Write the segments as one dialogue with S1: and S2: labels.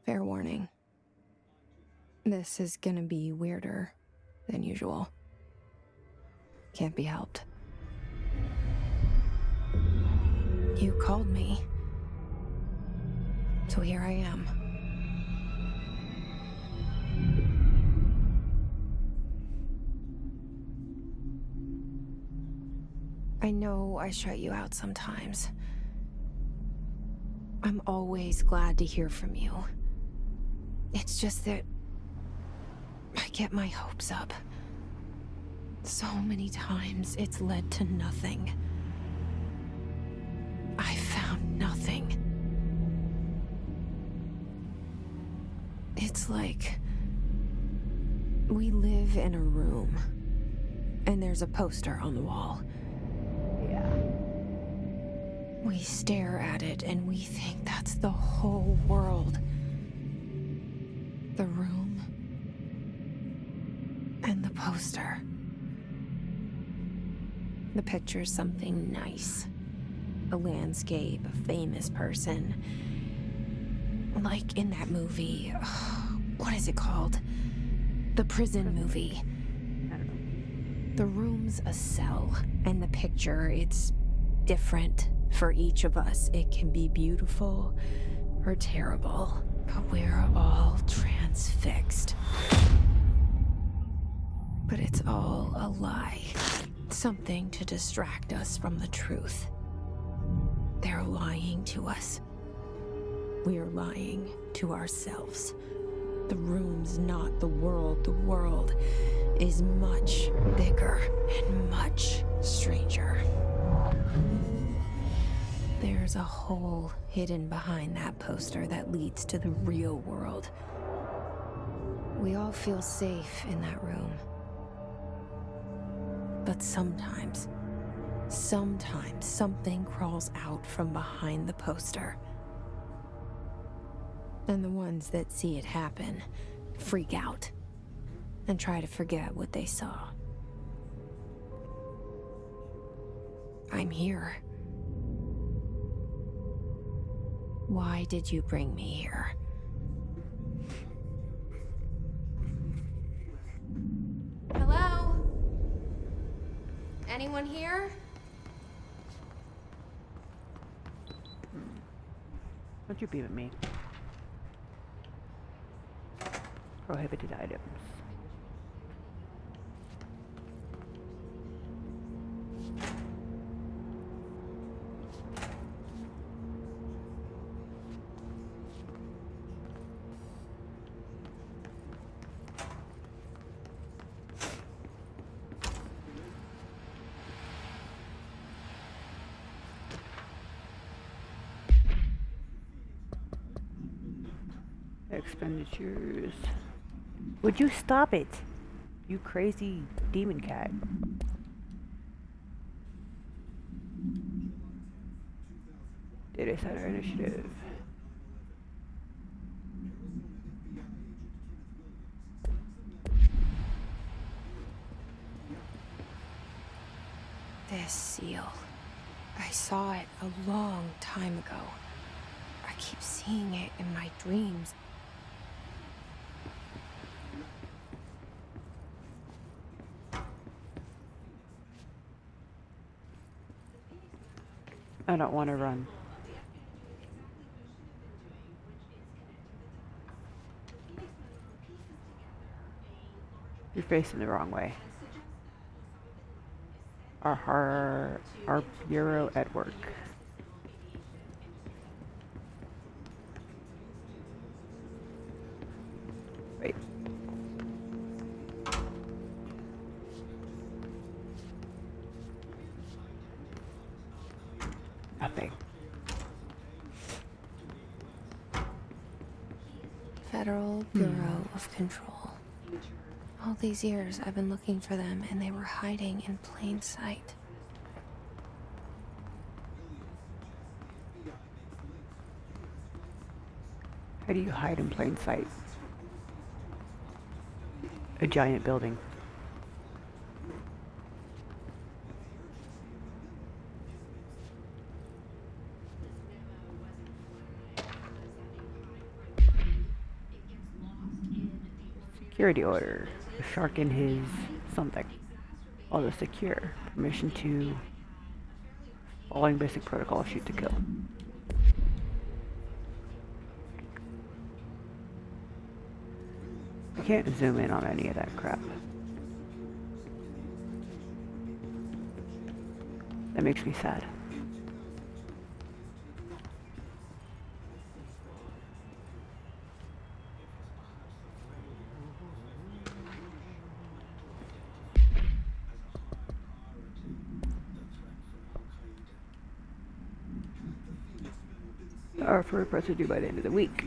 S1: Fair warning. This is gonna be weirder than usual. Can't be helped. You called me. So here I am. I know I shut you out sometimes. I'm always glad to hear from you. It's just that I get my hopes up. So many times it's led to nothing. I found nothing. It's like we live in a room and there's a poster on the wall.
S2: Yeah.
S1: We stare at it and we think that's the whole world. The room and the poster. The picture's something nice. A landscape, a famous person. Like in that movie, what is it called? The prison movie.
S2: I don't know.
S1: The room's a cell, and the picture, it's different for each of us. It can be beautiful or terrible, but we're all transfixed. But it's all a lie. Something to distract us from the truth. They're lying to us. We're lying to ourselves. The room's not the world. The world is much bigger and much stranger. There's a hole hidden behind that poster that leads to the real world. We all feel safe in that room. But sometimes something crawls out from behind the poster. And the ones that see it happen freak out and try to forget what they saw. I'm here. Why did you bring me here? Hello? Anyone here?
S2: Don't you beam at me. Prohibited items. Expenditures. Would you stop it? You crazy demon cat. Data center initiative.
S1: This seal. I saw it a long time ago. I keep seeing it in my dreams.
S2: I don't want to run. You're facing the wrong way. Our bureau at work. Wait. Nothing.
S1: Federal Bureau of Control. All these years I've been looking for them and they were hiding in plain sight.
S2: How do you hide in plain sight? A giant building. Security order. A shark in his something. Auto secure. Permission to following basic protocol, shoot to kill. I can't zoom in on any of that crap. That makes me sad. Our for reports are due by the end of the week.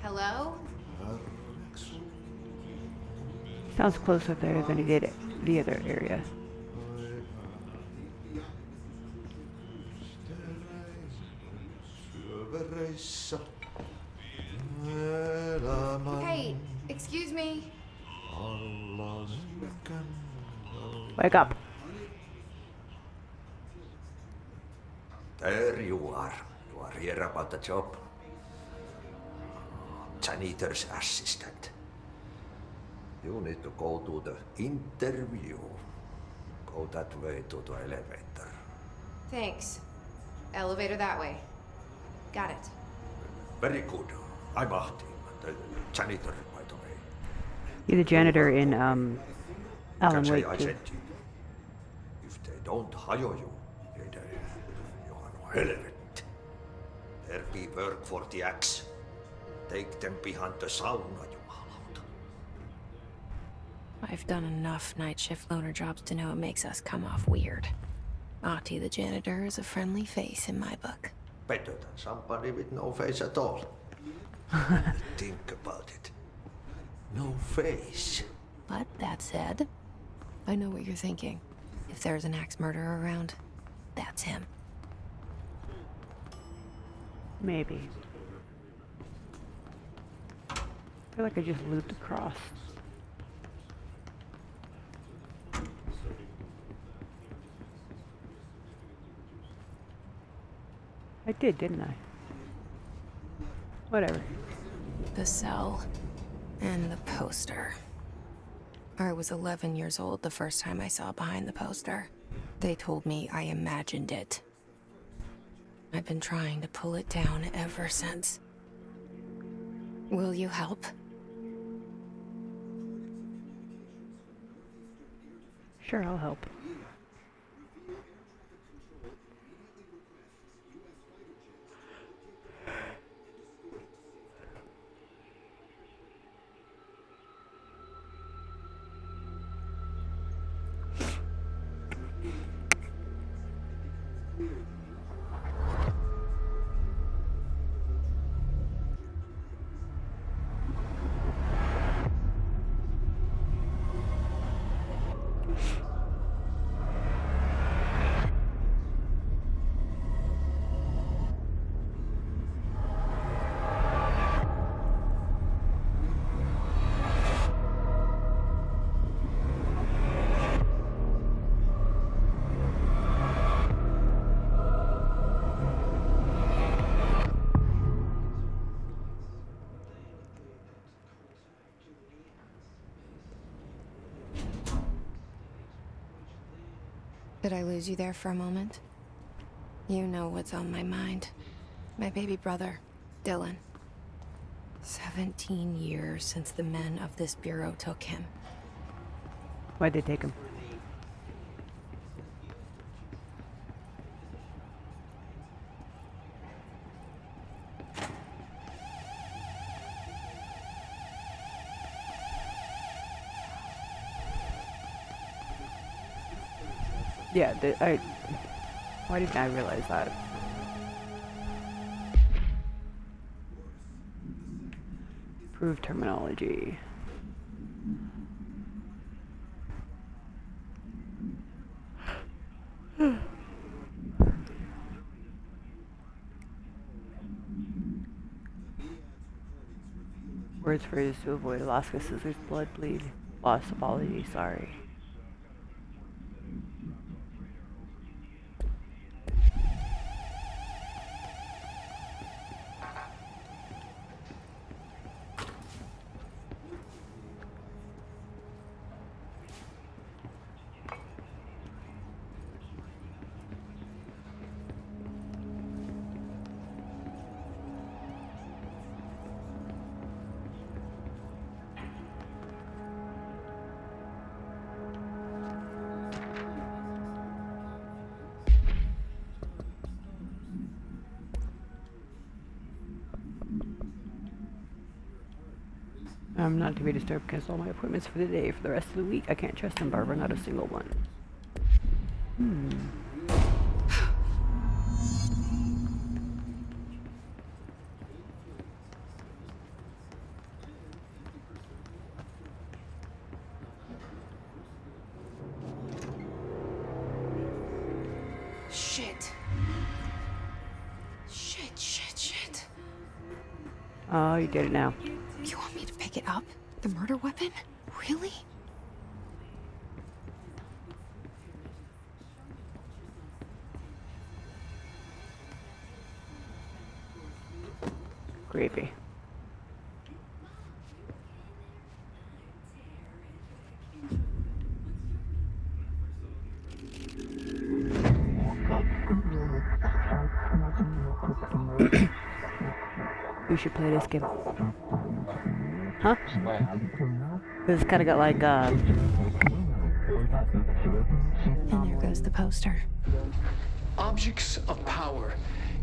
S1: Hello?
S2: Sounds closer there than he did it, the other area.
S1: Hey, excuse me.
S2: Wake up.
S3: There you are. You are here about the job. Janitor's assistant. You need to go to the interview. Go that way to the elevator.
S1: Thanks. Elevator that way. Got it.
S3: Very good. I'm Ahti, the janitor, by the way.
S2: You're the janitor in
S3: You can
S2: Alan
S3: say
S2: Wake
S3: I
S2: too.
S3: sent you. If they don't hire you, then you are no hell of it. There be work for the axe. Take them behind the sauna, jumalauta.
S1: I've done enough night shift loner jobs to know it makes us come off weird. Ahti the janitor is a friendly face in my book.
S3: Better than somebody with no face at all. Think about it. No face.
S1: But that said, I know what you're thinking. If there's an axe murderer around, that's him.
S2: Maybe. I feel like I just looped across. I did, didn't I? Whatever.
S1: The cell. And the poster. I was 11 years old the first time I saw behind the poster. They told me I imagined it. I've been trying to pull it down ever since. Will you help?
S2: Sure, I'll help.
S1: Did I lose you there for a moment? You know what's on my mind. My baby brother, Dylan. 17 years since the men of this bureau took him.
S2: Why'd they take him? Yeah, why didn't I realize that? Prove terminology. Words phrase to avoid Alaska scissors, blood bleed, lost apology, sorry. I'm not to be disturbed because all my appointments for the day for the rest of the week. I can't trust them, Barbara, not a single one.
S1: Shit. Shit.
S2: Oh, you did it now.
S1: You want me to pick it up? The murder weapon? Really?
S2: Creepy. We should play this game. Huh? This kind of got like,
S1: And there goes the poster.
S4: Objects of power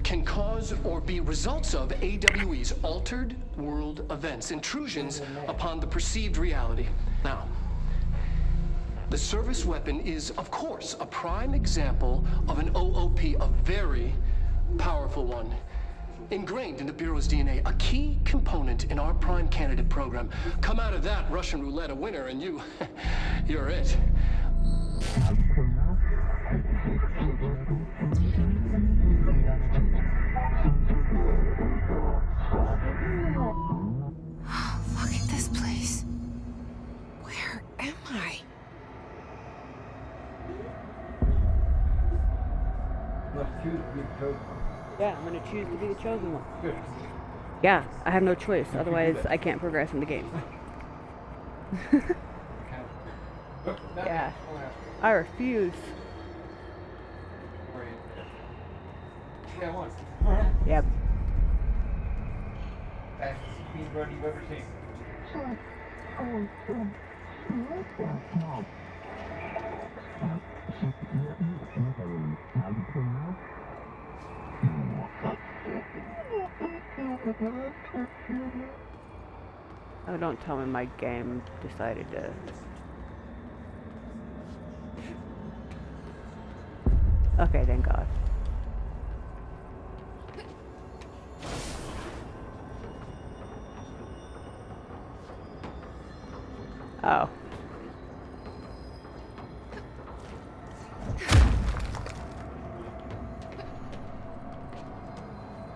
S4: can cause or be results of AWE's altered world events, intrusions upon the perceived reality. Now, the service weapon is, of course, a prime example of an OOP, a very powerful one. Ingrained in the Bureau's DNA, a key component in our prime candidate program. Come out of that Russian roulette a winner and you're it.
S1: Look at this place. Where am I?
S2: yeah, I'm gonna choose to be the chosen one. Good. Yeah, I have no choice. Otherwise, I can't progress in the game. Yeah, I refuse. Yep.
S5: Fastest speed run you've ever seen.
S2: Oh, don't tell me my game decided to... Okay, thank God. Oh.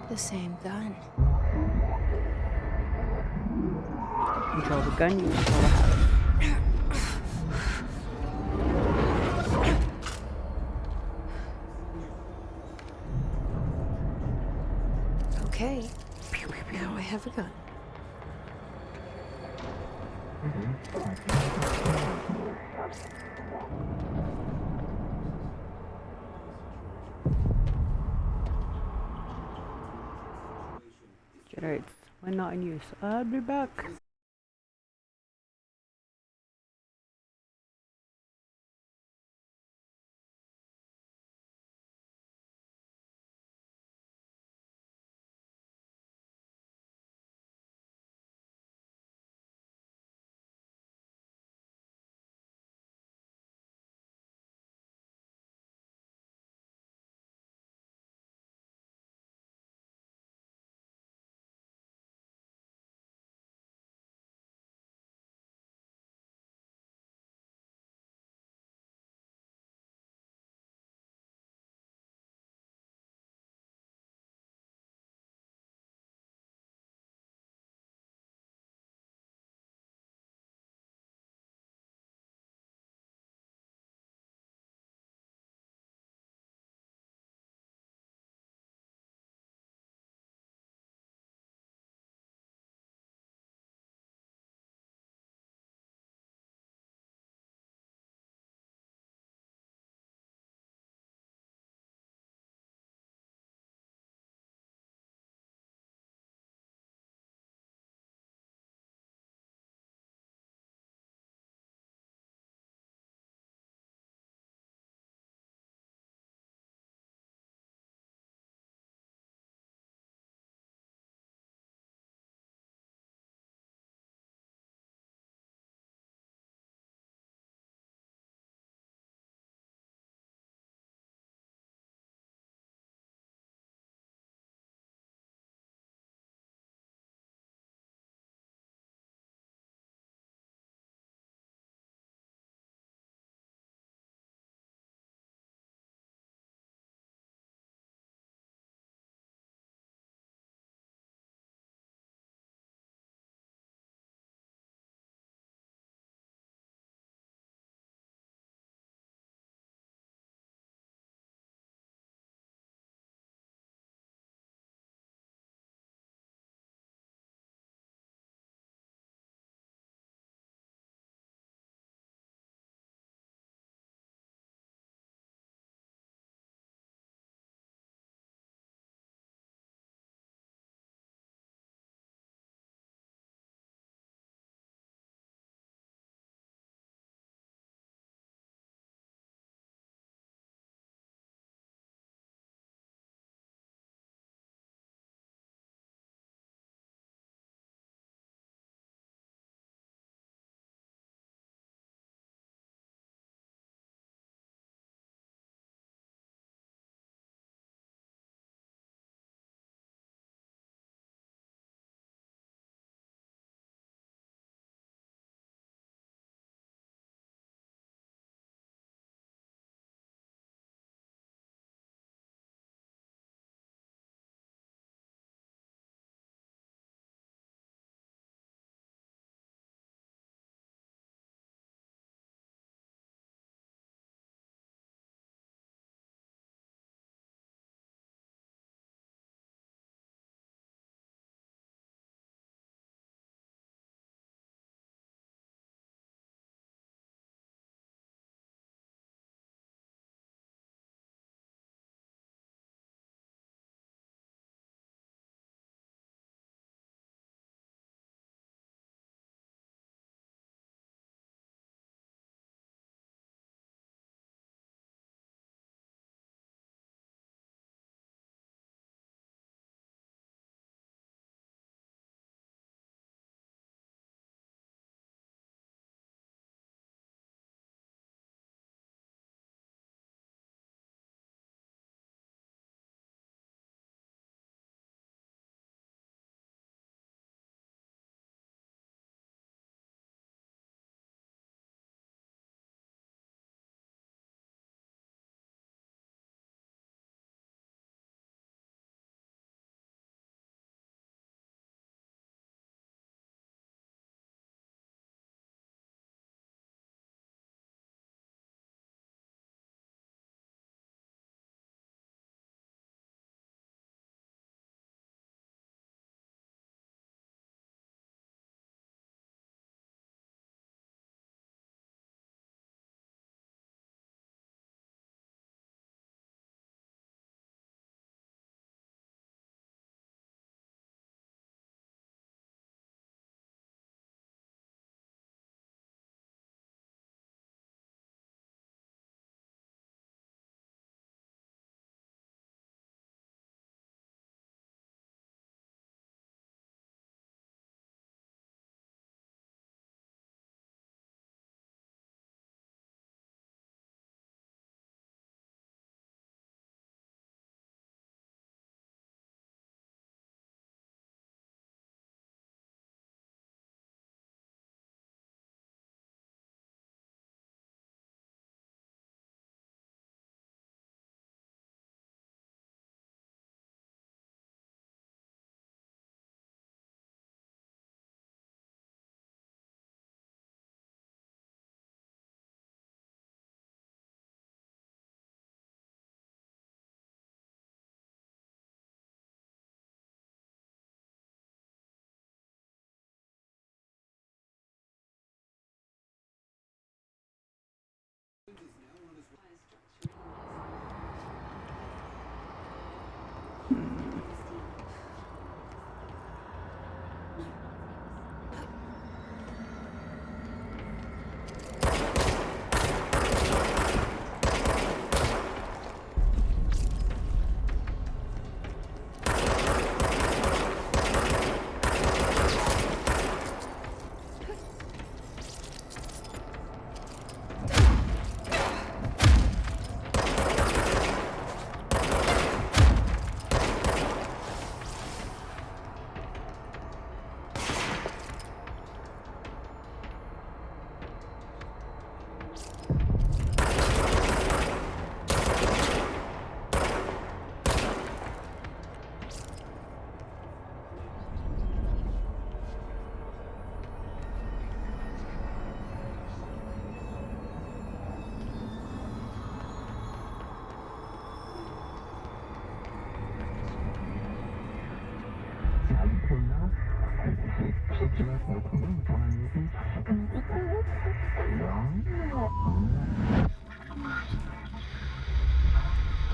S1: The same gun.
S2: Control the gun, you control the house.
S1: Okay. Now I have a gun.
S2: Generates when not in use. I'll be back.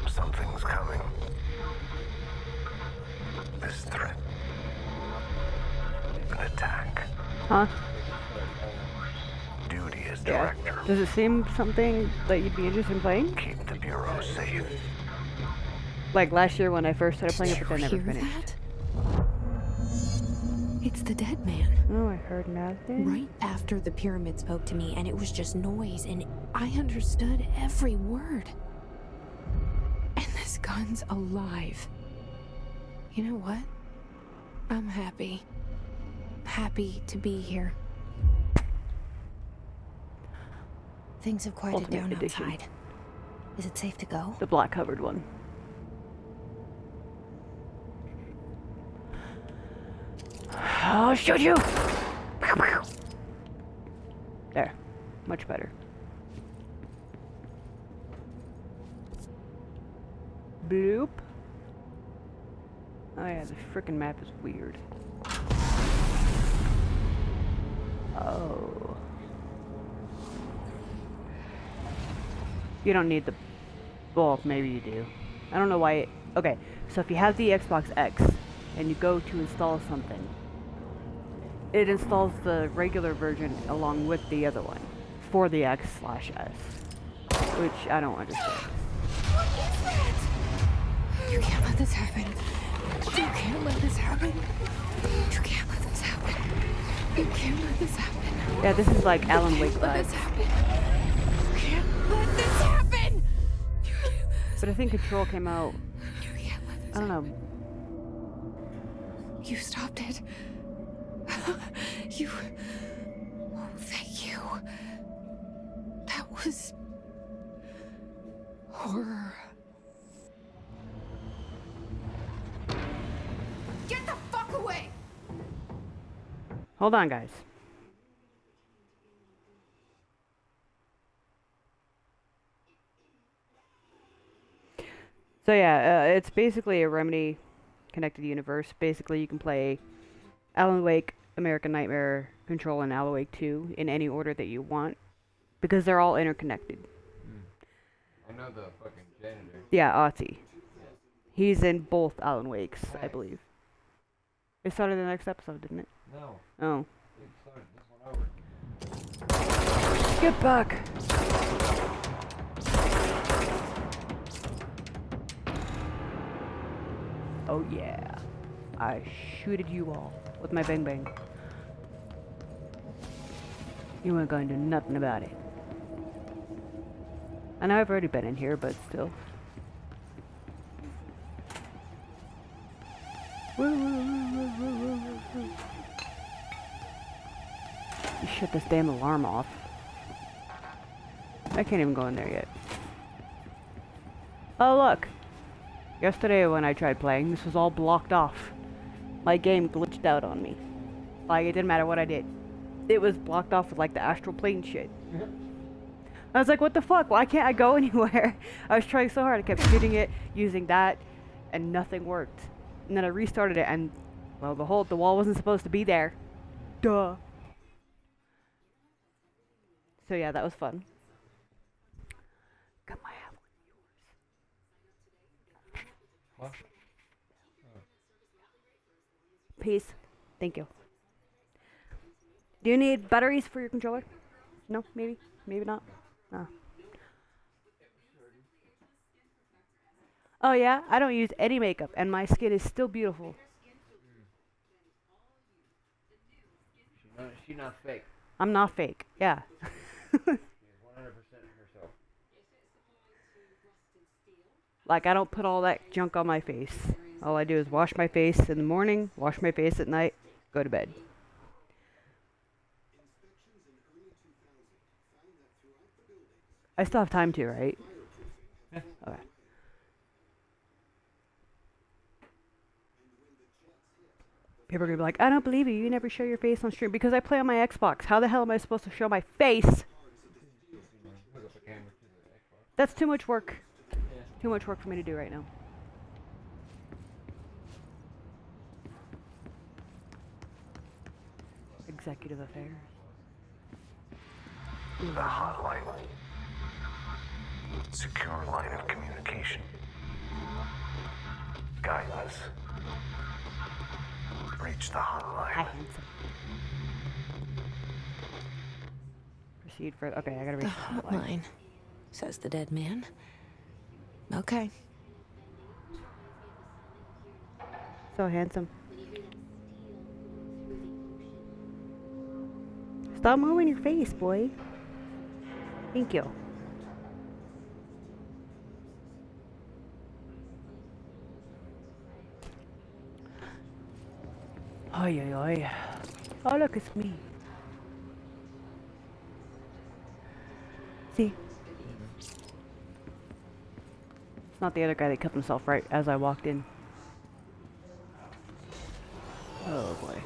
S6: Something's coming. This threat. An attack.
S2: Huh?
S6: Duty as
S2: Yeah.
S6: director.
S2: Does it seem something that you'd be interested in playing?
S6: Keep the Bureau safe.
S2: Like last year when I first started playing it, but then never
S1: Hear
S2: finished.
S1: that? It's the dead man.
S2: Oh, I heard nothing.
S1: Right after the pyramid spoke to me, and it was just noise, and I understood every word. And this gun's alive. You know what? I'm happy. Happy to be here. Things have quieted
S2: Ultimate
S1: down
S2: Edition.
S1: outside. Is it safe to go?
S2: The black covered one. I'll shoot you! There. Much better. Bloop. Oh yeah, the frickin' map is weird. Oh. You don't need the... Well, maybe you do. I don't know why it... Okay, so if you have the Xbox X and you go to install something, it installs the regular version along with the other one for the X/S, which I don't understand.
S1: What is that? You can't let this happen. You can't let this happen. You can't let this happen. You can't let this happen.
S2: Yeah, this is like Alan Wake
S1: Let this
S2: vibes.
S1: happen. You can't let this happen.
S2: But I think Control came out,
S1: You can't let this
S2: I don't know,
S1: You stopped it. You... Oh, thank you. That was... horror. Get the fuck away!
S2: hold on guys. So yeah, it's basically a Remedy connected universe. Basically you can play Alan Wake, American Nightmare, Control, and Alan Wake 2 in any order that you want, because they're all interconnected.
S5: I know the fucking janitor.
S2: Yeah, Ozzy. He's in both Alan Wakes, I believe. It started the next episode, didn't it?
S5: No,
S2: Oh.
S5: it started this one over.
S2: Get back! Oh yeah. I shooted you all with my bang bang. You ain't gonna do nothing about it. I know I've already been in here, but still. You shut this damn alarm off. I can't even go in there yet. Oh look! Yesterday when I tried playing, this was all blocked off. My game glitched out on me. Like, it didn't matter what I did. It was blocked off with like the astral plane shit. I was like, what the fuck? Why can't I go anywhere? I was trying so hard. I kept shooting it, using that, and nothing worked. And then I restarted it, and well, behold, the wall wasn't supposed to be there. Duh. So yeah, that was fun. please. Thank you. Do you need batteries for your controller? No, maybe, maybe not. Oh. Oh yeah, I don't use any makeup, and my skin is still beautiful.
S5: She's not fake.
S2: I'm not fake. Yeah.
S5: She's 100% herself.
S2: Like I don't put all that junk on my face. All I do is wash my face in the morning, wash my face at night, go to bed. I still have time to, right?
S5: Yeah.
S2: Okay. People are gonna be like, I don't believe you. You never show your face on stream because I play on my Xbox. How the hell am I supposed to show my face?
S5: Hook up a camera to the Xbox.
S2: That's too much work.
S5: Yeah.
S2: Too much work for me to do right now. Executive affairs.
S6: The hotline. Secure line of communication. Guidance. Reach the
S2: Hi,
S6: hotline.
S2: handsome. Proceed further. Okay, I gotta reach
S1: The
S2: the hotline.
S1: hotline, says the dead man. Okay.
S2: So handsome. Stop moving your face, boy. Thank you. Ay, ay, ay. Oh, look, it's me. See? It's not the other guy that killed himself right as I walked in. Oh, boy.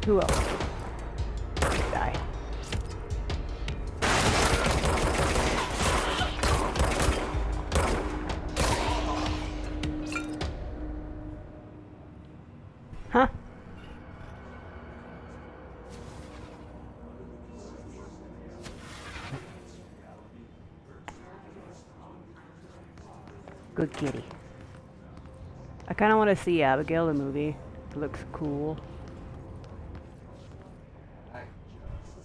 S2: Who else? Die. Huh? Good kitty. I kind of want to see Abigail the movie. It looks cool.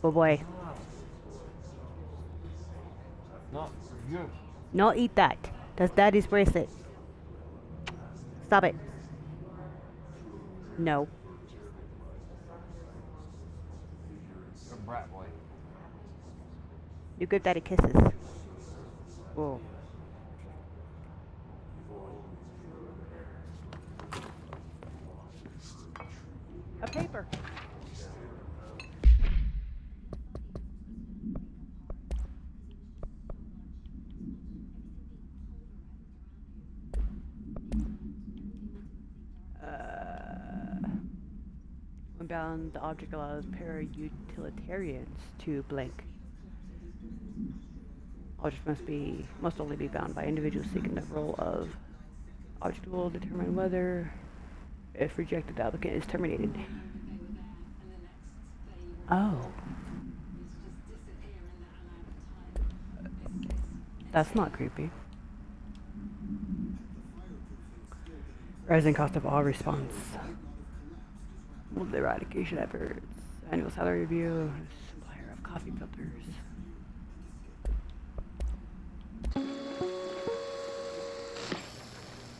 S2: Oh boy.
S5: Not for you.
S2: No, eat that. That's daddy's bracelet. Stop it. No.
S5: You're a brat boy.
S2: You give daddy kisses. Oh. A paper. When bound, the object allows para-utilitarians to blank. Objects must only be bound by individuals seeking the role of object will determine whether, if rejected, the applicant is terminated. Oh. That's not creepy. Rising cost of all response. Mold eradication efforts. Annual salary review. Supplier of coffee filters.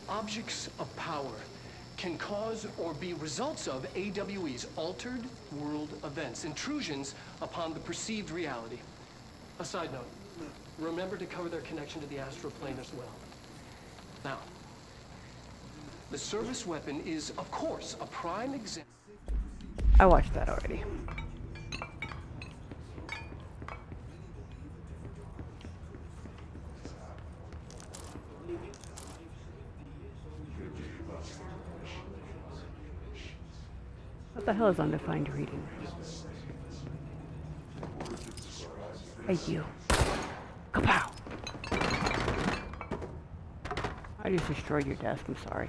S4: Objects of power can cause or be results of AWE's altered world events, intrusions upon the perceived reality. A side note, remember to cover their connection to the astral plane as well. Now, the service weapon is, of course, a prime example.
S2: I watched that already. What the hell is undefined reading? Hey, you. Kapow! I just destroyed your desk, I'm sorry.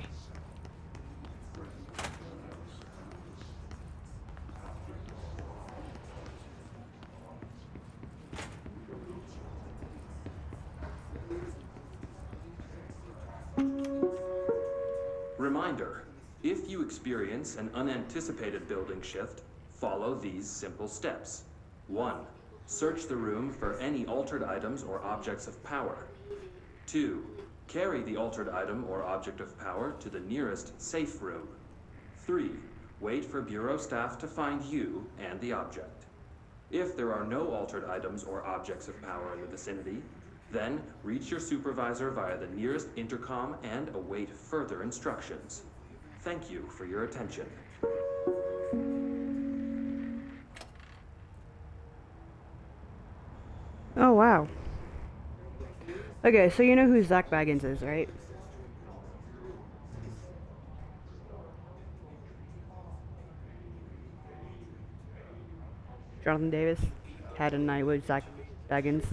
S7: Reminder, if you experience an unanticipated building shift, follow these simple steps. 1. Search the room for any altered items or objects of power. 2. Carry the altered item or object of power to the nearest safe room. 3. Wait for Bureau staff to find you and the object. If there are no altered items or objects of power in the vicinity, then reach your supervisor via the nearest intercom and await further instructions. Thank you for your attention.
S2: Oh, wow. Okay, so you know who Zach Baggins is, right? Jonathan Davis had a night with Zach Baggins,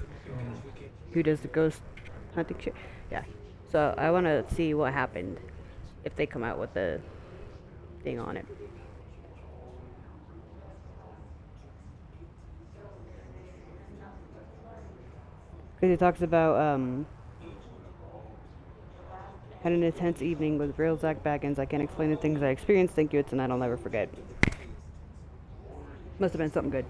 S2: who does the ghost hunting shit. Yeah. So I want to see what happened if they come out with the thing on it. Because he talks about had an intense evening with real Zach Baggins. I can't explain the things I experienced. Thank you. It's a night I'll never forget. Must have been something good.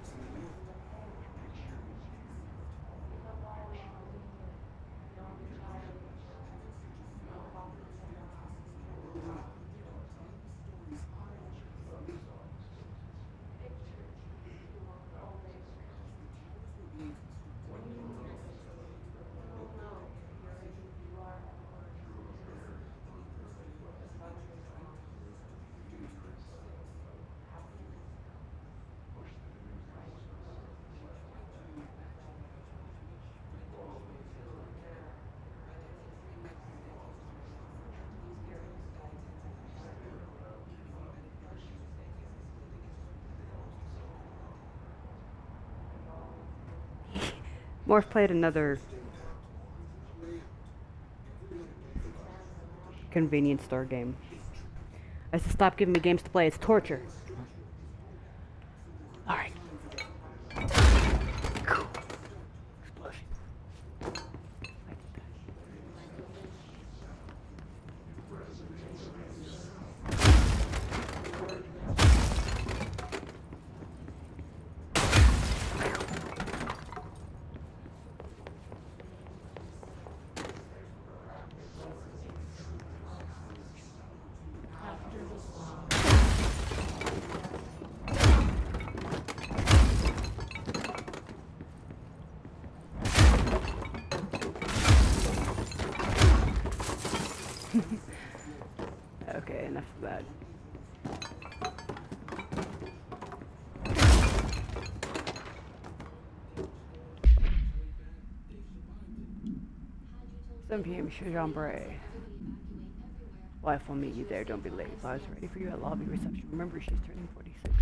S2: Morph played another convenience store game. I said, stop giving me games to play. It's torture. All right. Cool. Explosion. Okay, enough of that. Seven PM, Jean Bray. Wife will meet you there. Don't be late. I was ready for you at lobby reception. Remember, she's turning 46.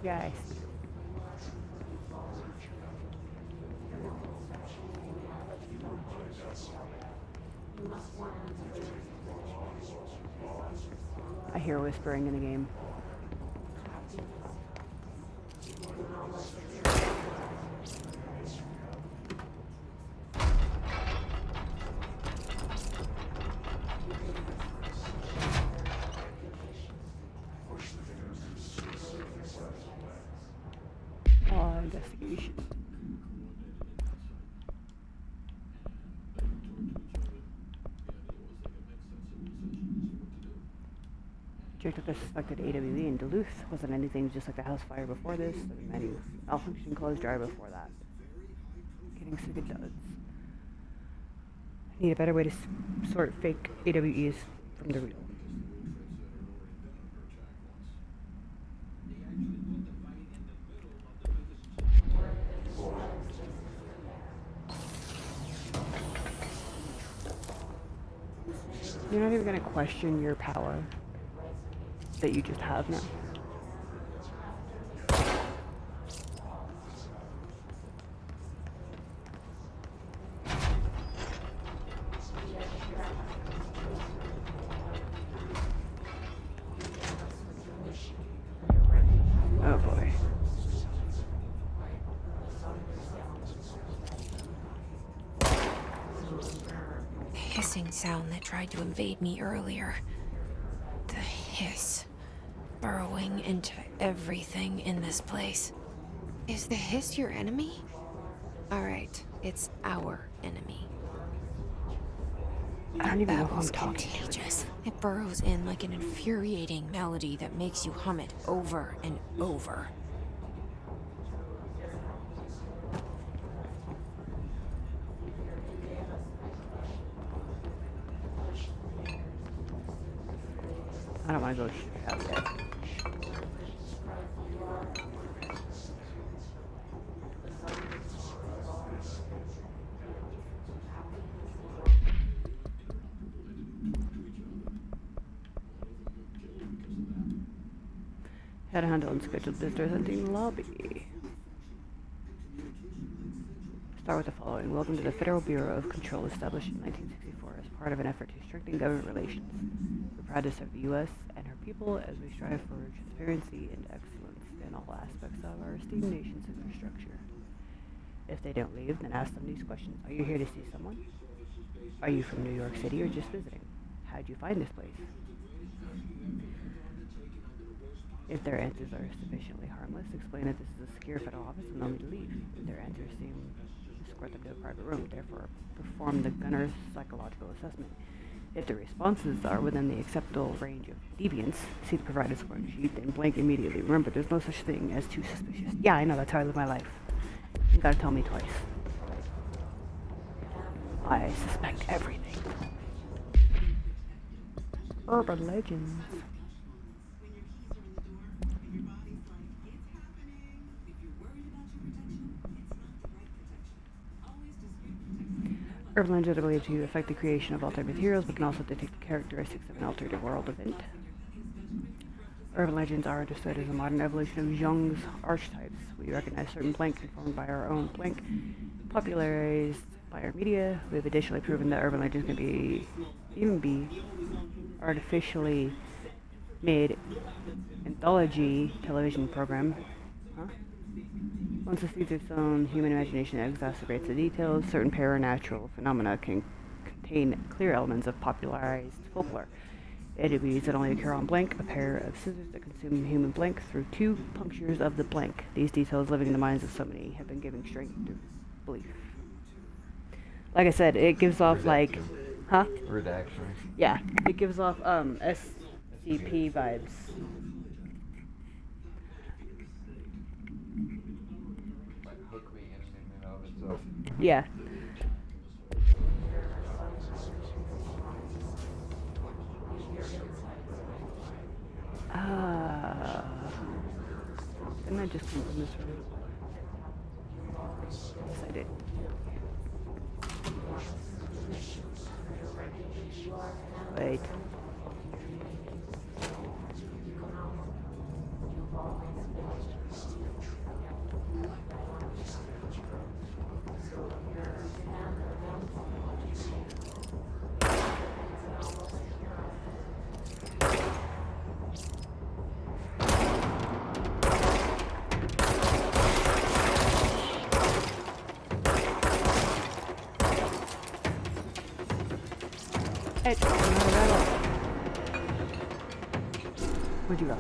S2: Guys. I hear whispering in the game. Investigation. Checked out the suspected AWE in Duluth. Wasn't anything just like the house fire before this. There was many malfunction closed dryer before that. Getting sick of duds. I need a better way to sort fake AWEs from the real. You're not even gonna question your power that you just have now. Oh boy.
S1: The hissing sound that tried to invade me earlier. The hiss. Burrowing into everything in this place. Is the hiss your enemy? Alright, it's our enemy.
S2: I don't even know who I'm
S1: Babble's
S2: talking to.
S1: contagious. It burrows in like an infuriating melody that makes you hum it over and over.
S2: I don't want to go shoot it out yet. Had a handle unscheduled visitors entering the lobby. Start with the following. Welcome to the Federal Bureau of Control, established in 1964 as part of an effort to strengthen government relations. We're proud to serve the U.S. and her people as we strive for transparency and excellence in all aspects of our esteemed nation's infrastructure. If they don't leave, then ask them these questions. Are you here to see someone? Are you from New York City or just visiting? How'd you find this place? If their answers are sufficiently harmless, explain that this is a secure federal office and they'll need to leave. If their answers seem to escort them to a private room, therefore perform the gunner's psychological assessment. If the responses are within the acceptable range of deviance, see the provided scoring sheet and blank immediately. Remember, there's no such thing as too suspicious. Yeah, I know, that's how I live my life. You gotta tell me twice. I suspect everything. Urban legends. Urban legends are believed to affect the creation of altered materials, but can also detect the characteristics of an altered world event. Urban legends are understood as a modern evolution of Jung's archetypes. We recognize certain blank informed by our own blank, popularized by our media. We have additionally proven that urban legends can even be artificially made anthology television program. Once it sees its own human imagination exacerbates the details, certain paranatural phenomena can contain clear elements of popularized folklore. AWs that only occur on blank, a pair of scissors that consume human blank through 2 punctures of the blank. These details living in the minds of so many have been given strength to belief. Like I said, it gives off like,
S5: Redaction.
S2: Yeah, it gives off SCP vibes.
S5: Like hook me in and of itself.
S2: Yeah. Didn't I just come from this room? Yes, I did. Wait. Where'd you go?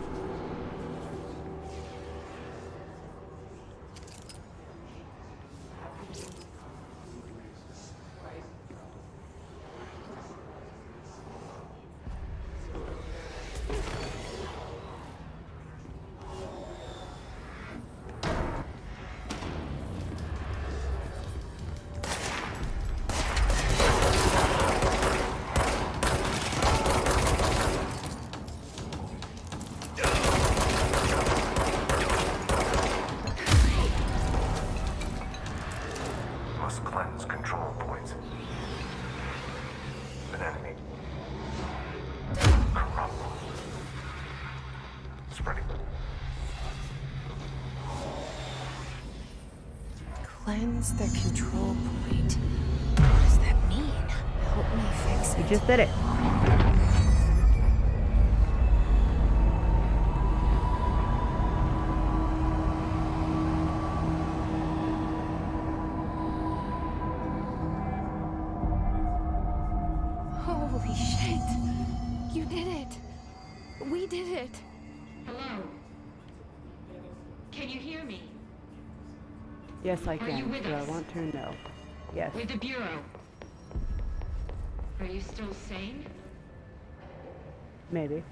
S6: Must cleanse control points. An enemy.
S1: Cleanse the control point. What does that mean? Help me fix
S2: You
S1: it.
S2: just did it.
S1: Holy shit! You did it! We did it!
S8: Hello? Can you hear me?
S2: Yes, I
S8: you
S2: can.
S8: with
S2: Do I
S8: us?
S2: want to? No. Yes.
S8: With the Bureau. Are you still sane?
S2: Maybe.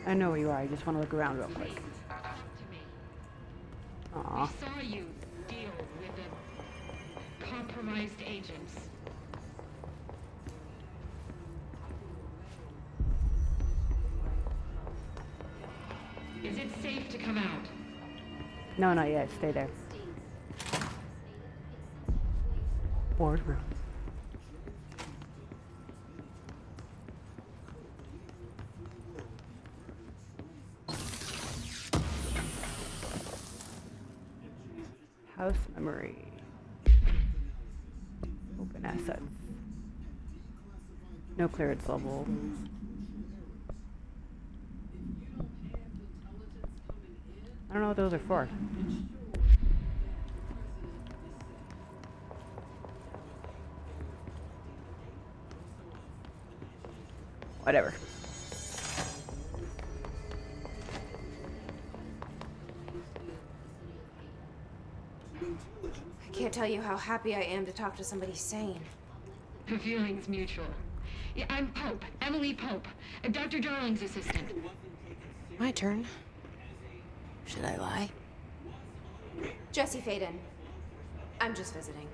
S2: I know where you are. I just want to look around real quick.
S8: Please, talk to me.
S2: Aw.
S8: We saw you deal with the compromised agents. Is it safe to come out?
S2: No, not yet. Stay there. Board room. House memory. Open assets. No clearance level. I don't know what those are for. Whatever.
S1: I can't tell you how happy I am to talk to somebody sane.
S8: The feeling's mutual. Yeah, I'm Pope, Emily Pope, Dr. Darling's assistant.
S1: My turn. Should I lie?
S9: Jesse Faden. I'm just visiting.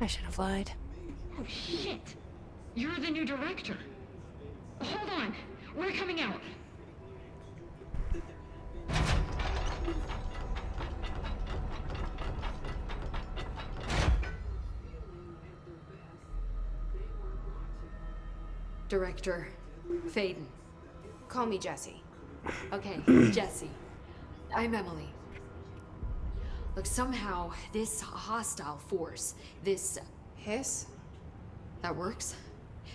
S1: I should have lied.
S8: Oh, shit! You're the new director. Hold on. We're coming out.
S9: Director Faden.
S1: Call me Jesse.
S9: Okay, Jesse. I'm Emily. Look, somehow this hostile force, this
S1: Hiss?
S9: that works.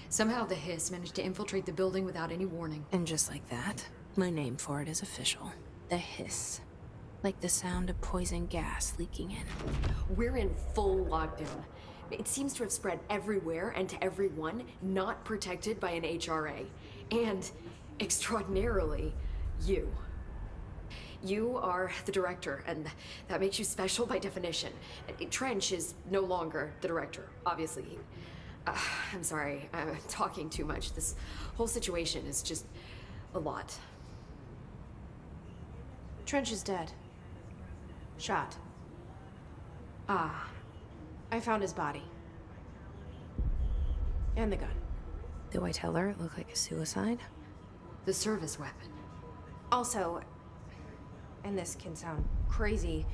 S9: Somehow the Hiss managed to infiltrate the building without any warning.
S1: And just like that, my name for it is official. The hiss. Like the sound of poison gas leaking in.
S9: We're in full lockdown. It seems to have spread everywhere and to everyone not protected by an HRA. And, extraordinarily, you. You are the director, and that makes you special by definition. Trench is no longer the director, obviously. I'm sorry, I'm talking too much. This whole situation is just a lot.
S1: Trench is dead. Shot.
S9: Ah,
S1: I found his body. And the gun. Do I tell her it looked like a suicide?
S9: the service weapon.
S1: Also, and this can sound crazy,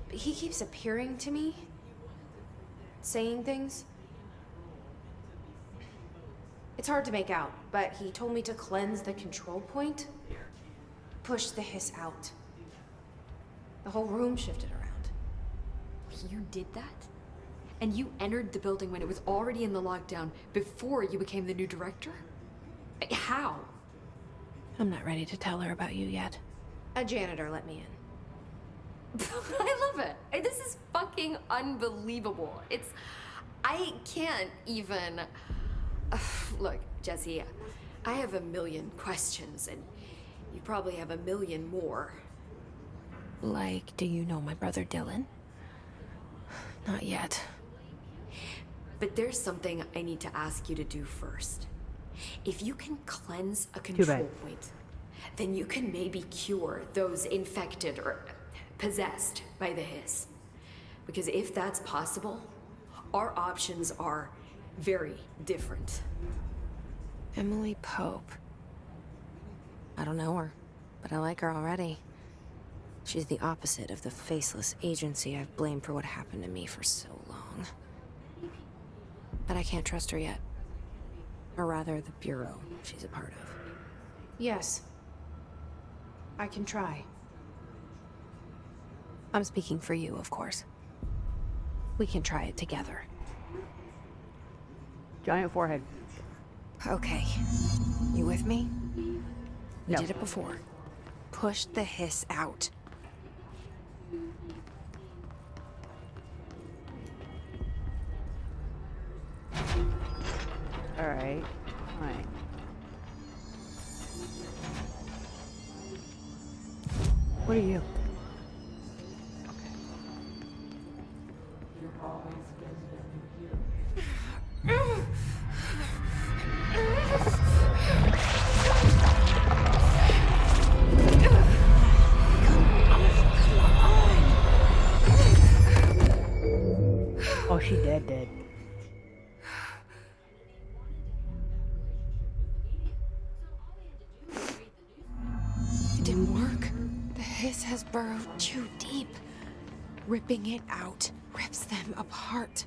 S1: but he keeps appearing to me, saying things. It's hard to make out, but he told me to cleanse the control point, push the hiss out. The whole room shifted around.
S9: You did that? And you entered the building when it was already in the lockdown before you became the new director? How?
S1: I'm not ready to tell her about you yet. A janitor let me in.
S9: I love it. This is fucking unbelievable. I can't even... Look, Jesse, I have a million questions, and you probably have a million more.
S1: Like, do you know my brother Dylan? Not yet.
S9: But there's something I need to ask you to do first. If you can cleanse a control point, then you can maybe cure those infected or possessed by the hiss. Because if that's possible, our options are very different.
S1: Emily Pope. I don't know her, but I like her already. She's the opposite of the faceless agency I've blamed for what happened to me for so long. But I can't trust her yet. Or rather, the Bureau she's a part of. Yes. I can try. I'm speaking for you, of course. We can try it together.
S2: Giant forehead.
S1: Okay. You with me? We
S2: No.
S1: did it before. Push the hiss out.
S2: Alright. Fine. What are you? Oh, she dead.
S1: It didn't work. The hiss has burrowed too deep. Ripping it out rips them apart.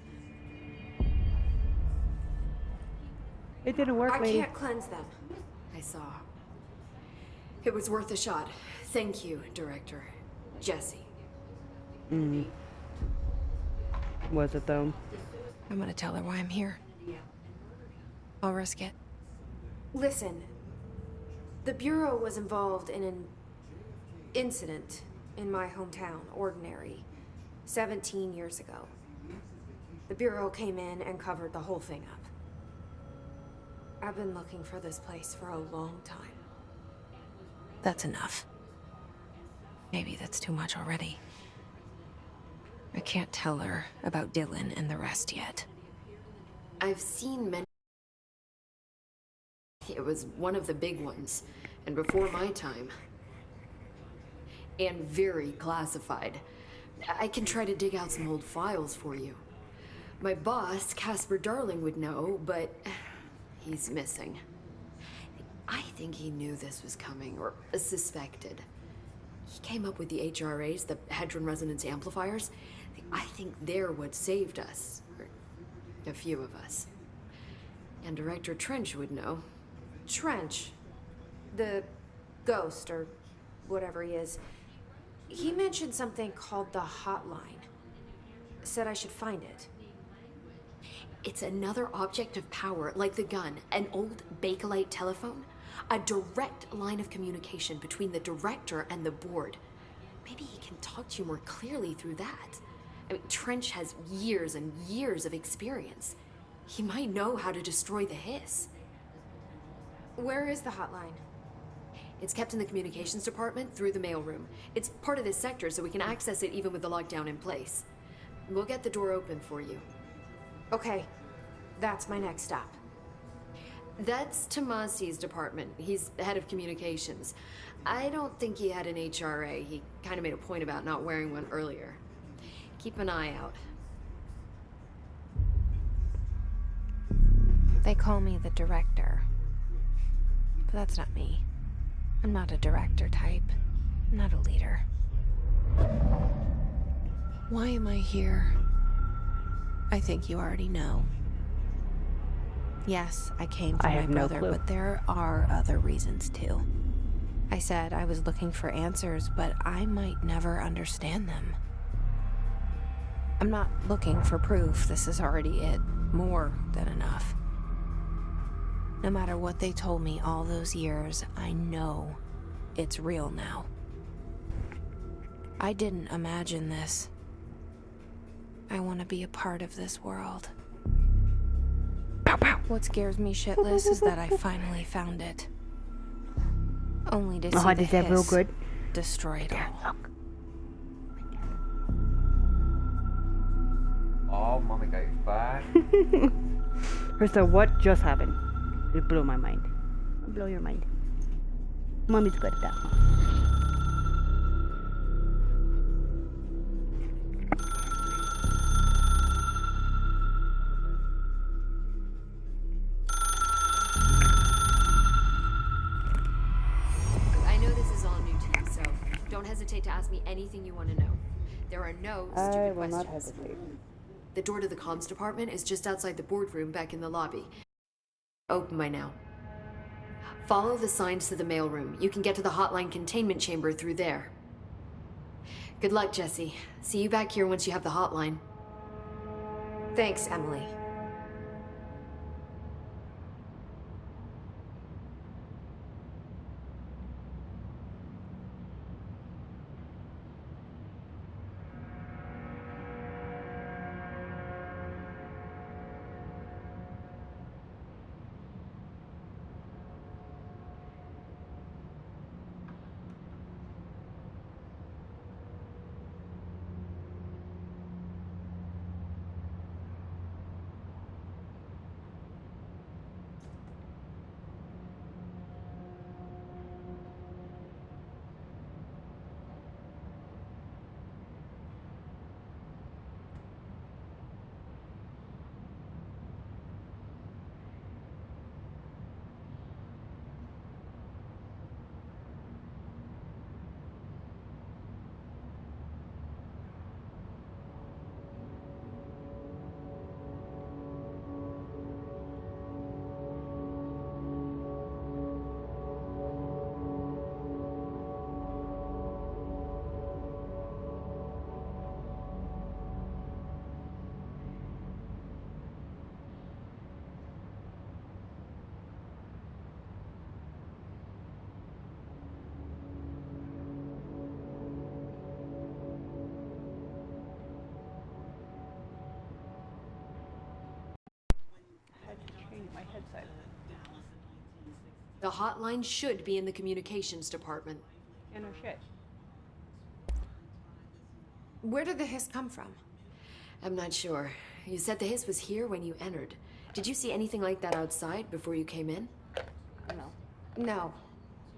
S2: It didn't work,
S9: I
S2: lady.
S9: can't cleanse them. I saw. It was worth a shot. Thank you, Director. Jesse.
S2: Was it though?
S1: I'm gonna tell her why I'm here. I'll risk it.
S9: Listen, the Bureau was involved in an incident in my hometown, Ordinary, 17 years ago. The Bureau came in and covered the whole thing up. I've been looking for this place for a long time.
S1: That's enough. Maybe that's too much already. I can't tell her about Dylan and the rest yet.
S9: I've seen many. It was one of the big ones, and before my time. And very classified. I can try to dig out some old files for you. My boss, Casper Darling, would know, but he's missing. I think he knew this was coming, or suspected. He came up with the HRAs, the Hadron Resonance Amplifiers. I think they're what saved us, or a few of us. And Director Trench would know. Trench? The ghost, or whatever he is. He mentioned something called the hotline. Said I should find it. It's another object of power, like the gun, an old Bakelite telephone. A direct line of communication between the director and the board. Maybe he can talk to you more clearly through that. I mean, Trench has years and years of experience. He might know how to destroy the hiss. Where is the hotline? It's kept in the communications department through the mailroom. It's part of this sector, so we can access it even with the lockdown in place. We'll get the door open for you. Okay, that's my next stop. That's Tomasi's department. He's the head of communications. I don't think he had an HRA. He kind of made a point about not wearing one earlier. Keep an eye out.
S1: They call me the director. But that's not me. I'm not a director type. I'm not a leader. Why am I here? I think you already know. Yes, I came for
S2: I
S1: my
S2: have no
S1: brother,
S2: clue.
S1: but there are other reasons too. I said I was looking for answers, but I might never understand them. I'm not looking for proof. This is already it. More than enough. No matter what they told me all those years, I know it's real now. I didn't imagine this. I want to be a part of this world. What scares me shitless is that I finally found it. Only to see the
S2: did that real
S1: hiss
S2: good?
S1: destroy it all.
S5: Oh, mommy got you back.
S2: So what just happened? It blew my mind. It'll blow your mind. Mommy's good at that.
S9: I know this is all new to you, so don't hesitate to ask me anything you want to know. There are no
S2: I
S9: stupid
S2: will not
S9: questions.
S2: hesitate.
S9: The door to the comms department is just outside the boardroom back in the lobby. Open by now. Follow the signs to the mailroom. You can get to the hotline containment chamber through there. Good luck, Jesse. See you back here once you have the hotline.
S1: Thanks, Emily.
S2: My headset.
S9: The hotline should be in the communications department.
S2: Yeah, no shit.
S1: Where did the hiss come from?
S9: I'm not sure. You said the hiss was here when you entered. Did you see anything like that outside before you came in?
S1: No.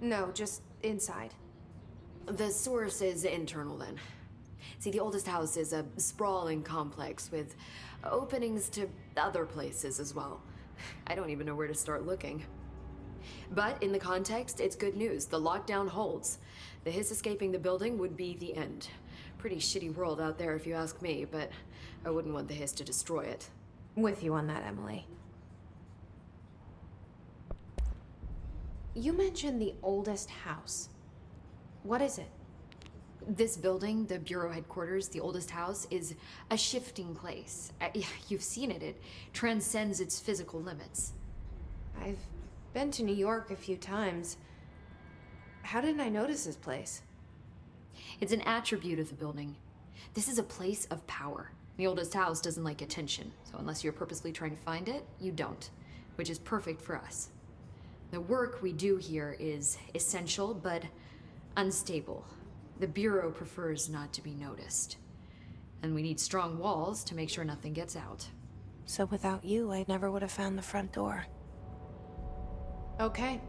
S1: No, just inside.
S9: The source is internal then. See, the oldest house is a sprawling complex with openings to other places as well. I don't even know where to start looking. But in the context, it's good news. The lockdown holds. The hiss escaping the building would be the end. Pretty shitty world out there if you ask me, but I wouldn't want the hiss to destroy it.
S1: With you on that, Emily. You mentioned the oldest house. What is it?
S9: This building, the Bureau headquarters, the oldest house, is a shifting place. Yeah, you've seen it. It transcends its physical limits.
S1: I've been to New York a few times. How didn't I notice this place?
S9: It's an attribute of the building. This is a place of power. The oldest house doesn't like attention, so unless you're purposely trying to find it, you don't, which is perfect for us. The work we do here is essential, but unstable. The Bureau prefers not to be noticed. And we need strong walls to make sure nothing gets out.
S1: So without you, I never would have found the front door. Okay.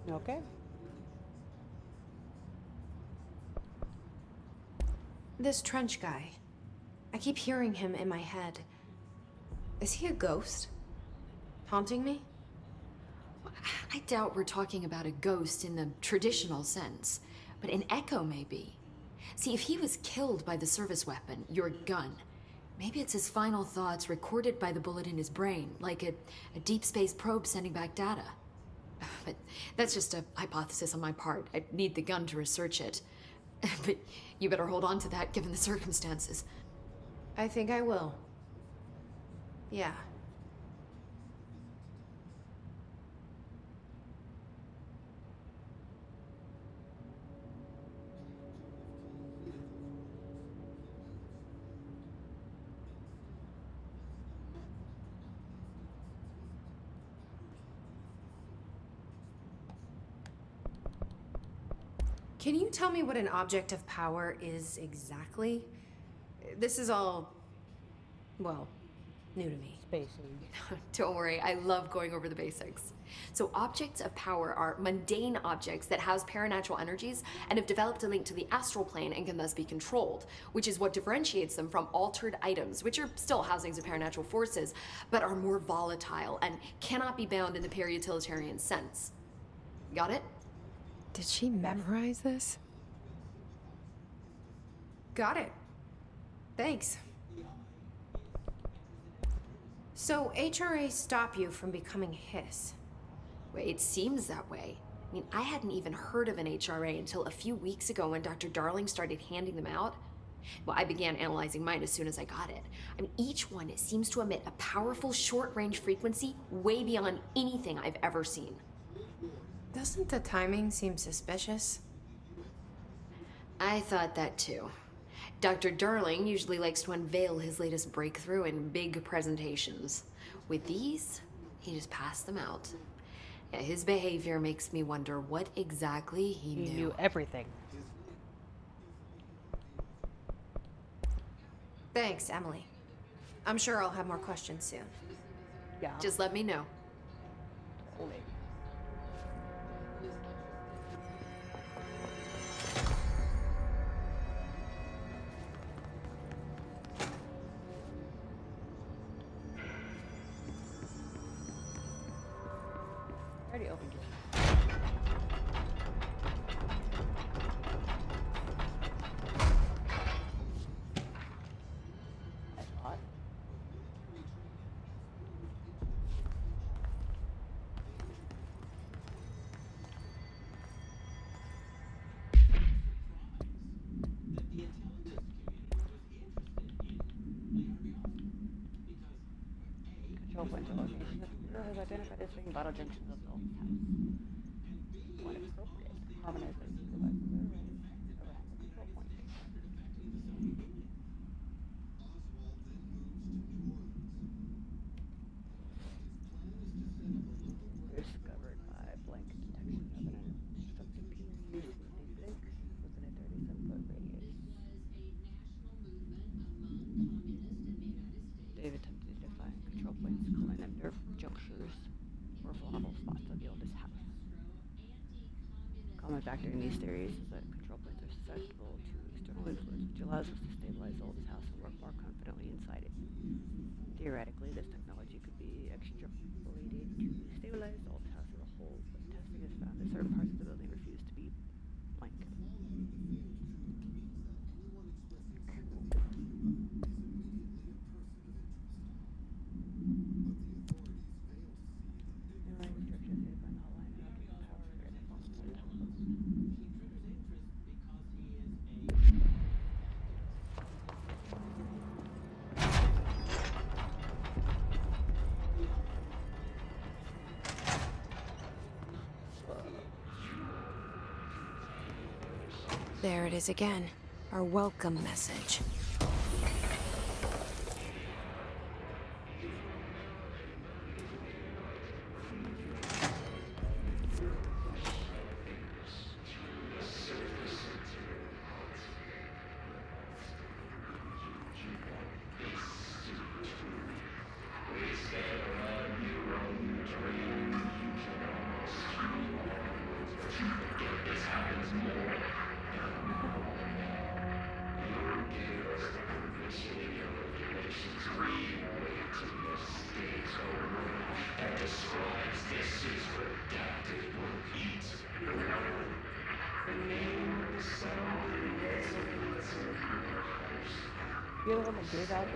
S2: Okay.
S1: This Trench guy. I keep hearing him in my head. Is he a ghost? Haunting me?
S9: I doubt we're talking about a ghost in the traditional sense, but an echo maybe. See, if he was killed by the service weapon, your gun, maybe it's his final thoughts recorded by the bullet in his brain, like a deep space probe sending back data. But that's just a hypothesis on my part. I'd need the gun to research it. But you better hold on to that given the circumstances.
S1: I think I will. Yeah. Can you tell me what an object of power is exactly? This is all, well, new to me.
S9: Don't worry, I love going over the basics. So objects of power are mundane objects that house paranatural energies and have developed a link to the astral plane and can thus be controlled, which is what differentiates them from altered items, which are still housings of paranatural forces, but are more volatile and cannot be bound in the peri-utilitarian sense. Got it?
S1: Did she memorize this? Got it. Thanks. So HRA stop you from becoming Hiss.
S9: It seems that way. I mean, I hadn't even heard of an HRA until a few weeks ago when Dr. Darling started handing them out. Well, I began analyzing mine as soon as I got it. I mean, each one seems to emit a powerful short-range frequency way beyond anything I've ever seen.
S1: Doesn't the timing seem suspicious?
S9: I thought that too. Dr. Darling usually likes to unveil his latest breakthrough in big presentations. With these, he just passed them out. Yeah, his behavior makes me wonder what exactly he knew.
S2: He knew everything.
S1: Thanks, Emily. I'm sure I'll have more questions soon.
S2: Yeah.
S9: Just let me know.
S2: Totally. Already opened it. That's hot. Control point of location. The bureau has identified this being battle junction of the house. When appropriate, harmonize the supervisor around the control point. Discovered by blank detection of an unobstructed period with a blink within a 37-foot radius. They've attempted to define control points, calling them nerve junctures or vulnerable spots of the oldest house. Common factor in these theories is that control points are susceptible to external influence, which allows us to stabilize the oldest house and work more confidently inside it. Theoretically, this technology could be extrapolated to stabilize the oldest house as a whole, but testing has found that certain parts of the building refuse to be blank.
S1: There it is again. Our welcome message. You ever want to do that?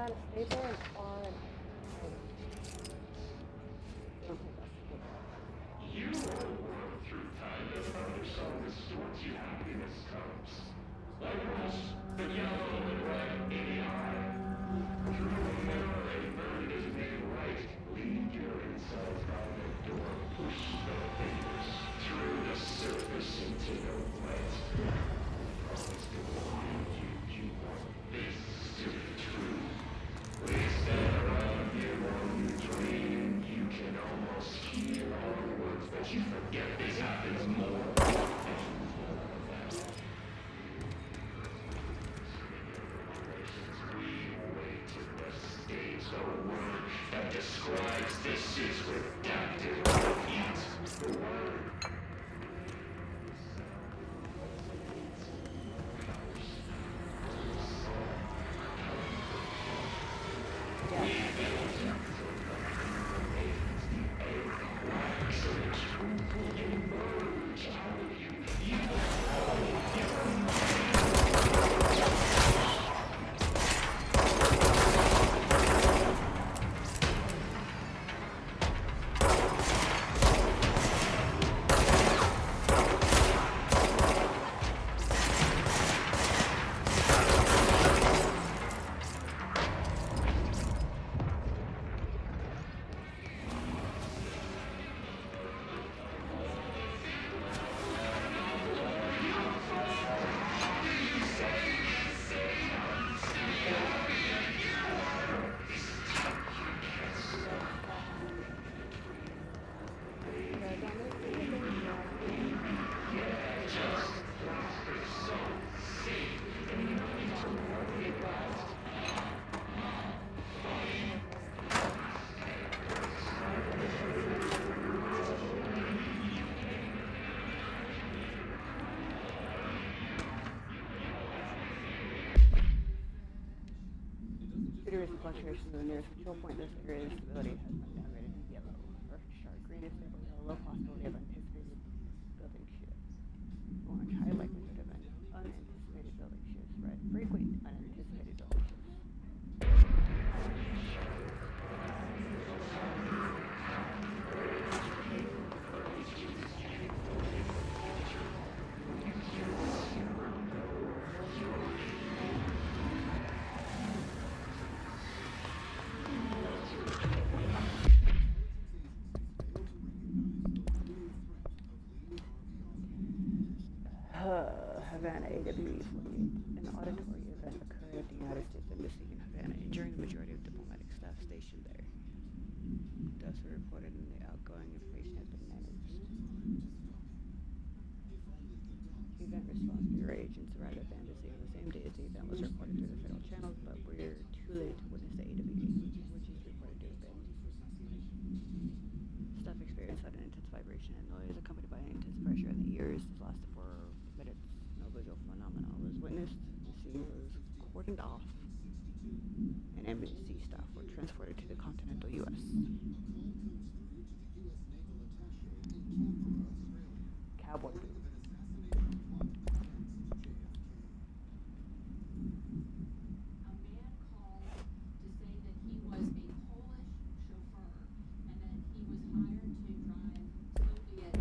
S2: Havana, stay there and on. Don't take us.
S10: You will work through time as under some distorts you happiness comes. Like us, the yellow and red in the eye. Through the mirror a bird is made right. Lead your insides by the door. Push the fingers through the surface into the wet. Promise to blind you. You want this to be true. We stand around here while you dream. You can almost hear our words, but you forget this happens more. That describes this is redacted. Eat the word.
S2: Serious fluctuations of the nearest control point. This area's stability has been downgraded to yellow. Earth sharp green is stable. Low possibility of anticipated building shift. Orange, high likelihood of an unanticipated building shifts. Red, frequent unanticipated building shifts. Havana AWE 48. An auditory event occurred at the United States Embassy in Havana, injuring the majority of diplomatic staff stationed there. Deaths were reported and the outgoing information has been managed. Event response bureau agents arrived at the embassy on the same day as the event was reported through the federal channels, but we're too late to witness the AWE, which is reported to have been. Staff experienced sudden intense vibration and noise accompanied by intense pressure in the ears. This lasted for minutes. No visual phenomena was witnessed. The scene was cordoned off, and embassy staff were transported to the continental U.S. Cowboy boot.
S11: A man called to say that he was a Polish chauffeur and that he was hired to drive Soviet.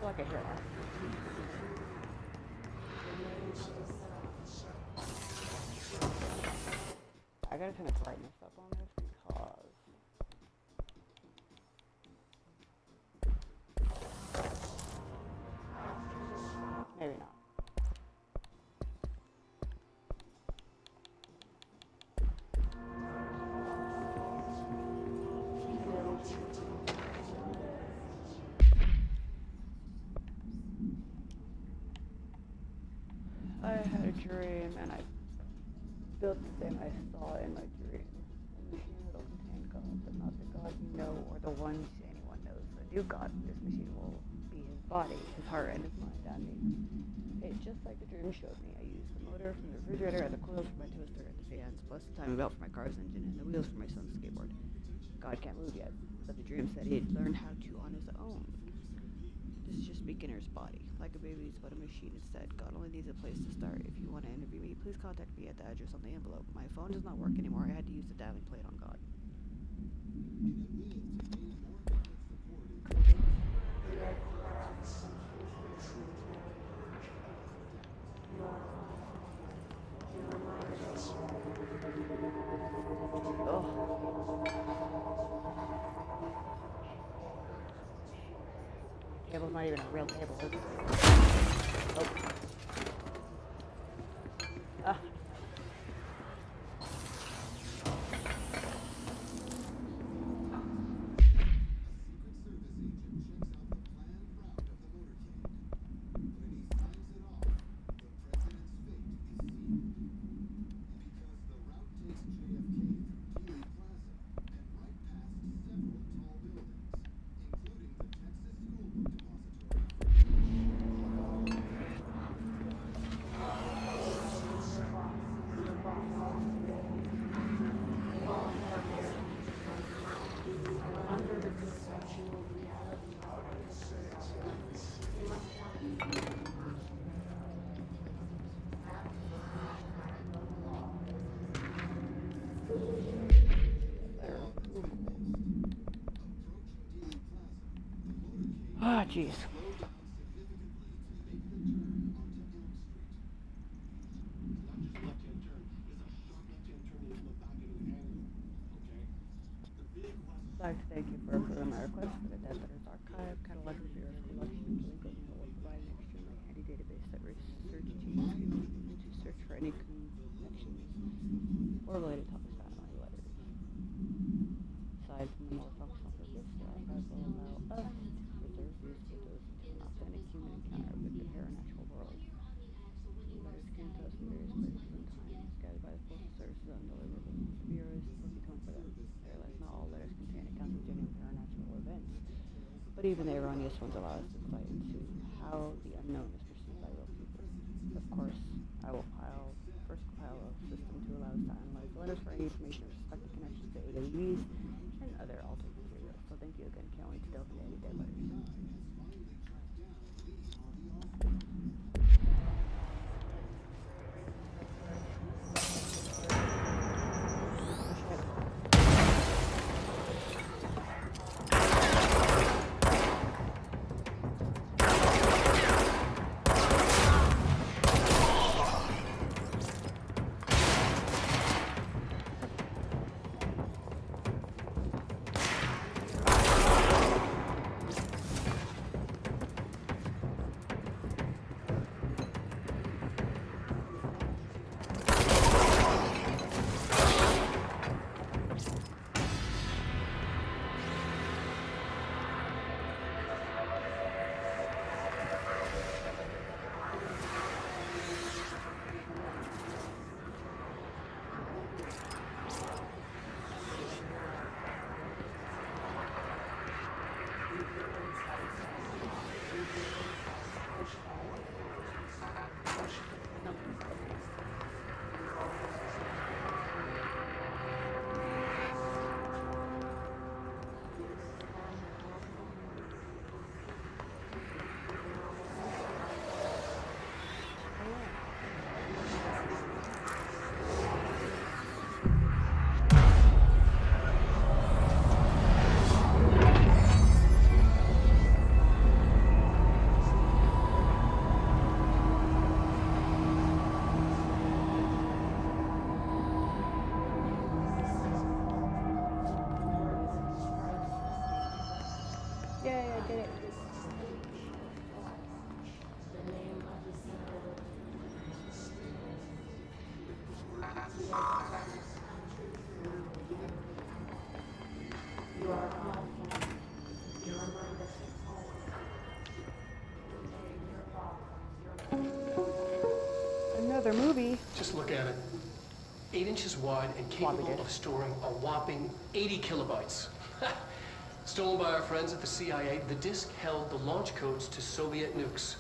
S2: feel like I hear that. I gotta turn the brightness up on this because maybe not. I had a dream and I built the thing I saw in my dream. The machine will contain God, but not the God you know or the ones anyone knows. The new God, this machine will be his body, his heart, and his mind. I mean, it's just like the dream showed me. I used the motor from the refrigerator and the coils for my toaster and the fans, plus the timing belt for my car's engine and the wheels for my son's skateboard. God can't move yet, but the dream said he'd learn how to on his own. This is just beginner's body, like a baby's, but a machine instead. God only needs a place to start. If you want to interview me, please contact me at the address on the envelope. My phone does not work anymore. I had to use the dialing plate on God. Table's not even a real table, is it? Oh. Ah. Ah, jeez. I'd like to thank you for approving my request for the Death Letters Archive, catalog of your collection, link open will provide an extremely handy database that research teams can use to search for any connections or related topics found in my letters. Aside from the more functional purpose, the archive will allow us to preserve these photos to an authentic human encounter with the paranatural world. Letters came to us in various places and times, gathered by the postal services and delivered. The Bureau is supposed to come for them. I realize not all letters contain accounts of genuine paranatural events, but even the erroneous ones allow us insight into how the unknown is perceived by real people. Of course, I will first compile a system to allow us to analyze the letters for any information with respect to connections to AWEs and other altered materials. So thank you again. Can't wait to delve into any dead letters.
S4: Just look at it. 8 inches wide and capable of storing a whopping 80 kilobytes. Stolen by our friends at the CIA, the disk held the launch codes to Soviet nukes.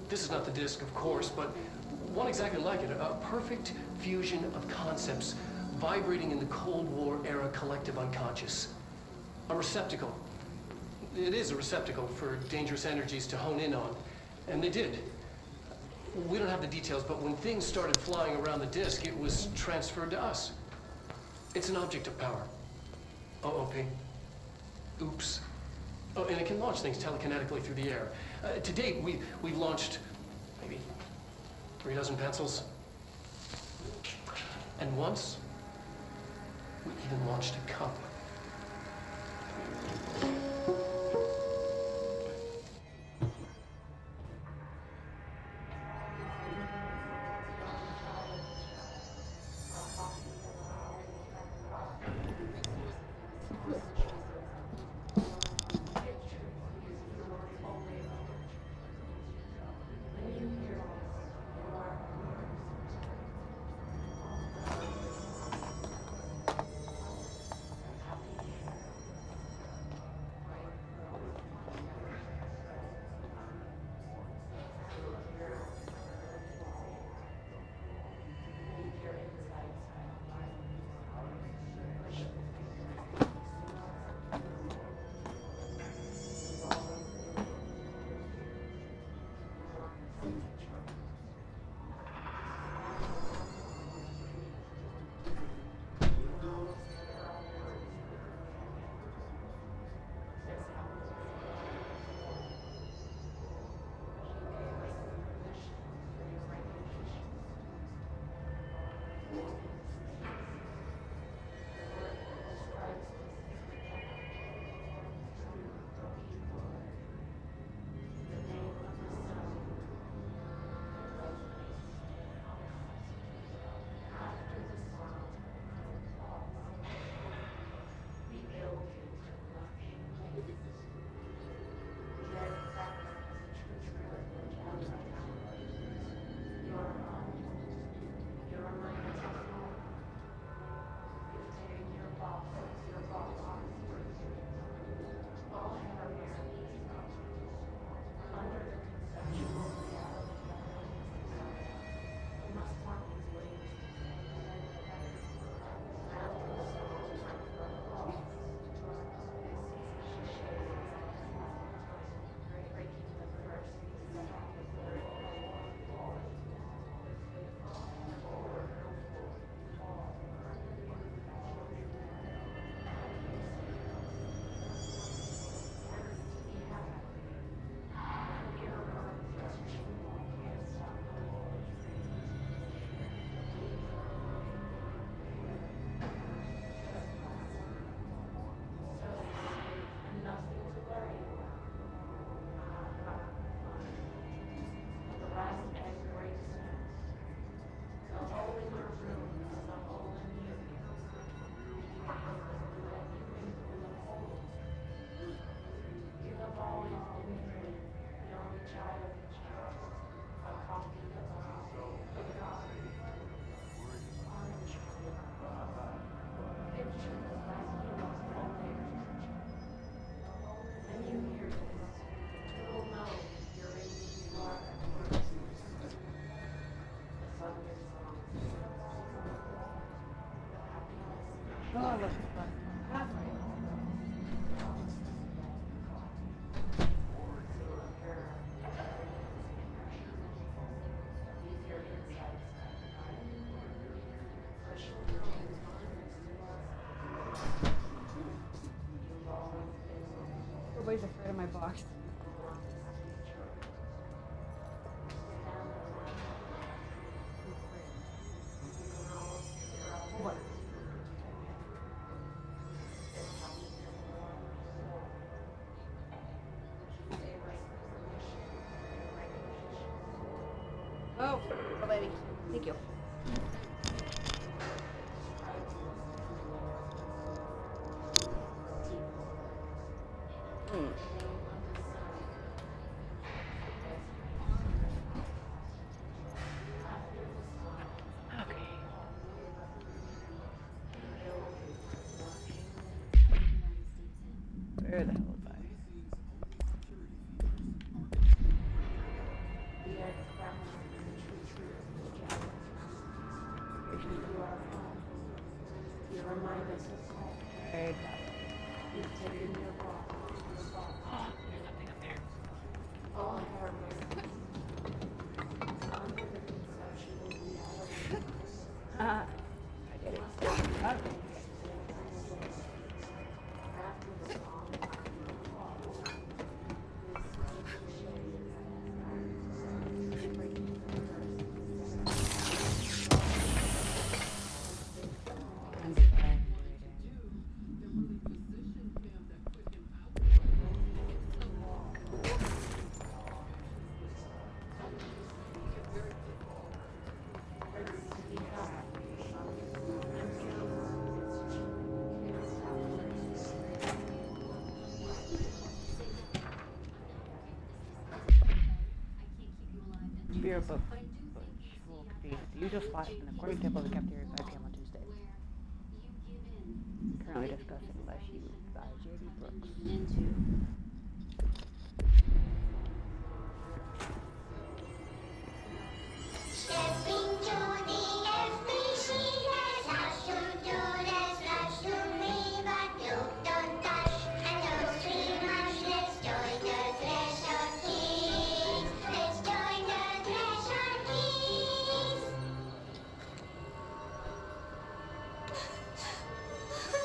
S4: This is not the disk, of course, but one exactly like it. A perfect fusion of concepts vibrating in the Cold War era collective unconscious. A receptacle. It is a receptacle for dangerous energies to hone in on. And they did. We don't have the details, but when things started flying around the disk, it was transferred to us. It's an object of power. OOP. Oops. Oh, and it can launch things telekinetically through the air. To date, we've launched maybe 3 dozen pencils. And once, we even launched a cup.
S2: Everybody's afraid of my box. What? Oh, baby. Thank you. Where the hell was I? Right. I get it. Oh. Beer book. The usual spot in the quarter table of the cafeteria at 5 p.m. on Tuesday. Currently discussing Flash You by J.D. Brooks.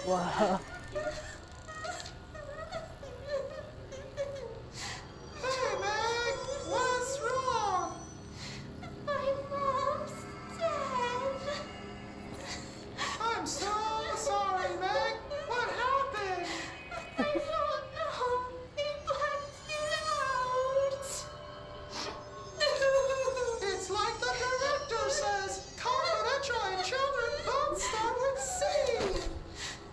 S2: Wow.
S12: Hey, Meg! What's wrong? My mom's dead. I'm so sorry, Meg. What happened? I don't know. They blacked it out. It's like the director says. Confidential and children both start with C.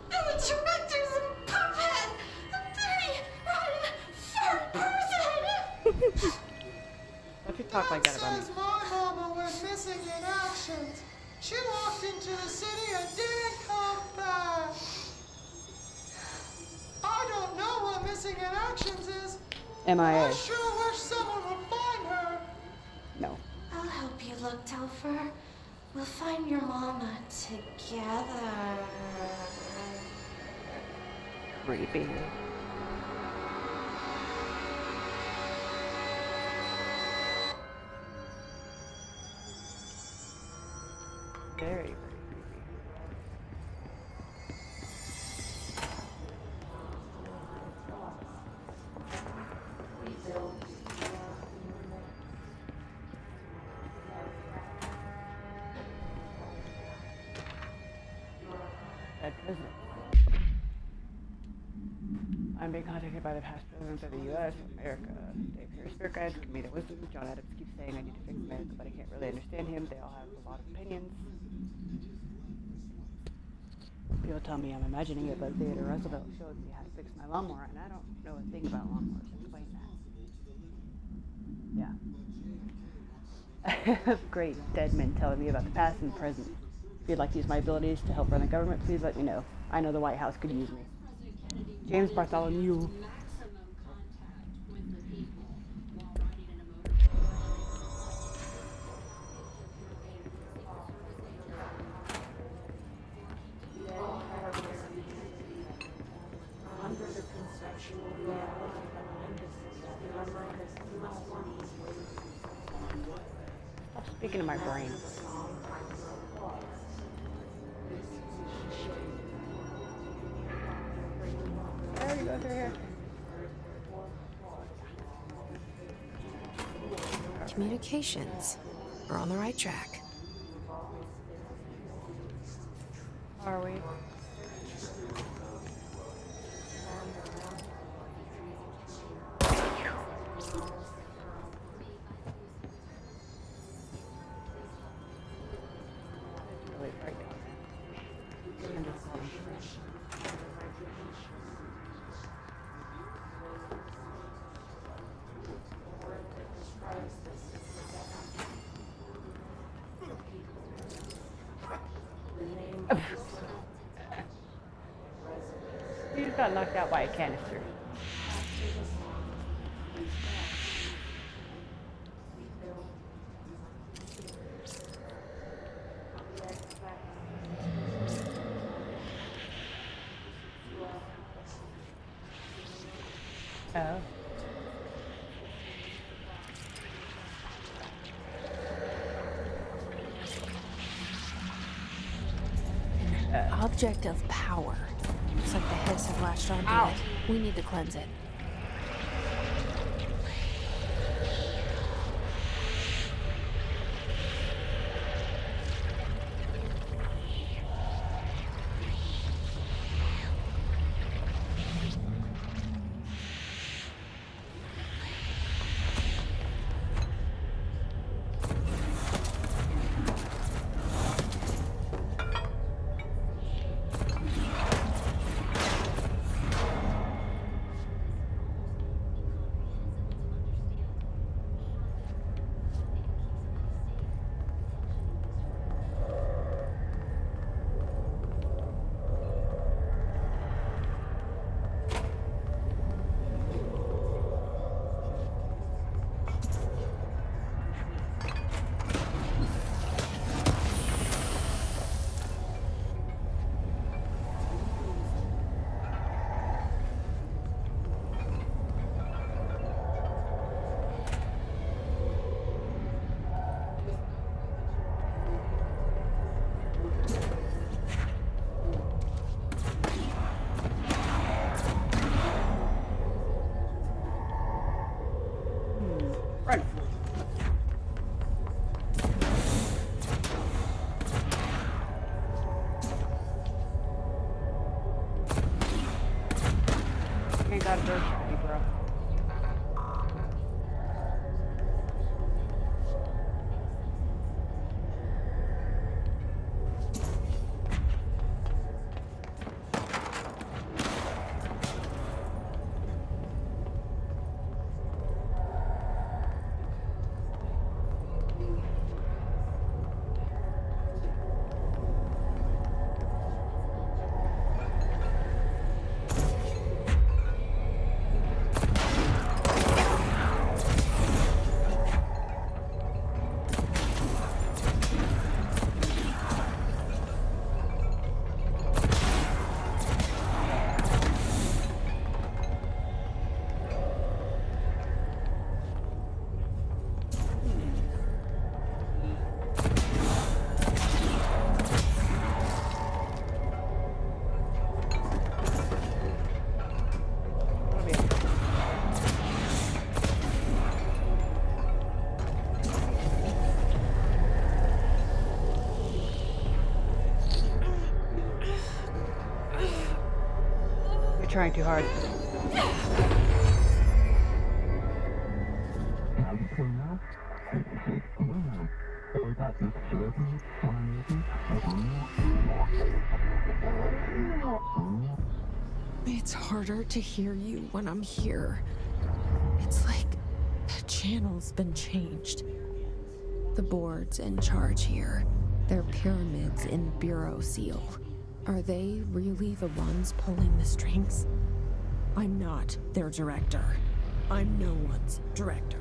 S12: The director's a puppet! A dirty, rotten, fat person!
S2: Don't you talk like that about me.
S12: Says my mama went missing in action. She walked into the city and didn't come back. I don't know what missing in actions is. I
S2: MIA.
S12: sure wish someone would find her.
S2: No.
S13: I'll help you look, Telfer. We'll find your mama together.
S2: Creepy. Very, very creepy. That prison. I'm being contacted by the past presidents of the U.S., America. Dave Harris, spirit guides, give me their wisdom. John Adams keeps saying I need to fix America, but I can't really understand him. They all have a lot of opinions. People tell me I'm imagining it, but Theodore Roosevelt showed me how to fix my lawnmower, and I don't know a thing about lawnmowers. Explain that. Yeah. Great dead men telling me about the past and the present. If you'd like to use my abilities to help run the government, please let me know. I know the White House could use me. James Bartholomew. Stop speaking to my brain. There you go through here.
S1: Communications. We're on the right track.
S2: Are we? Really bright down there. And just You just got knocked out by a canister. Oh.
S1: Object of power. Looks like the hiss have latched onto
S2: Ow.
S1: it. We need to cleanse it.
S2: Run. You ain't got a bird shot me, bro. You're trying too hard.
S1: It's harder to hear you when I'm here. It's like the channel's been changed. The board's in charge here. They're pyramids in Bureau Seal. Are they really the ones pulling the strings? I'm not their director. I'm no one's director.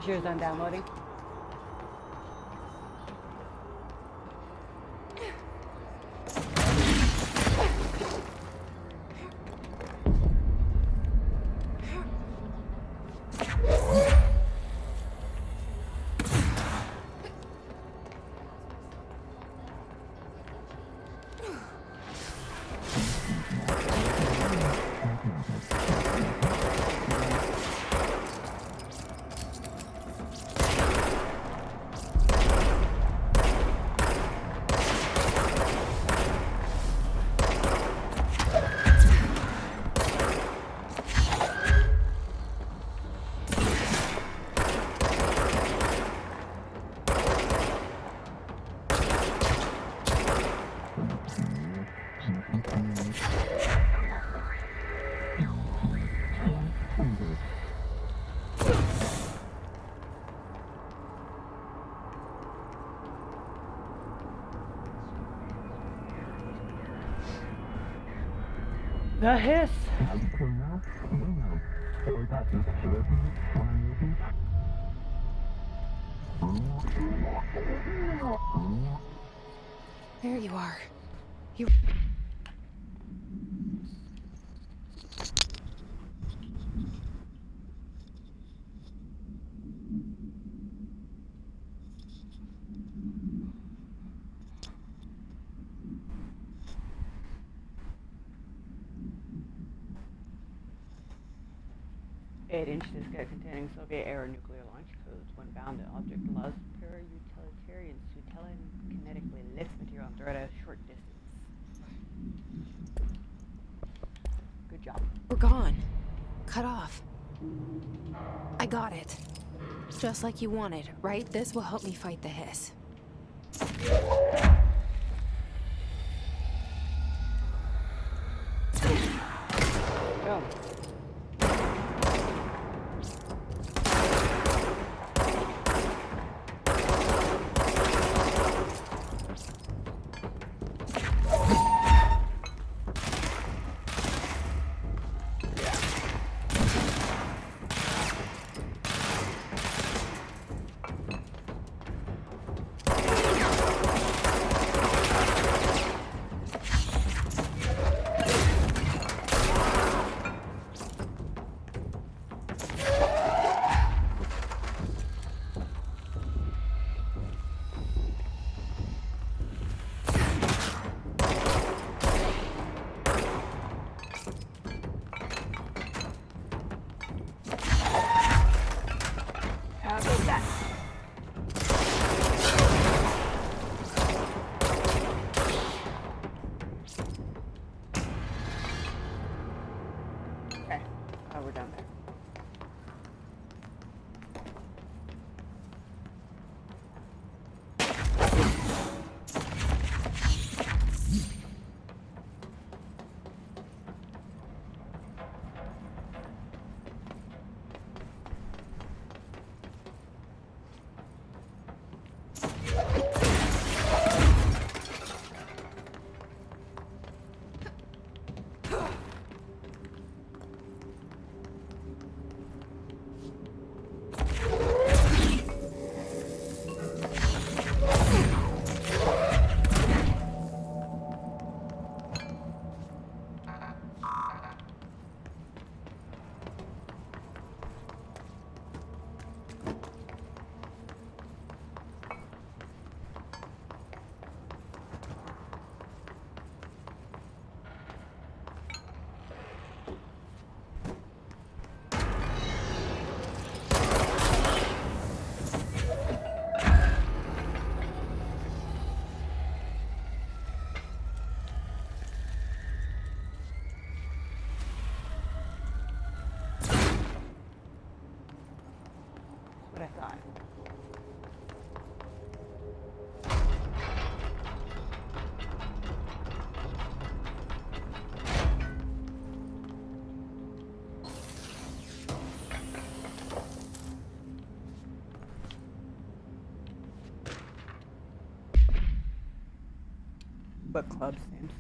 S2: She was done downloading. The hiss.
S1: There you are. You.
S2: Eight-inch disk containing Soviet-era nuclear launch codes. When bound, the object allows para-utilitarians to telekinetically lift material and throw it at a short distance. Good job.
S1: We're gone. Cut off. I got it. Just like you wanted, right? This will help me fight the hiss.
S2: Go. Okay. Oh, we're done there. What I thought. Book club seems.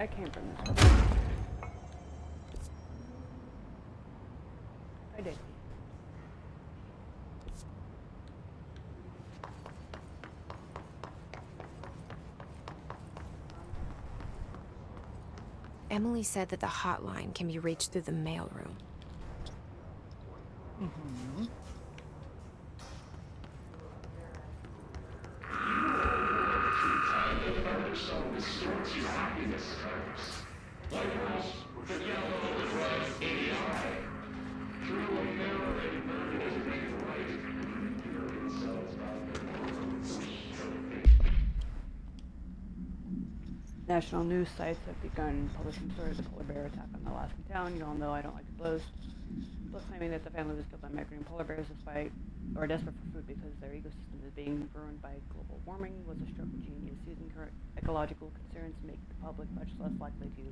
S2: I came from this one. I did.
S1: Emily said that the hotline can be reached through the mailroom.
S2: Mm-hmm.
S10: Some distorts your happiness curves. Like those with yellow
S2: National news sites have begun publishing stories of the polar bear attack on the Alaskan town. You all know I don't like to boast. Both claiming that the family was killed by migrating polar bears despite or desperate for food because their ecosystem is being ruined by global warming was a stroke of genius. Using current ecological concerns make the public much less likely to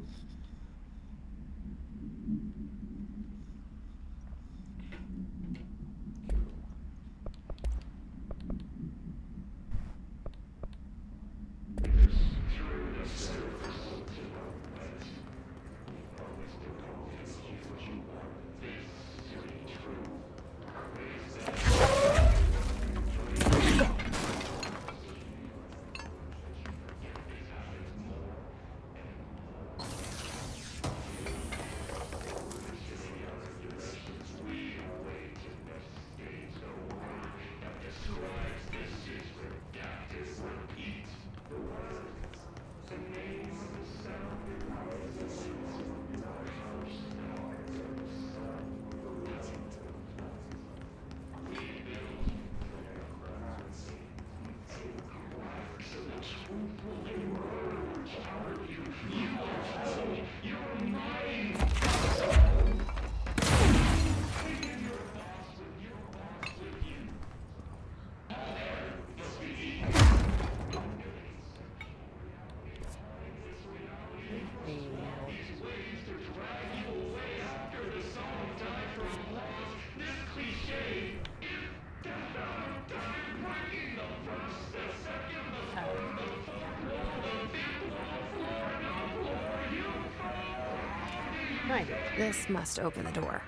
S2: Nice.
S1: This must open the door.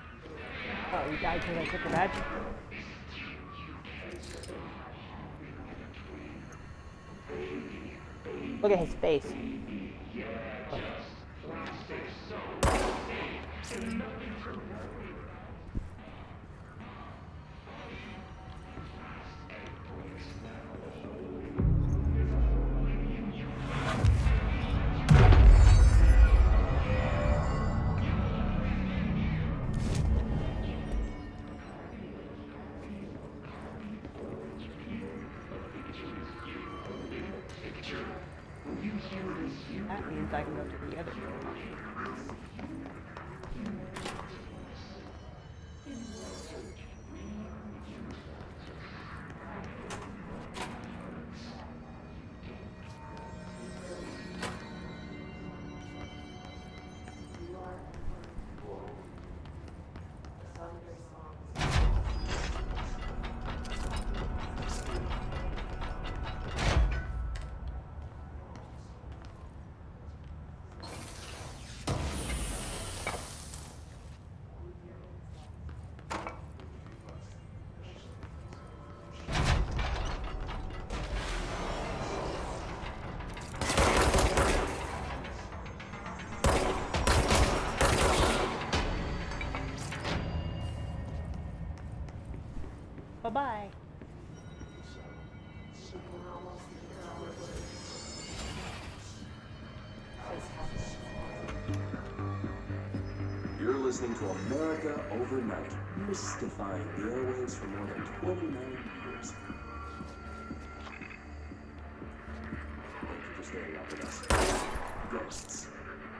S2: Oh, you died because I took the badge? Look at his face. That means I can go to the other door. Bye-bye.
S7: You're listening to America Overnight, mystifying the airwaves for more than 29 years. Thank you for staying up with us. Ghosts.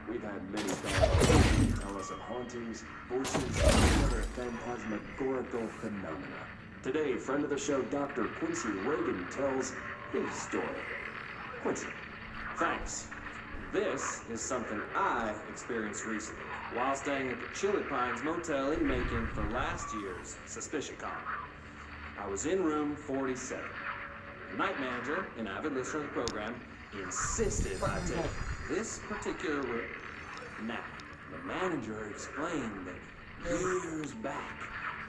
S7: We've had many stories tell us of hauntings, voices, and other phantasmagorical phenomena. Today, friend of the show, Dr. Quincy Reagan tells his story. Quincy, thanks. This is something I experienced recently while staying at the Chili Pines Motel in Macon for last year's SuspicionCon. I was in room 47. The night manager, an avid listener of the program, insisted I take this particular room. Now, the manager explained that years back,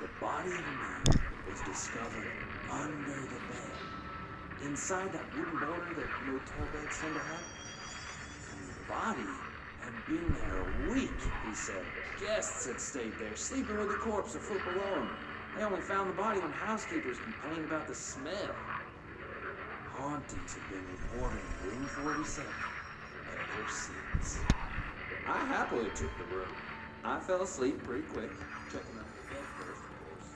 S7: the body of a man was discovered under the bed, inside that wooden border that motel beds tend to have. And the body had been there a week, he said. Guests had stayed there, sleeping with the corpse a foot below them. They only found the body when housekeepers complained about the smell. Hauntings have been reported in room 47 ever since. I happily took the room. I fell asleep pretty quick, checking out the bed first, of course.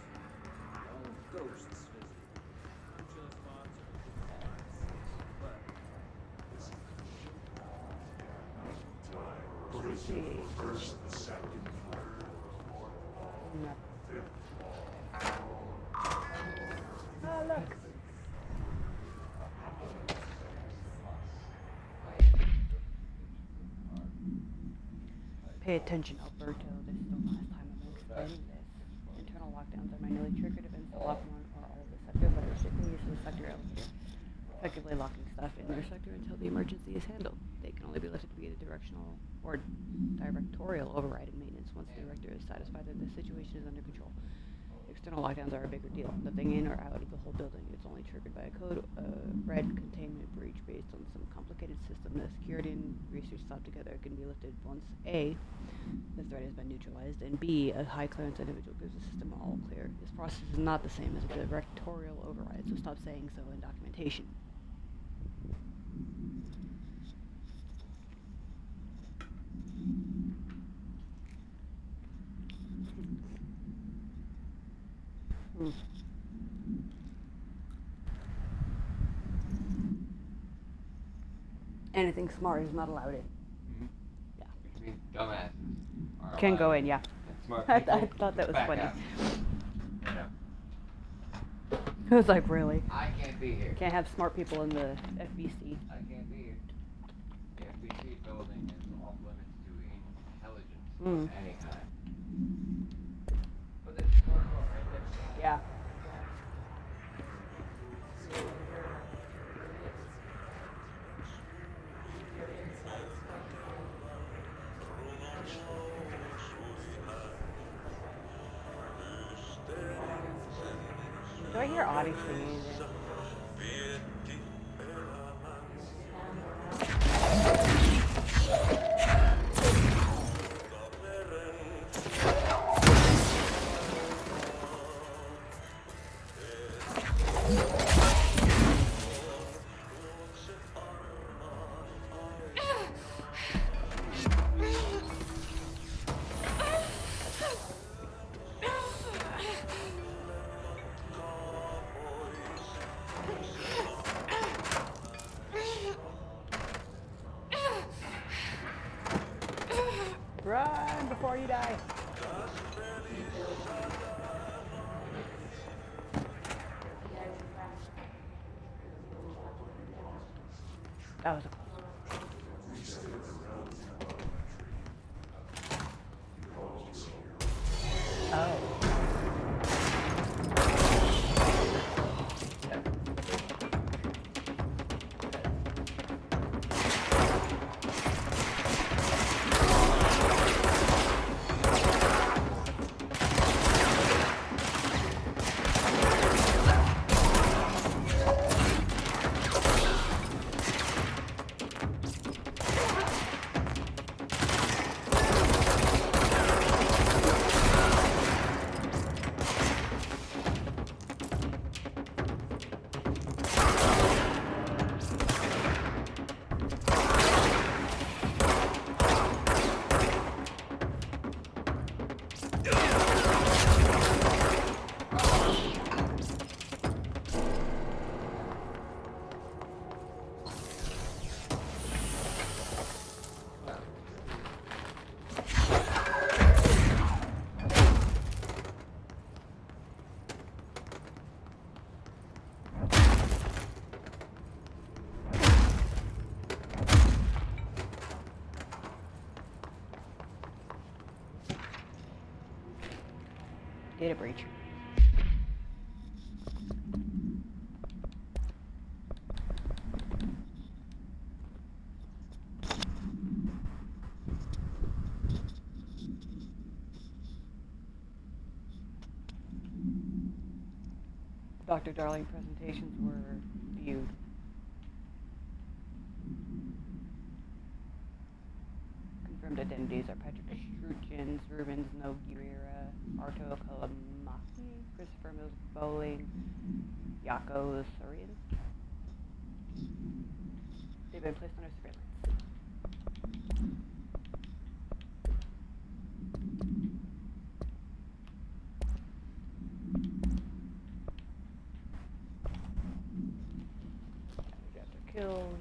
S7: All ghosts visiting. Chill spots are but
S2: No. Oh, look. Pay attention, Alberto. This is the last time I'm explaining this. Internal lockdowns are manually triggered events that lock one or all of the sectors that are restricting use of the sector elevator, effectively locking stuff in their sector until the emergency is handled. They can only be lifted via the directional or directorial override and maintenance once the director is satisfied that the situation is under control. External lockdowns are a bigger deal. Nothing in or out of the whole building. It's only triggered by a code red containment breach based on some complicated system that security and research thought together can be lifted once A, the threat has been neutralized, and B, a high clearance individual gives the system all clear. This process is not the same as a directorial override, so stop saying so in documentation. Anything smart is not allowed in. Yeah.
S5: Which means dumbasses are
S2: Can go
S5: allowed,
S2: in, yeah.
S5: and smart
S2: I
S5: people
S2: thought that was
S5: back
S2: funny.
S5: out. You know.
S2: I was like, really?
S5: I can't be here.
S2: Can't have smart people in the FBC.
S5: I can't be here. The FBC building is off limits to intelligence of any kind. But there's a car right there.
S2: Yeah. Do I hear Audie singing anything? Run before you die. That was a close one. Oh. Data breach. Dr. Darling presentations were viewed. Confirmed identities are Patrick Struchens, Rubens Nogueira, Arto Kalamaki, Christopher Mills Bowling, Yako Sorian. They've been placed under surveillance. After kills.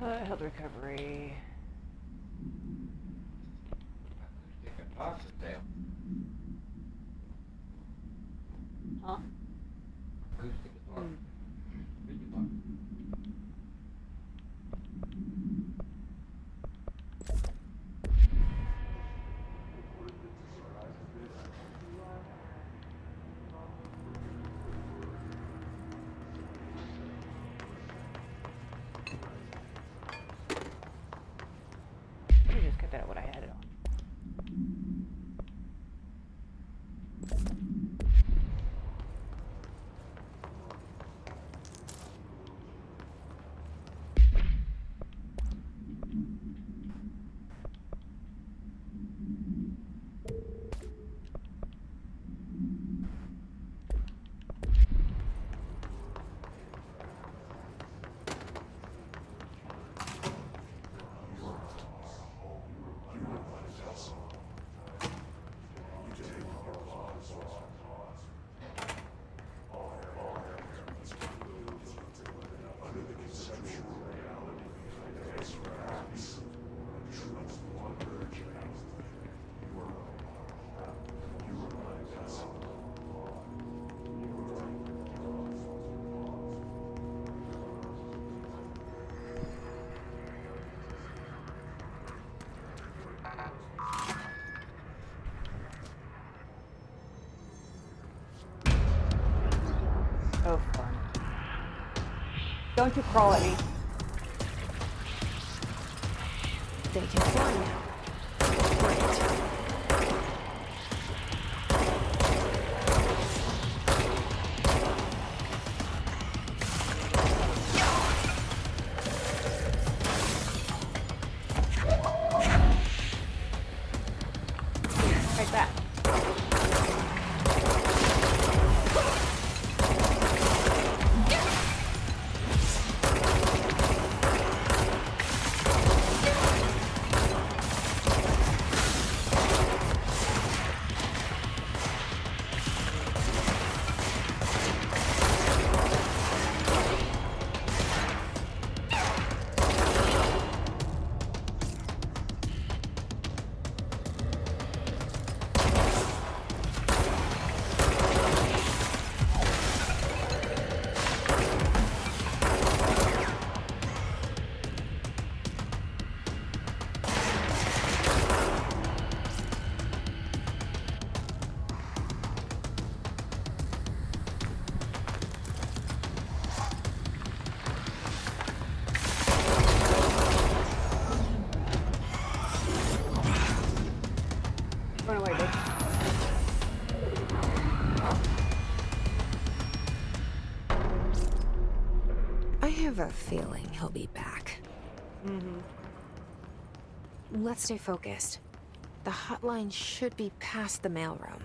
S2: Health recovery.
S5: Acoustic and talk to Dale.
S2: Huh?
S5: Acoustic and talk. Read your book.
S2: Let me just cut that out what I had it on. Oh, fun. Don't you crawl at me.
S1: They can fly now. Great.
S2: Like that. Run away, bitch.
S1: I have a feeling he'll be back.
S2: Mm-hmm.
S1: Let's stay focused. The hotline should be past the mailroom.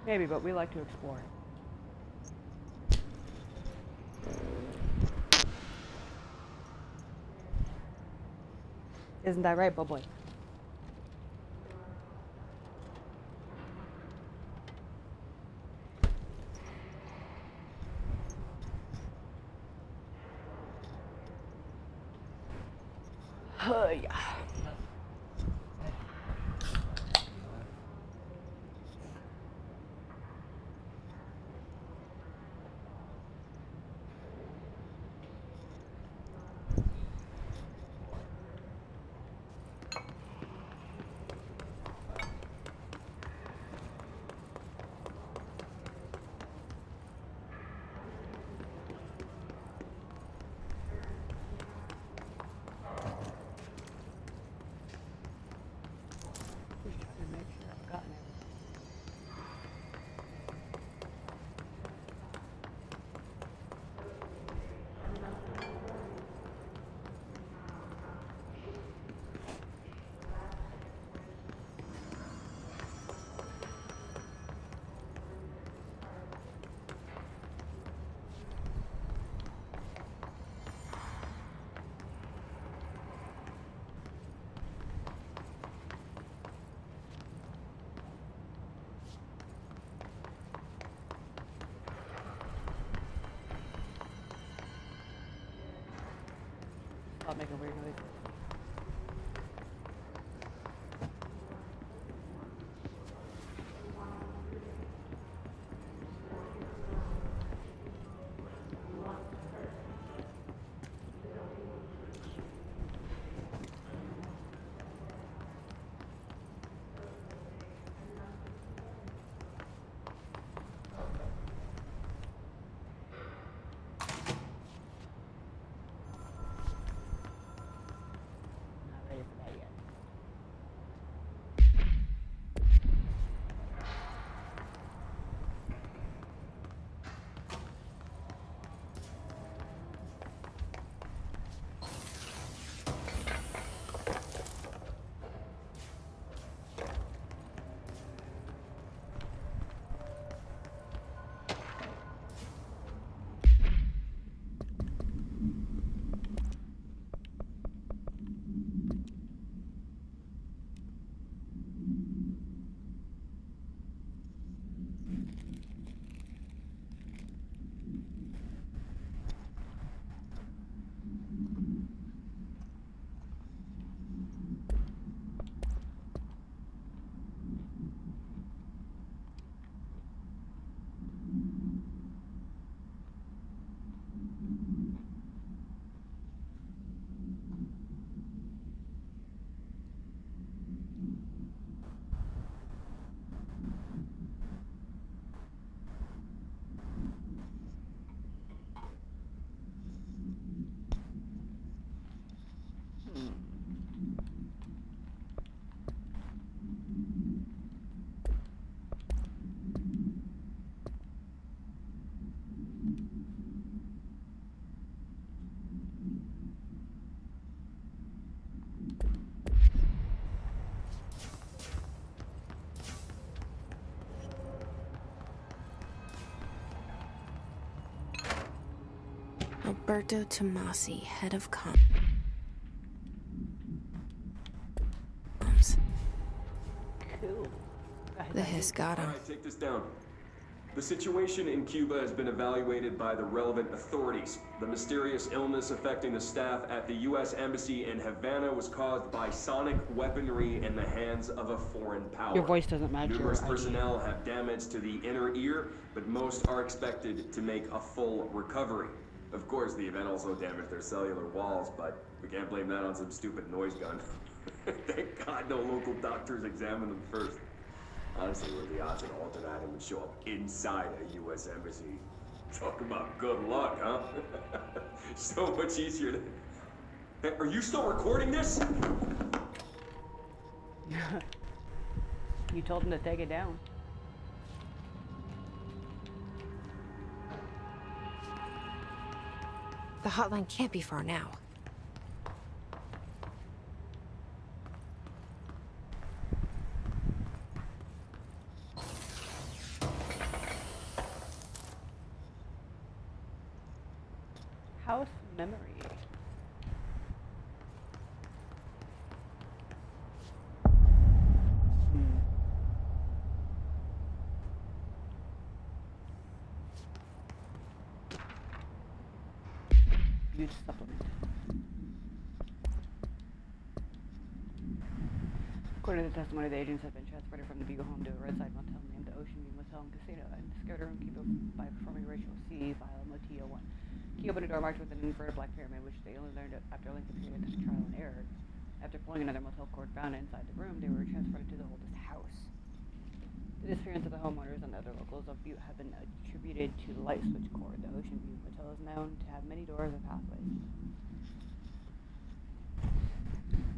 S2: Maybe, but we like to explore. Isn't that right, Boboy? Yeah. stop making weird noises. Not ready for that yet.
S1: Alberto Tomasi, head of comms.
S2: Cool.
S1: The hiss got him.
S7: Alright, take this down. The situation in Cuba has been evaluated by the relevant authorities. The mysterious illness affecting the staff at the U.S. Embassy in Havana was caused by sonic weaponry in the hands of a foreign power.
S2: Your voice doesn't match
S7: Numerous
S2: your ID.
S7: personnel have damage to the inner ear, but most are expected to make a full recovery. Of course, the event also damaged their cellular walls, but we can't blame that on some stupid noise gun. Thank God no local doctors examined them first. Honestly, what are the odds an alternate item would show up inside a U.S. embassy? Talk about good luck, huh? So much easier to... Hey, are you still recording this?
S2: You told him to take it down.
S1: The hotline can't be far now.
S2: House memory. Use supplement. According to the testimony, the agents have been transported from the Beagle home to a roadside motel named the Ocean View Motel and Casino and secured a room kept by performing Rachel C. file Pt1. Key opened a door marked with an inverted black pyramid, which they only learned after a lengthy period of trial and error. After pulling another motel cord found inside the room, they were transported to the oldest house. The disappearance of the homeowners and other locals of Butte have been attributed to the light switch cord. The Ocean View Motel is known to have many doors and pathways.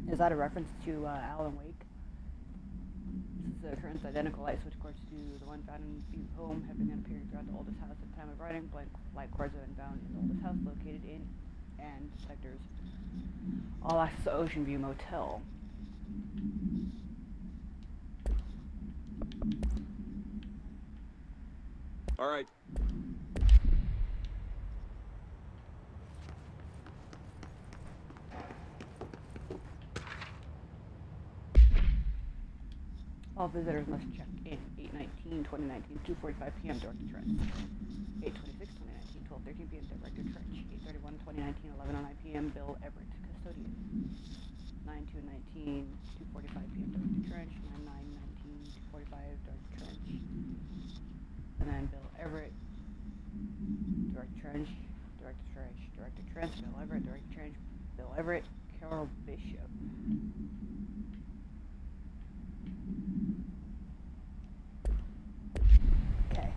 S2: Is that a reference to Alan Wake? This is the occurrence identical light switch cords to the one found in Butte home have begun appearing throughout the oldest house at the time of writing. Blank light cords have been found in the oldest house located in and detectors all access to Ocean View Motel.
S7: All right.
S2: All visitors must check in 8/19/2019, 2:45 p.m. Director Trench. 8/26/2019, 12:13 p.m. Director Trench. 8/31/2019, 11:09 p.m. Bill Everett, custodian. 9/2/19, 2:45 p.m. Direct to Trench. 9/9/19, 2:45 Direct to Trench. And then Bill Everett, Direct to Trench, Direct to Trench, Direct to Trench, Bill Everett, Direct to Trench, Bill Everett, Carol Bishop. Okay.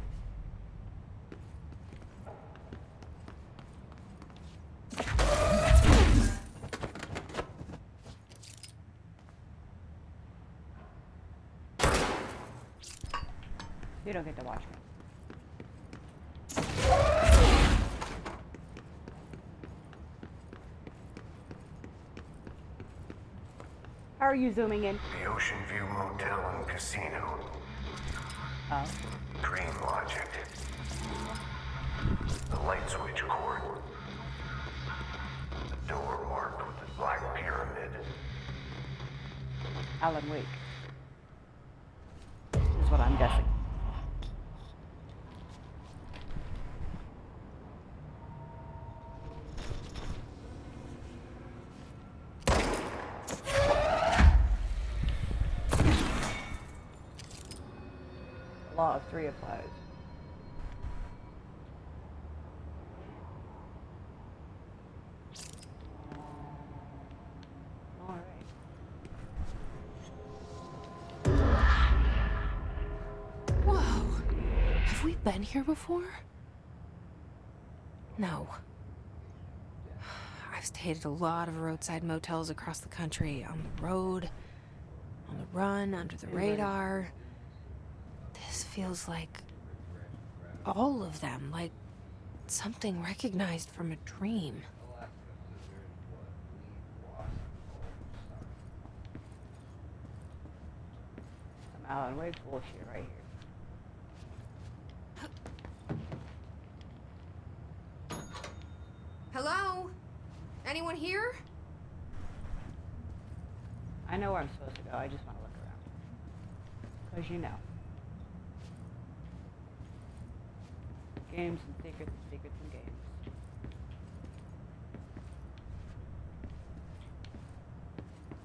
S2: You don't get to watch me. How are you zooming in?
S6: The Ocean View Motel and Casino.
S2: Oh.
S6: Dream logic. The light switch cord. The door marked with the black pyramid.
S2: Alan Wake. Is what I'm guessing. Law of 3 applies. Alright.
S1: Whoa. Have we been here before? No. I've stayed at a lot of roadside motels across the country, on the road, on the run, under the radar. This feels like all of them, like something recognized from a dream.
S2: Some Alan Wake bullshit right here.
S1: Hello? Anyone here?
S2: I know where I'm supposed to go, I just want to look around. 'Cause you know. Games and secrets and games.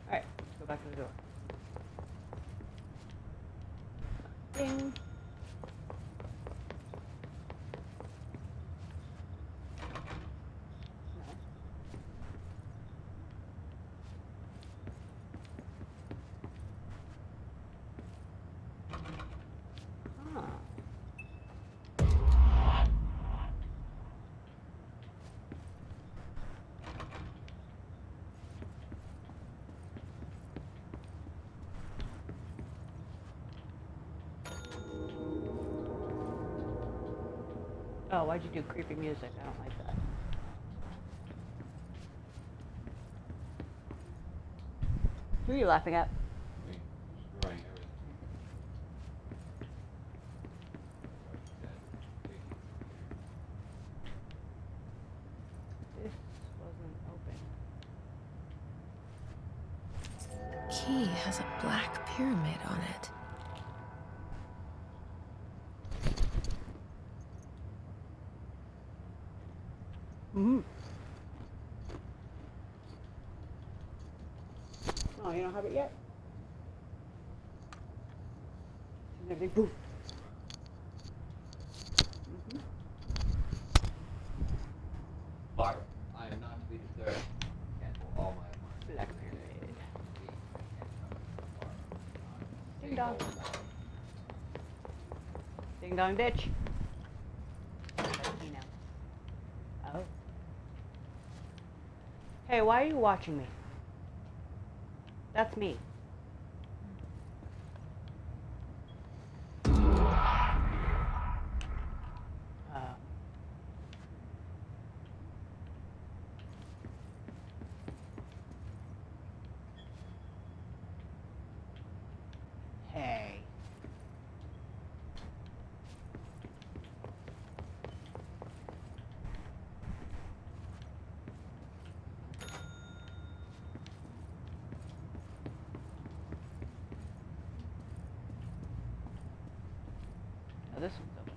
S2: Alright, let's go back to the door. Ding! Oh, why'd you do creepy music? I don't like that. Who are you laughing at?
S5: Me, destroying everything.
S2: This wasn't open.
S1: Key has a black pyramid on it.
S2: Oh, you don't have it yet? And everything, poof.
S5: Fire. I am not to be disturbed. Cancel all my appointments.
S2: Black pyramid. Ding dong. Ding dong ditch. Oh. Hey, why are you watching me? That's me. Hey. Oh, this one's open.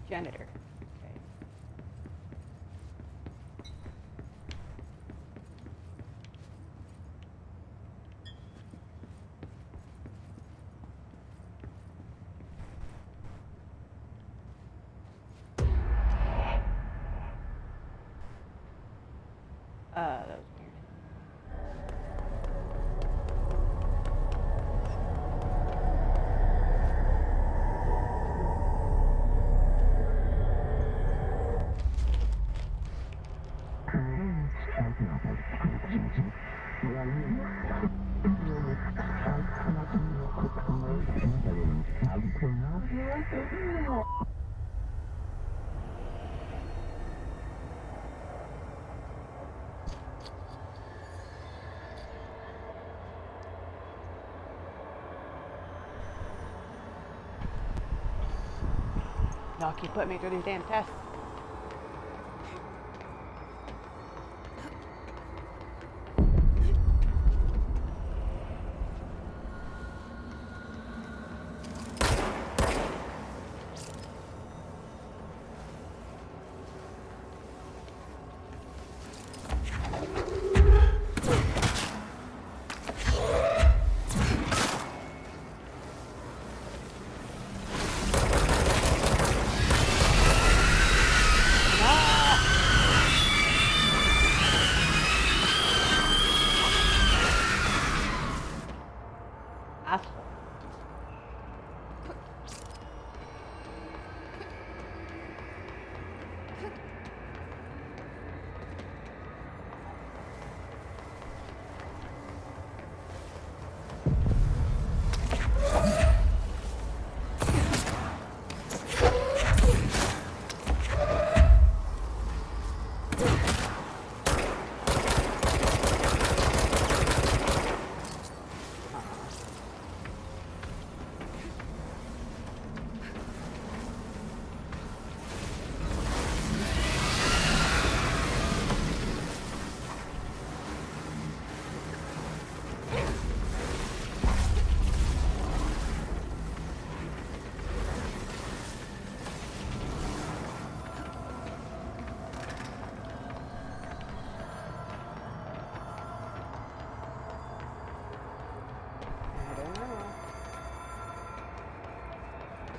S2: Janitor. Okay. That was weird. Y'all keep putting me through these damn tests. Asshole.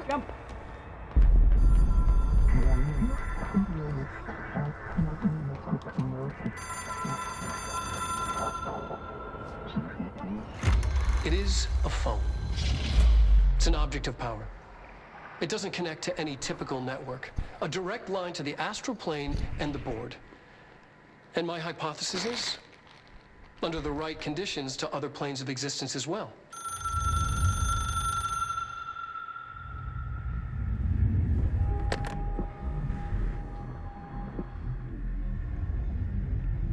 S2: Jump.
S4: It is a phone. It's an object of power. It doesn't connect to any typical network. A direct line to the astral plane and the board. And my hypothesis is, under the right conditions, to other planes of existence as well.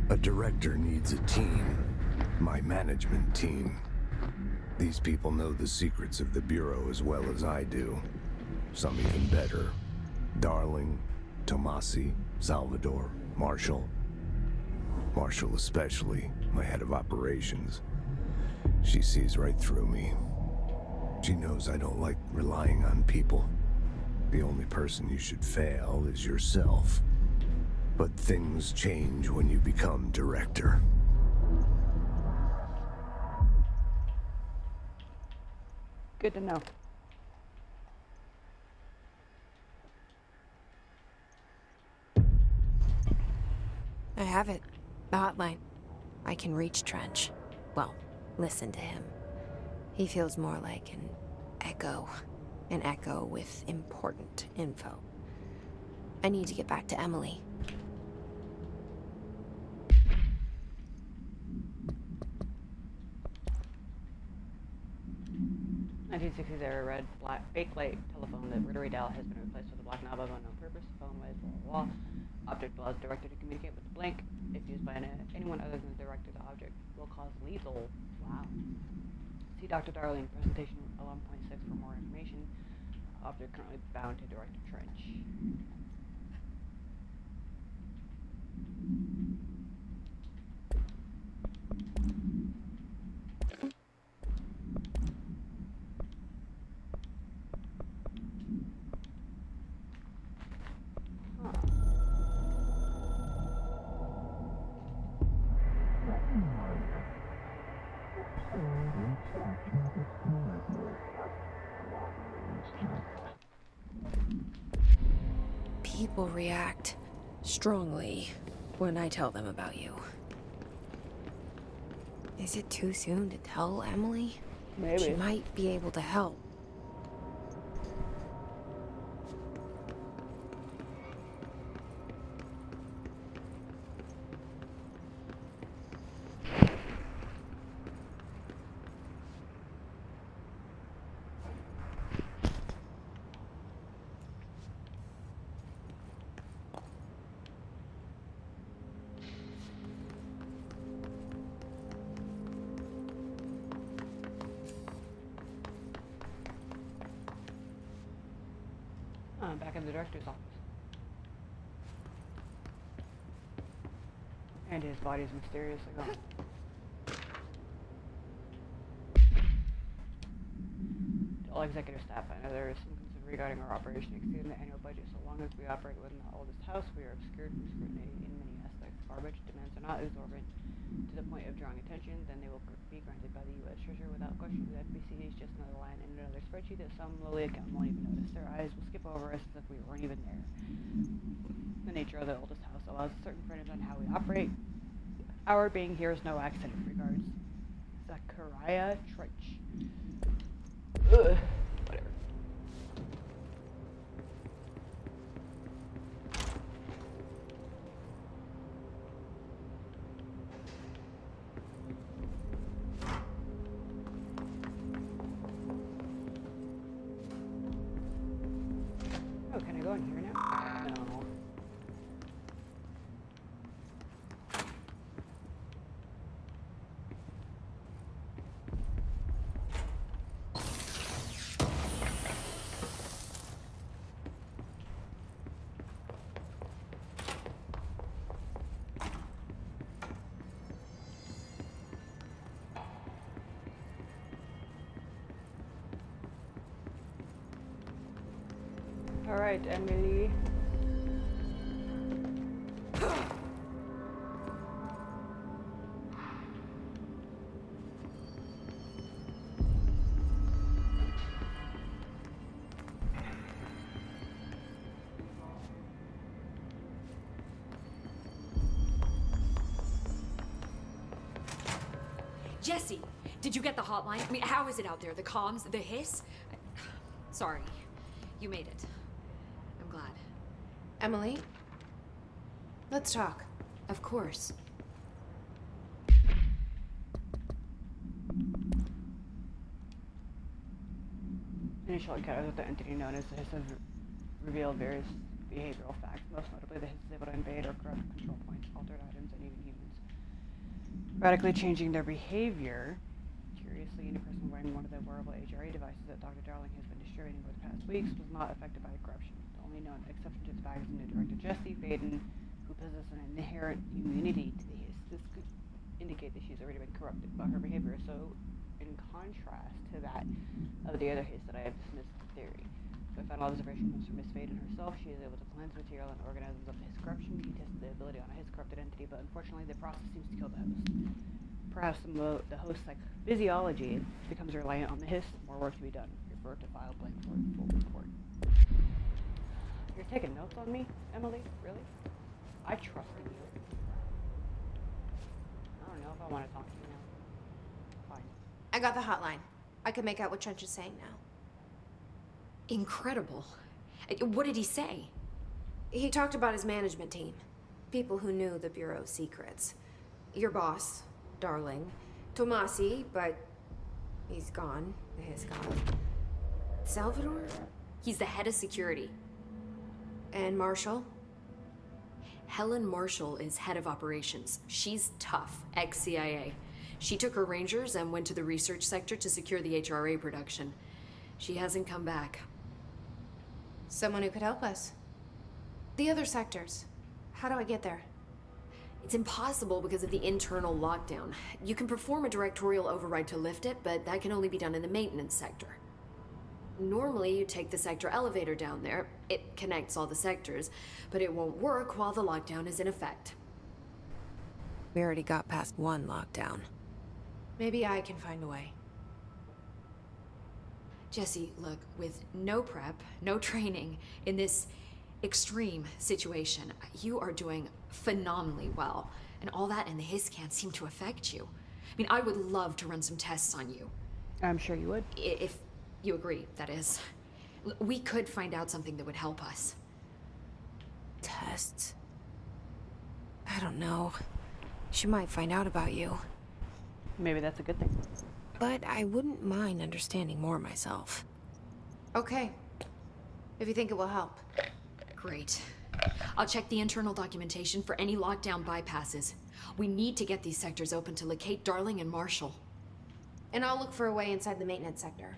S6: A director needs a team. My management team. These people know the secrets of the Bureau as well as I do. Some even better. Darling, Tomasi, Salvador, Marshall. Marshall especially, my head of operations. She sees right through me. She knows I don't like relying on people. The only person you should fail is yourself. But things change when you become director.
S2: Good to know.
S1: I have it. The hotline. I can reach Trench. Well, listen to him. He feels more like an echo. An echo with important info. I need to get back to Emily.
S2: 1960s era red black fake light telephone. The rotary dial has been replaced with a black knob of unknown purpose. Phone with blah blah blah. Object allows the director to communicate with the blank. If used by anyone other than the director, the object will cause lethal. Wow. See Dr. Darling, presentation 11.6 for more information. Object currently bound to Director Trench.
S1: People react strongly when I tell them about you. Is it too soon to tell Emily?
S2: Maybe.
S1: She might be able to help.
S2: Back in the director's office. And his body is mysteriously gone. To all executive staff, I know there is some concern regarding our operation exceeding the annual budget. So long as we operate within the oldest house, we are obscured from scrutiny in many aspects. If our budget demands are not exorbitant to the point of drawing attention, then they will be granted by the U.S. Treasurer without question. The FBC is just another line in another spreadsheet that some lowly accountant won't even notice. Their eyes will skip over us as if we weren't even there. The nature of the oldest house allows certain freedoms on how we operate. Our being here is no accident. Regards, Zachariah Trench. Ugh. Whatever. Oh, can I go in here now? No. All right, Emily.
S9: Jesse, did you get the hotline? I mean, how is it out there? The comms, the hiss? Sorry, you made it. I'm glad.
S1: Emily? Let's talk.
S9: Of course.
S2: Initial encounters with the entity known as the Hiss have revealed various behavioral facts. Most notably, the Hiss is able to invade or corrupt control points, altered items, and even humans, radically changing their behavior. Curiously, any person wearing one of the wearable HRA devices that Dr. Darling has been distributing over the past weeks was not affected by corruption. The only known exception to the fact is new director Jesse Baden, who possesses an inherent immunity to the Hiss. This could indicate that she's already been corrupted by her behavior. So, in contrast to that of the other Hiss that I have dismissed the theory. So I found observation comes from Miss Baden herself. She is able to cleanse material and organisms of Hiss corruption. He tested the ability on a Hiss corrupted entity, but unfortunately the process seems to kill the host. Perhaps the host's physiology becomes reliant on the Hiss. More work to be done. Refer to file blank for full report. You're taking notes on me, Emily? Really? I trust in you. I don't know if I want to talk to you now. Fine.
S1: I got the hotline. I can make out what Trench is saying now.
S9: Incredible. What did he say?
S1: He talked about his management team. People who knew the Bureau's secrets. Your boss, Darling. Tomasi, but he's gone. His gone. Salvador?
S9: He's the head of security.
S1: And Marshall?
S9: Helen Marshall is head of operations. She's tough, ex-CIA. She took her Rangers and went to the research sector to secure the HRA production. She hasn't come back.
S1: Someone who could help us. The other sectors. How do I get there?
S9: It's impossible because of the internal lockdown. You can perform a directorial override to lift it, but that can only be done in the maintenance sector. Normally, you take the sector elevator down there. It connects all the sectors, but it won't work while the lockdown is in effect.
S1: We already got past one lockdown. Maybe I can find a way.
S9: Jesse, look, with no prep, no training in this extreme situation, you are doing phenomenally well. And all that and the hiss can't seem to affect you. I mean, I would love to run some tests on you.
S2: I'm sure you would.
S9: If you agree, that is. We could find out something that would help us.
S1: Tests? I don't know. She might find out about you.
S2: Maybe that's a good thing.
S1: But I wouldn't mind understanding more myself.
S9: Okay. If you think it will help. Great. I'll check the internal documentation for any lockdown bypasses. We need to get these sectors open to locate Darling and Marshall.
S14: And I'll look for a way inside the maintenance sector.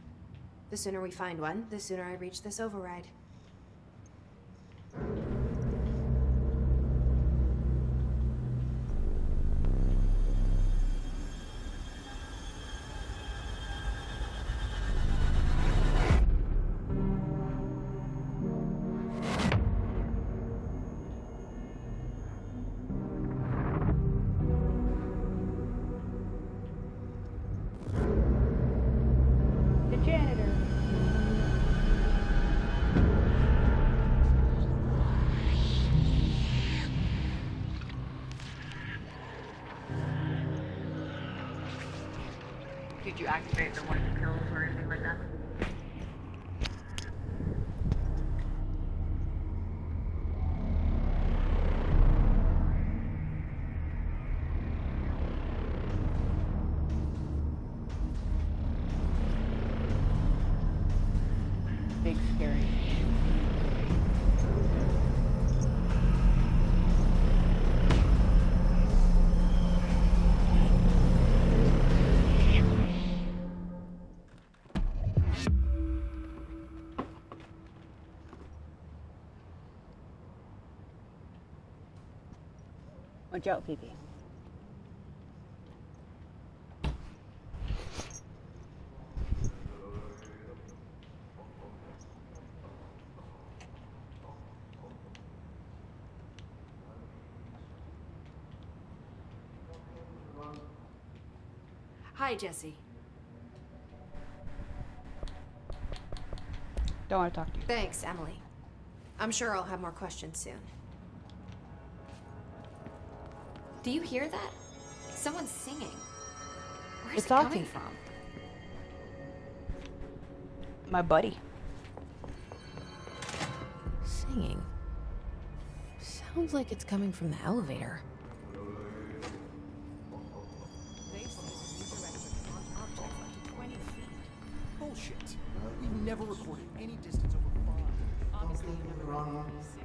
S14: The sooner we find one, the sooner I reach this override.
S2: The janitor.
S15: Did you activate the one pills or anything like that?
S2: Big scary. Watch out, Pee-Pee.
S9: Hi, Jesse.
S2: Don't want to talk to you.
S14: Thanks, Emily. I'm sure I'll have more questions soon.
S9: Do you hear that? Someone's singing. Where's
S2: It's
S9: it coming
S2: Auntie.
S9: from?
S2: My buddy.
S1: Singing. Sounds like it's coming from the elevator.
S12: They say the new director can launch objects up to 20 feet. Bullshit. We've never recorded any distance over 5. Obviously, you never recorded 60.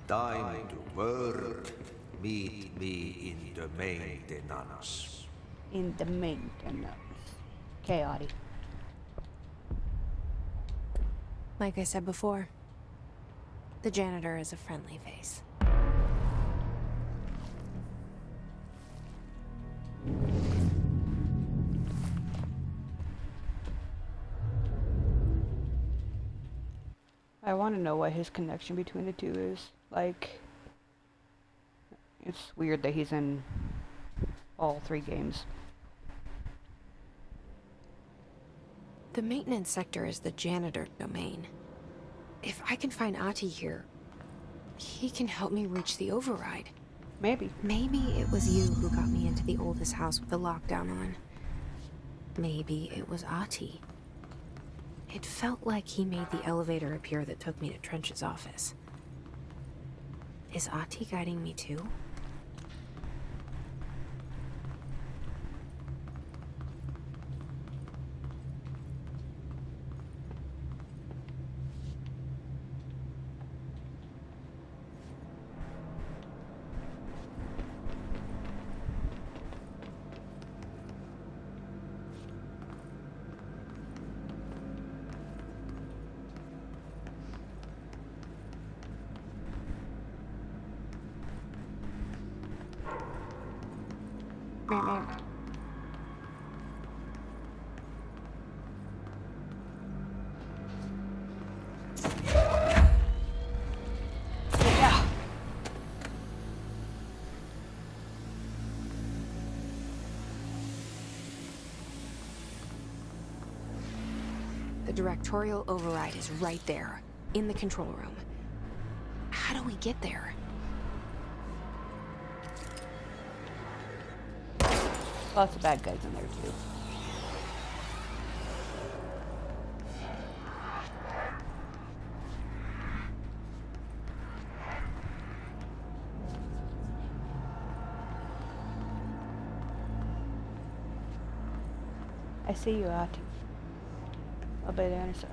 S3: Time to work. Meet me in the maintenance.
S2: In the maintenance. Okay, Audie.
S1: Like I said before, the janitor is a friendly face.
S2: I want to know what his connection between the two is. Like, it's weird that he's in all 3 games.
S1: The maintenance sector is the janitor domain. If I can find Ati here, he can help me reach the override.
S2: Maybe.
S1: Maybe it was you who got me into the oldest house with the lockdown on. Maybe it was Ati. It felt like he made the elevator appear that took me to Trench's office. Is Ati guiding me too? The The directorial override is right there, in the control room. How do we get there?
S2: Lots of bad guys in there too. I see you out. I'll be there in a sec.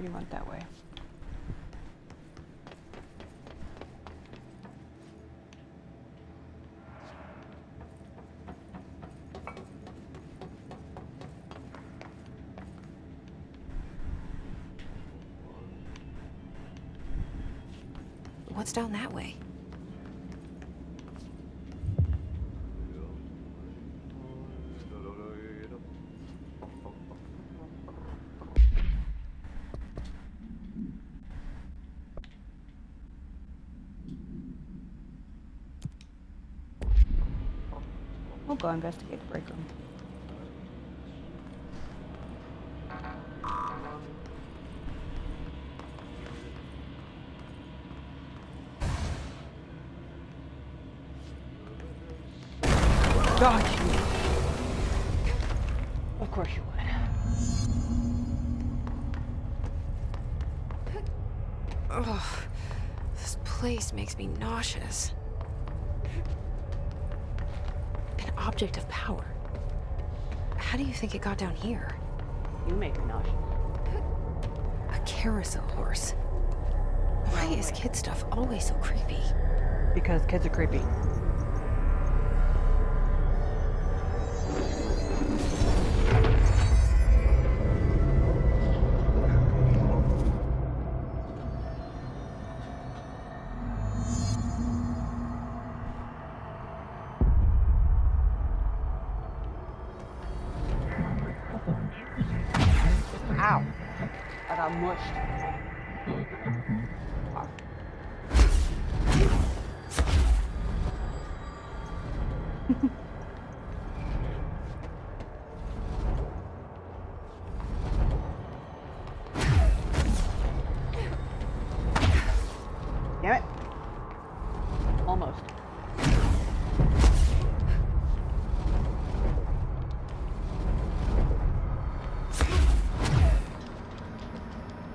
S2: already went that way.
S1: What's down that way?
S2: We'll go investigate the break room. Got you. Of course you would.
S1: Ugh, this place makes me nauseous. An object of power. How do you think it got down here?
S2: You make me nauseous.
S1: A carousel horse. Why is kid stuff always so creepy?
S2: Because kids are creepy. Ow. I got mushed. Damn it. Almost.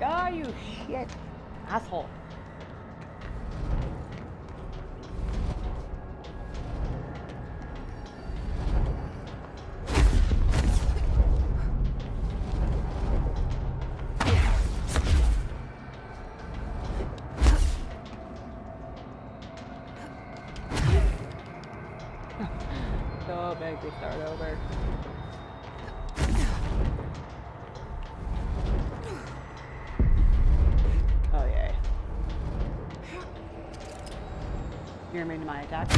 S2: Ah, you shit. Asshole. So big, we start over. Oh yeah. You're immune to my attack.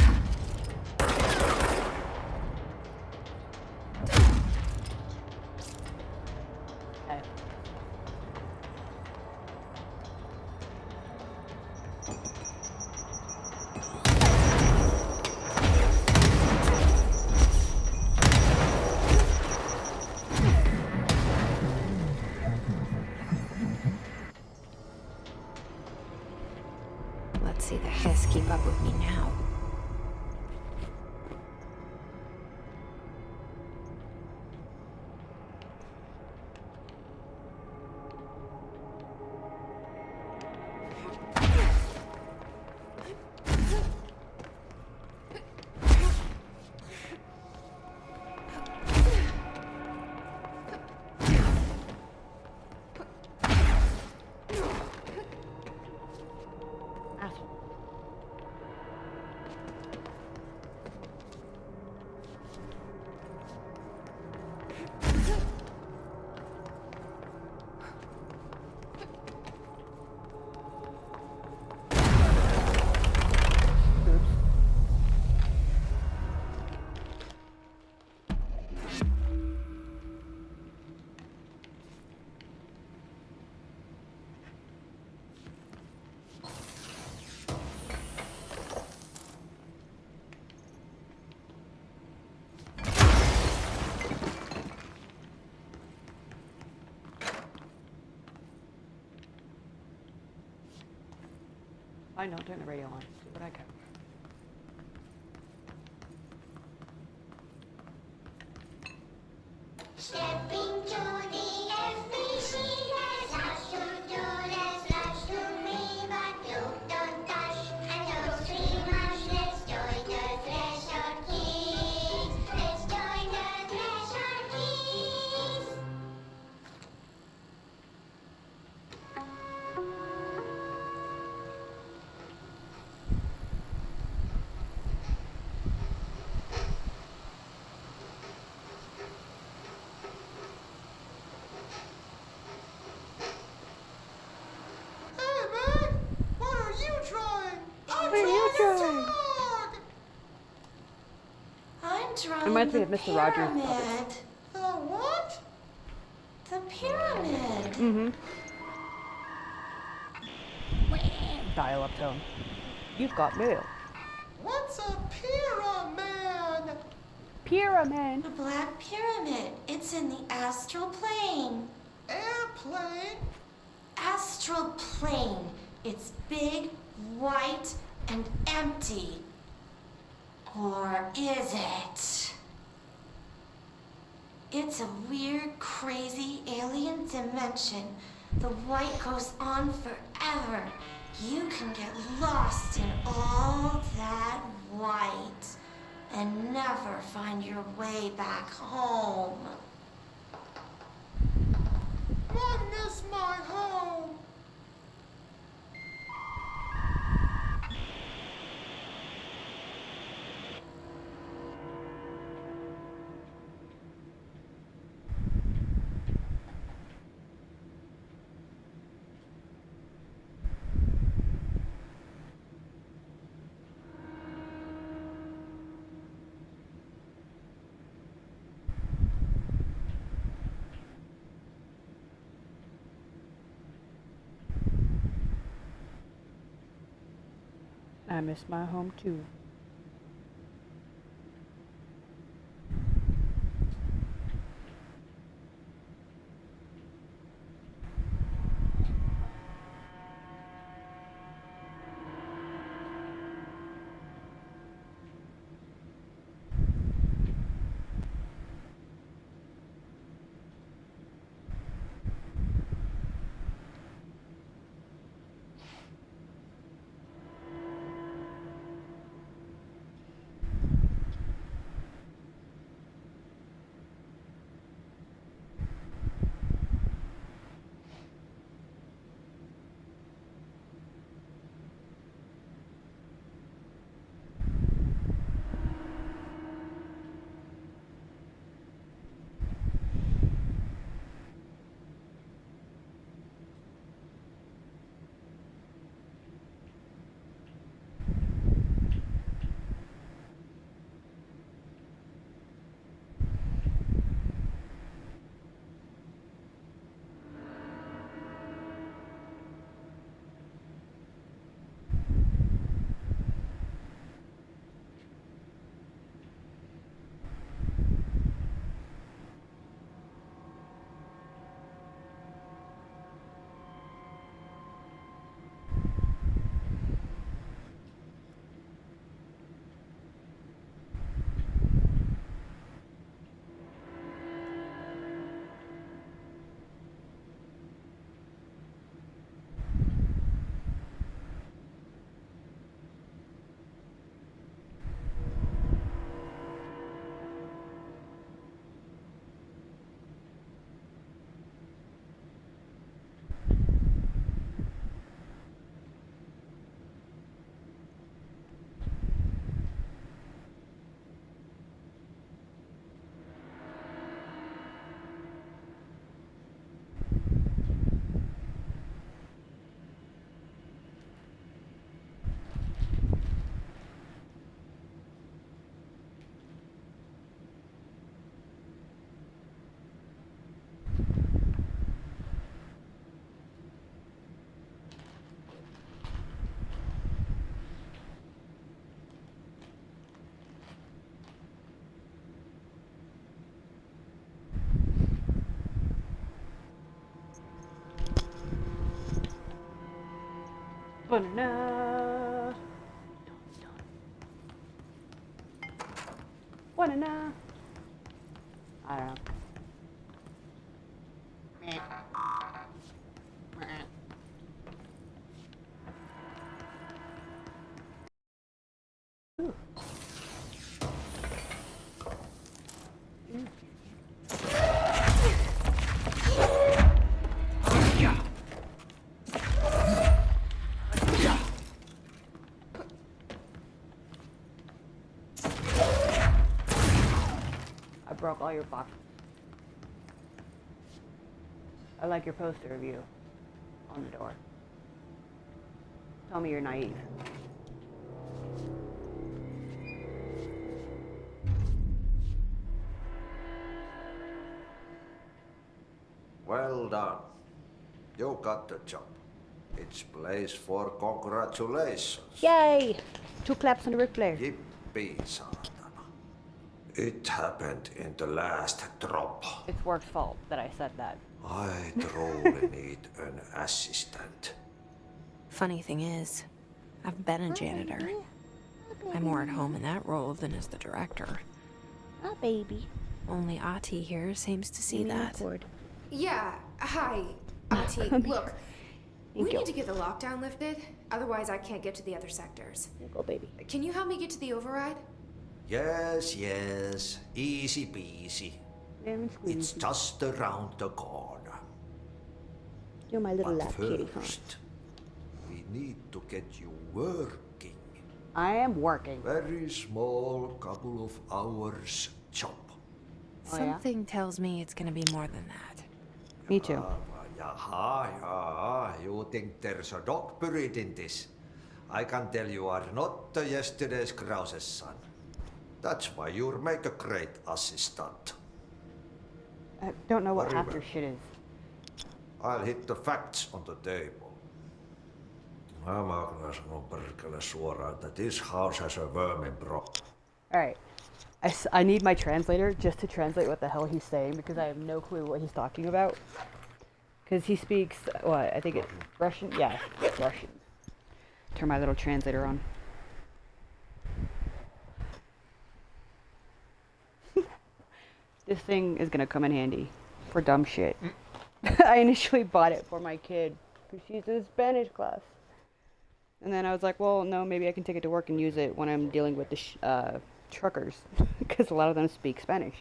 S2: Okay.
S1: Let's see the hiss keep up with me now.
S2: Asshole. I know, turn the radio on. See what I can.
S13: Stepping to the FBC, there's lots to do, there's lots to read, but you don't touch and don't scream much. Let's join the Threshold Kids. Let's join the Threshold Kids.
S12: drawing
S2: Reminds me
S12: the
S2: of Mr. Rogers'
S12: pyramid.
S2: puppets.
S12: The what? The pyramid.
S2: Mm-hmm. Dial-up tone. You've got mail.
S12: What's a pyramid?
S2: Pyramid.
S12: A black pyramid. It's in the astral plane. Airplane? Astral plane. It's big, white, and empty. Or is it? It's a weird, crazy alien dimension. The white goes on forever. You can get lost in all that white and never find your way back home. I miss my home.
S2: I miss my home too. Banana. Banana. I don't know. Ooh. I broke all your boxes. I like your poster of you on the door. Tell me you're naive.
S3: Well done. You got the job. It's place for congratulations.
S2: Yay! 2 claps on the Ric Flair.
S3: Yippee, saatana. It happened in the last drop.
S2: It's work's fault that I said that.
S3: I truly need an assistant.
S1: Funny thing is, I've been a janitor. I'm more at home in that role than as the director.
S2: Oh, baby.
S1: Only Ati here seems to see that.
S14: Yeah, hi, Ati. Look, we need to get the lockdown lifted. Otherwise, I can't get to the other sectors.
S2: Go, baby.
S14: Can you help me get to the override?
S3: Yes, yes. Easy peasy. It's just around the corner.
S2: You're my little
S3: But
S2: lap kitty, huh?
S3: first, we need to get you working.
S2: I am working.
S3: Very small, couple of hours job.
S2: Oh, yeah?
S1: Something tells me it's gonna be more than that.
S2: Me too.
S3: Yeah. You think there's a dog buried in this? I can tell you are not yesterday's Krause's son. That's why you'll make a great assistant.
S2: I don't know what
S3: Very
S2: half
S3: well.
S2: your shit is.
S3: I'll hit the facts on the table. Mä kyllä sanon perkele suoraan, että this house has a vermin problem.
S2: Alright. I need my translator just to translate what the hell he's saying because I have no clue what he's talking about. Because he speaks, what, I think it's Russian? Yeah, it's Russian. Turn my little translator on. This thing is gonna come in handy for dumb shit. I initially bought it for my kid because she's in Spanish class. And then I was like, well, no, maybe I can take it to work and use it when I'm dealing with the truckers because a lot of them speak Spanish.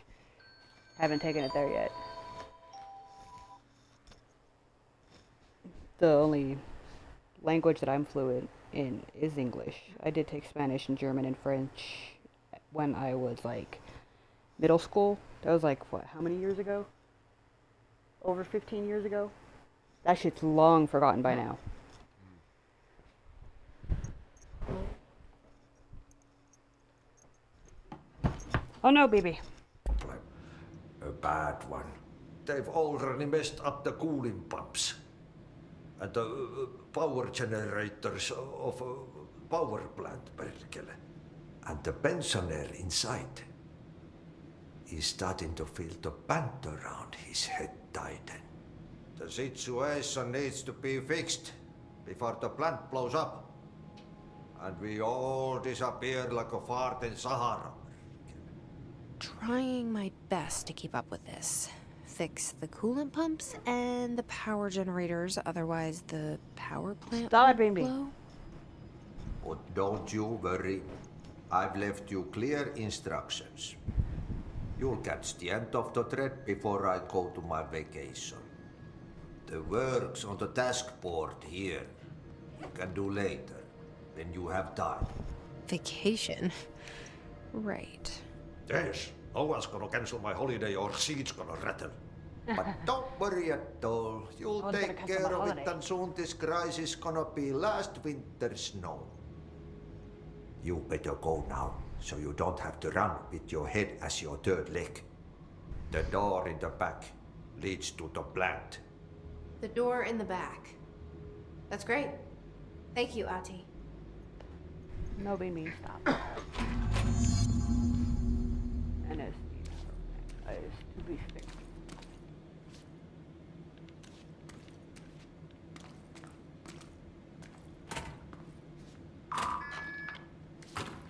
S2: Haven't taken it there yet. The only language that I'm fluent in is English. I did take Spanish and German and French when I was like middle school. That was like, what, how many years ago? Over 15 years ago? That shit's long forgotten by now. Oh no, baby.
S3: A bad one. They've already messed up the cooling pumps. And the power generators of a power plant, perkele. And the pensioner inside is starting to feel the band around his head tighten. The situation needs to be fixed before the plant blows up. And we all disappear like a fart in Sahara.
S1: Trying my best to keep up with this. Fix the coolant pumps and the power generators, otherwise the power plant
S2: Stop
S1: will
S2: it, baby.
S1: blow.
S3: But don't you worry. I've left you clear instructions. You'll catch the end of the thread before I go to my vacation. The work's on the task board here. You can do later, when you have time.
S1: Vacation? Right.
S3: Yes, no one's gonna cancel my holiday or seat's gonna rattle. But don't worry at all. You'll
S2: one's gonna
S3: take
S2: cancel
S3: care
S2: my
S3: of
S2: holiday.
S3: it, and soon this crisis gonna be last winter's snow. You better go now, so you don't have to run with your head as your third leg. The door in the back leads to the plant.
S14: The door in the back. That's great. Thank you, Ati.
S2: No, baby, stop. NSD is to be fixed.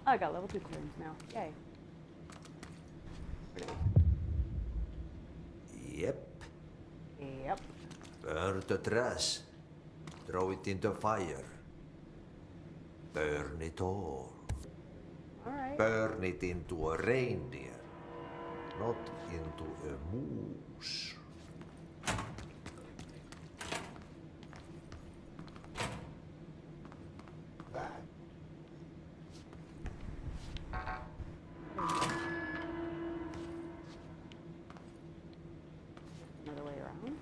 S2: I got level 2 clearance now. Yay.
S3: Yep.
S2: Yep.
S3: Burn the trash. Throw it in the fire. Burn it all.
S2: Alright.
S3: Burn it into a reindeer, not into a moose.
S2: Another way around.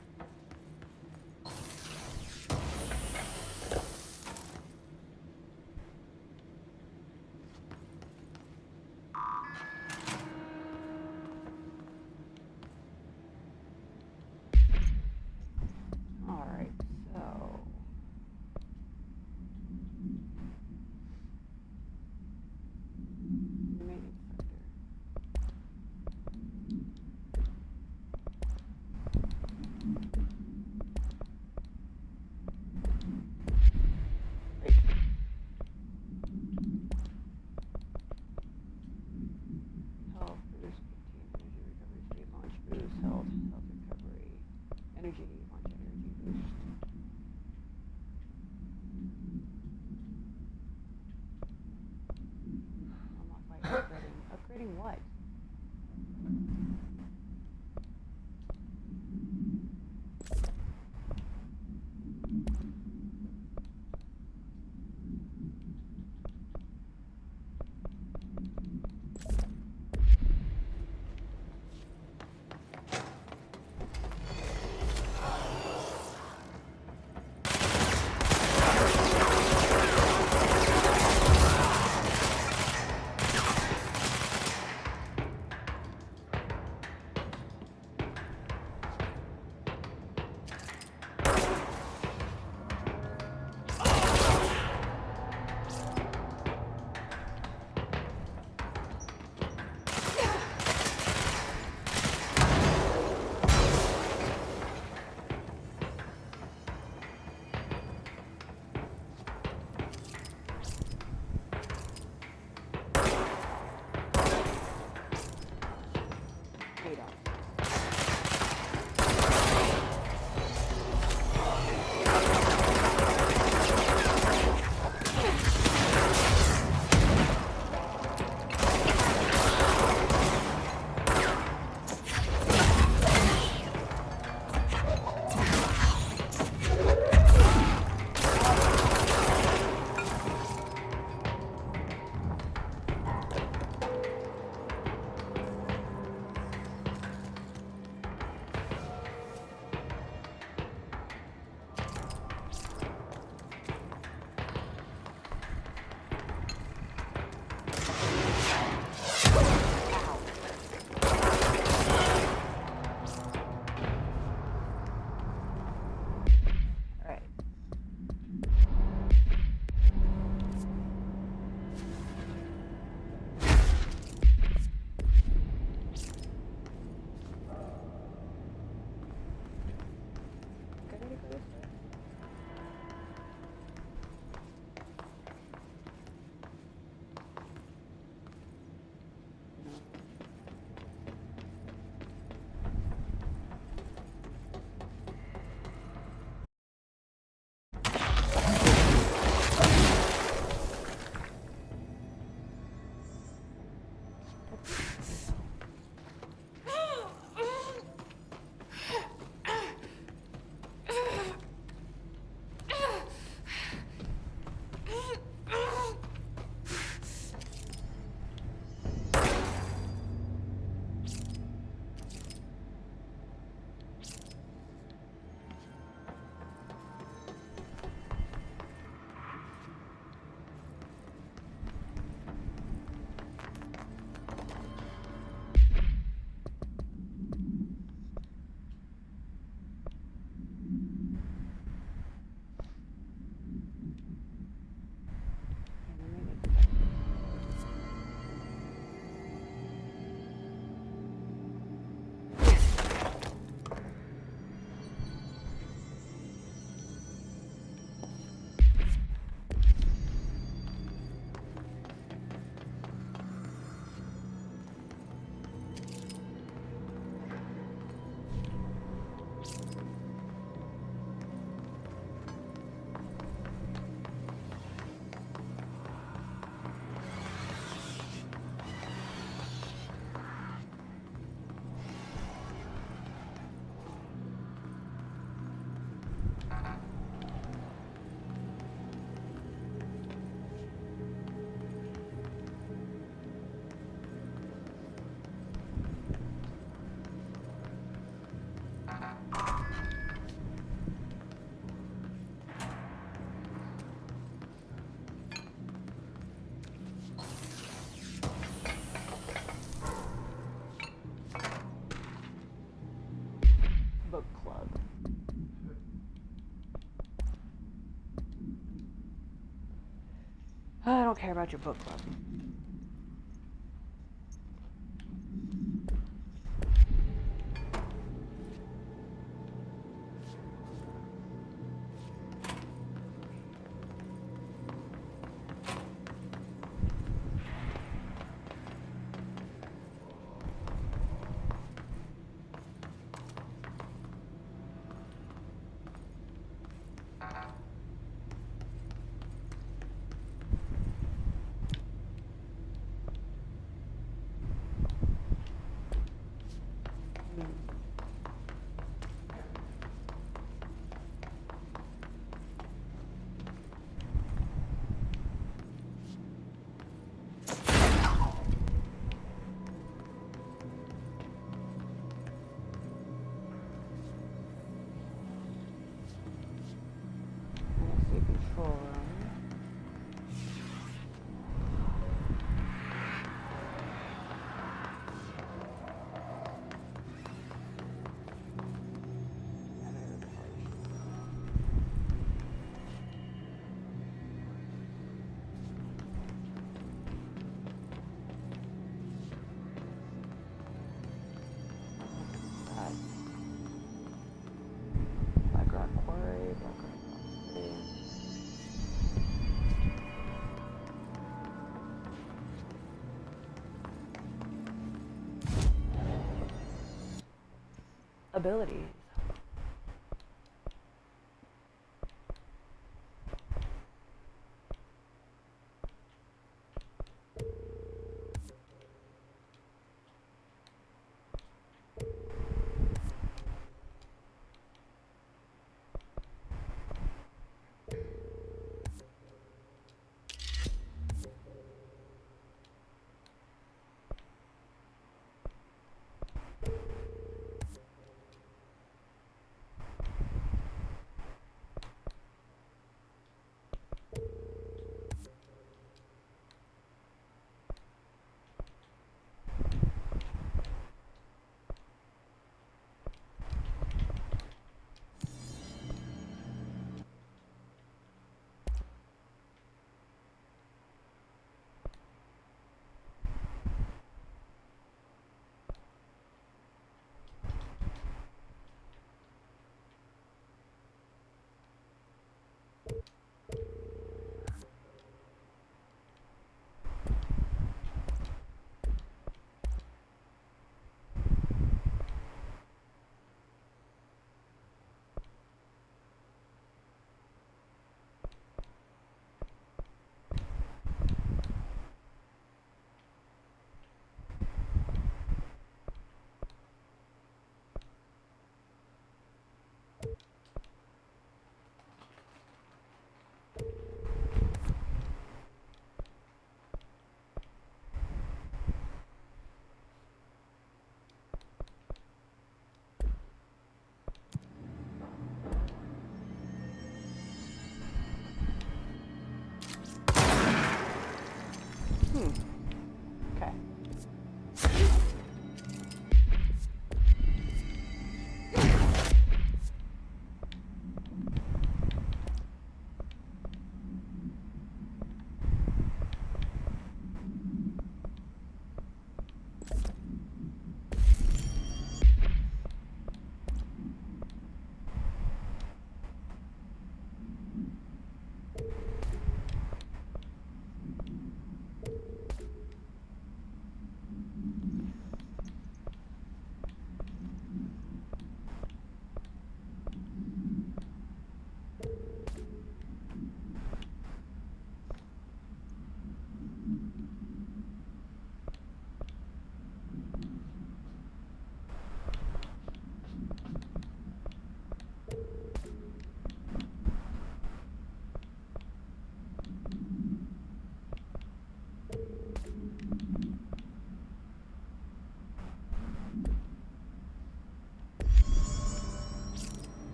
S2: Upgrading what? Book club. I don't care about your book club. abilities.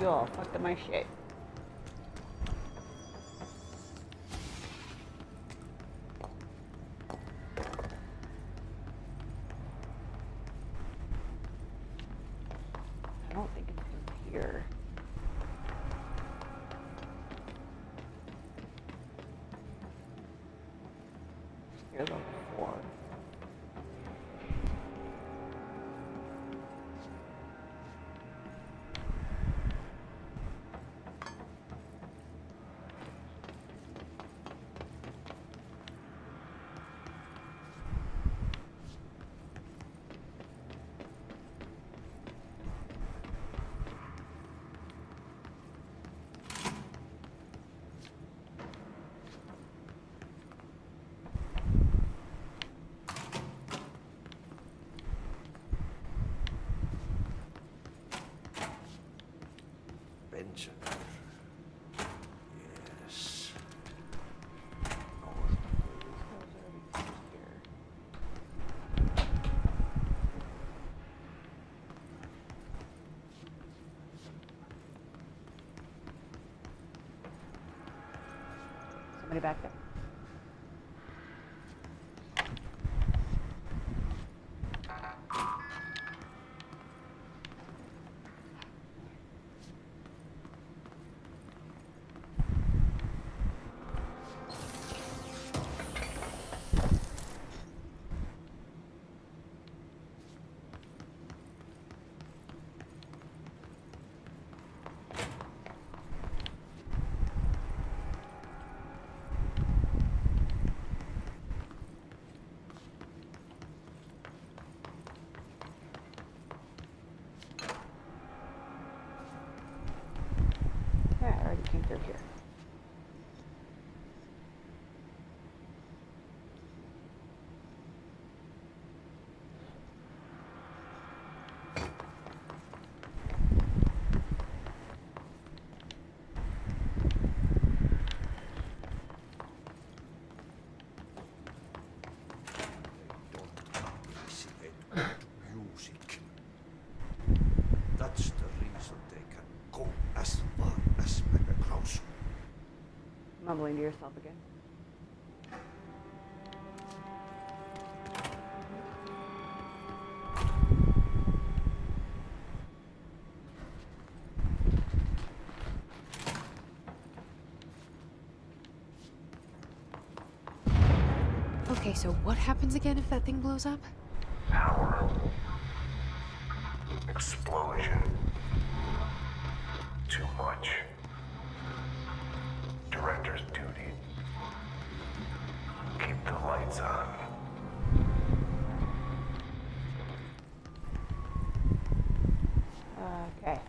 S2: You all fucked up my shit. I don't think it's through here. Here's level 4.
S3: Benjamin. Yes.
S2: Somebody back there. Yeah, I already came through here.
S3: Music. That's the reason they can go as far as Megacross.
S2: Mumbling to yourself again.
S1: Okay, so what happens again if that thing blows up?
S6: Power. Explosion. Too much. Director's duty. Keep the lights on.
S2: Okay.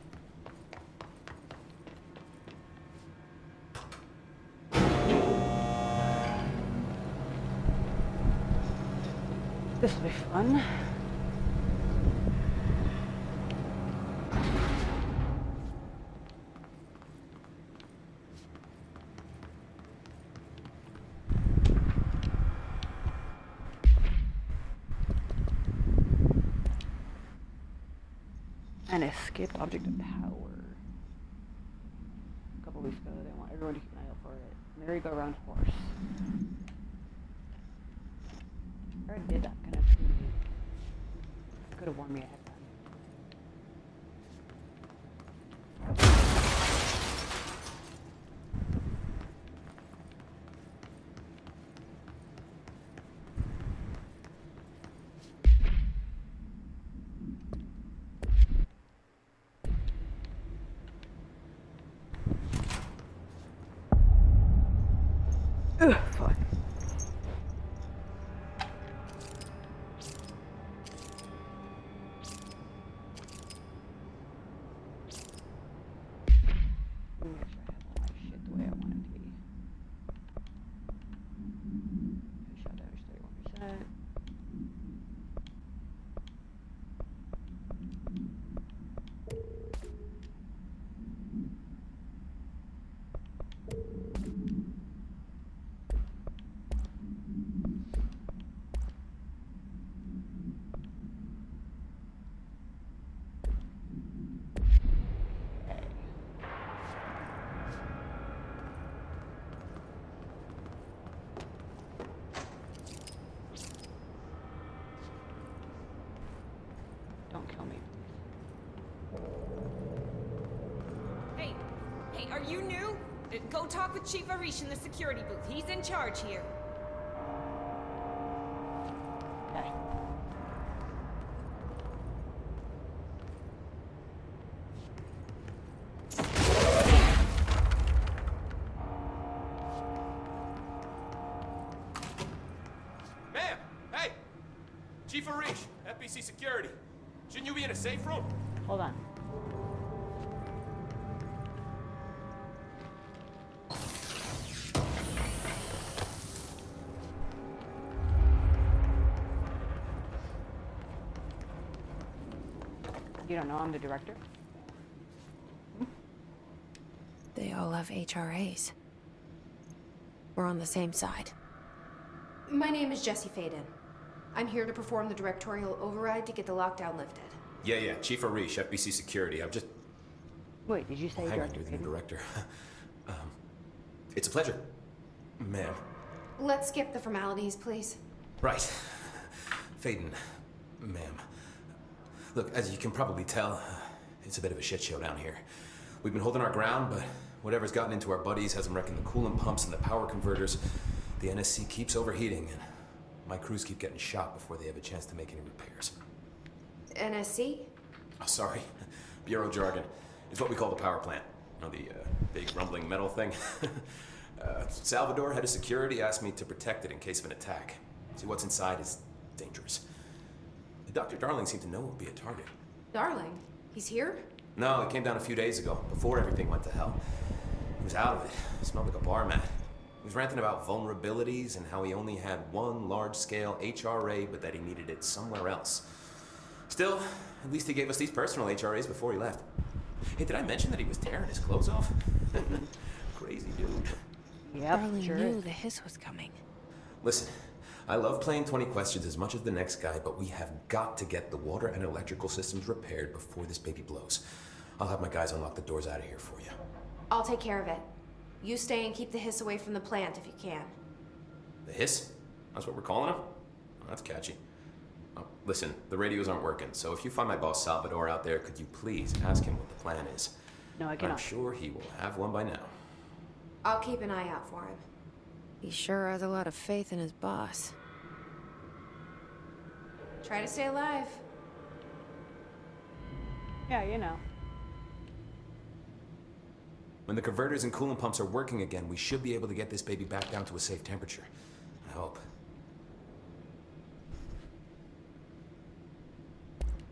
S2: This will be fun. An escape object of power. A couple weeks ago, they want everyone to keep an eye out for it. Merry-go-round horse. I already did that kind of thing. Could have warned me ahead of time. Ugh, fuck. kill me.
S16: Hey, are you new? Go talk with Chief Arish in the security booth. He's in charge here.
S2: Okay.
S17: Ma'am! Hey! Chief Arish, FBC Security. Shouldn't you be in a safe room?
S2: Hold on. You don't know I'm the director?
S1: They all have HRAs. We're on the same side.
S14: My name is Jesse Faden. I'm here to perform the directorial override to get the lockdown lifted.
S17: Yeah, Chief Arish, FBC Security. I'm just...
S2: Wait, did you say
S17: Hang on,
S2: director?
S17: you're the new director. It's a pleasure, ma'am.
S14: Let's skip the formalities, please.
S17: Right. Faden, ma'am. Look, as you can probably tell, it's a bit of a shit show down here. We've been holding our ground, but whatever's gotten into our buddies has them wrecking the coolant pumps and the power converters. The NSC keeps overheating, and my crews keep getting shot before they have a chance to make any repairs.
S14: NSC?
S17: Oh, sorry. Bureau jargon. It's what we call the power plant. You know, the big rumbling metal thing. Salvador, head of security, asked me to protect it in case of an attack. See, what's inside is dangerous. Dr. Darling seemed to know it would be a target.
S14: Darling? He's here?
S17: No, he came down a few days ago, before everything went to hell. He was out of it. Smelled like a bar mat. He was ranting about vulnerabilities and how he only had one large-scale HRA, but that he needed it somewhere else. Still, at least he gave us these personal HRAs before he left. Hey, did I mention that he was tearing his clothes off? Crazy dude.
S2: Yep,
S1: Darling
S2: sure
S1: knew
S2: is.
S1: the hiss was coming.
S17: Listen, I love playing 20 questions as much as the next guy, but we have got to get the water and electrical systems repaired before this baby blows. I'll have my guys unlock the doors out of here for you.
S14: I'll take care of it. You stay and keep the hiss away from the plant if you can.
S17: The hiss? That's what we're calling him? Oh, that's catchy. Oh, listen, the radios aren't working, so if you find my boss Salvador out there, could you please ask him what the plan is?
S2: No, I
S17: I'm
S2: cannot.
S17: sure he will have one by now.
S14: I'll keep an eye out for him.
S1: He sure has a lot of faith in his boss.
S14: Try to stay alive.
S2: Yeah, you know.
S17: When the converters and coolant pumps are working again, we should be able to get this baby back down to a safe temperature. I hope.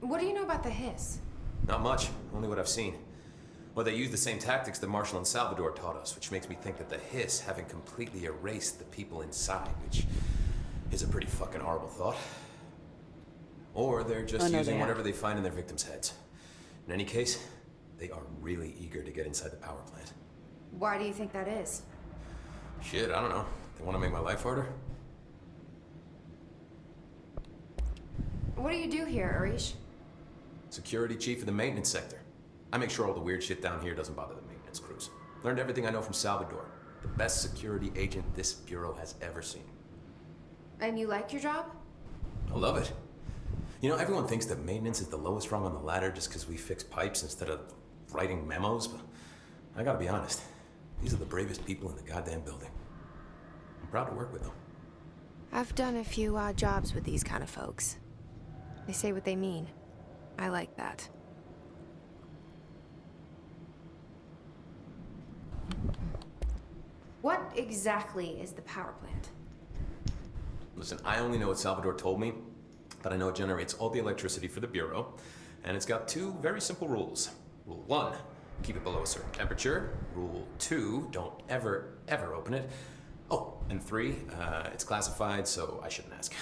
S14: What do you know about the hiss?
S17: Not much, only what I've seen. Well, they use the same tactics that Marshall and Salvador taught us, which makes me think that the hiss haven't completely erased the people inside, which is a pretty fucking horrible thought. Or they're just using whatever they find in their victims' heads. In any case, they are really eager to get inside the power plant.
S14: Why do you think that is?
S17: Shit, I don't know. They want to make my life harder?
S14: What do you do here, Arish?
S17: Security chief of the maintenance sector. I make sure all the weird shit down here doesn't bother the maintenance crews. Learned everything I know from Salvador. The best security agent this bureau has ever seen.
S14: And you like your job?
S17: I love it. You know, everyone thinks that maintenance is the lowest rung on the ladder just because we fix pipes instead of writing memos, but I gotta be honest. These are the bravest people in the goddamn building. I'm proud to work with them.
S1: I've done a few odd jobs with these kind of folks. They say what they mean. I like that.
S14: What exactly is the power plant?
S17: Listen, I only know what Salvador told me, but I know it generates all the electricity for the Bureau, and it's got two very simple rules. Rule 1, keep it below a certain temperature. Rule 2, don't ever, ever open it. Oh, and 3, it's classified, so I shouldn't ask.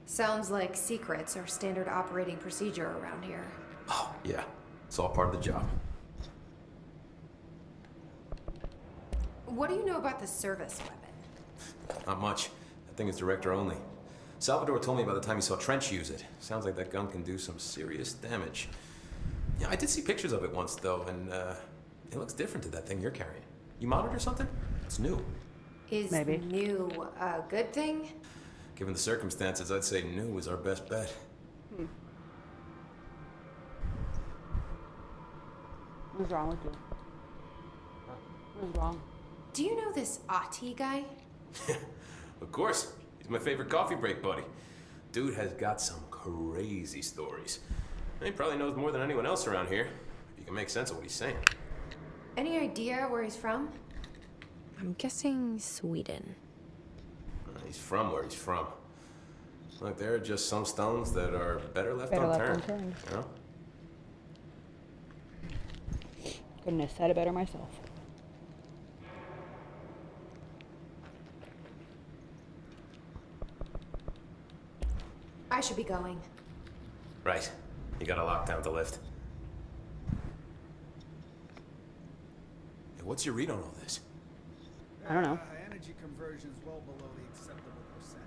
S14: Sounds like secrets are standard operating procedure around here.
S17: Oh, yeah. It's all part of the job.
S14: What do you know about the service weapon?
S17: Not much. That thing is director only. Salvador told me by the time he saw Trench use it. Sounds like that gun can do some serious damage. Yeah, I did see pictures of it once, though, and it looks different to that thing you're carrying. You modded or something? It's new.
S14: Is new a good thing?
S17: Given the circumstances, I'd say new is our best bet.
S2: What's wrong with you? What's wrong?
S14: Do you know this Ati guy?
S17: Of course. He's my favorite coffee break buddy. Dude has got some crazy stories. He probably knows more than anyone else around here, if you can make sense of what he's saying.
S14: Any idea where he's from?
S1: I'm guessing Sweden.
S17: He's from where he's from. Look, there are just some stones that are better left unturned. You know?
S2: Couldn't have said it better myself.
S14: I should be going.
S17: Right. You gotta lock down the lift. Hey, what's your read on all this?
S2: I don't know.
S18: Energy conversion is well below the acceptable percentage.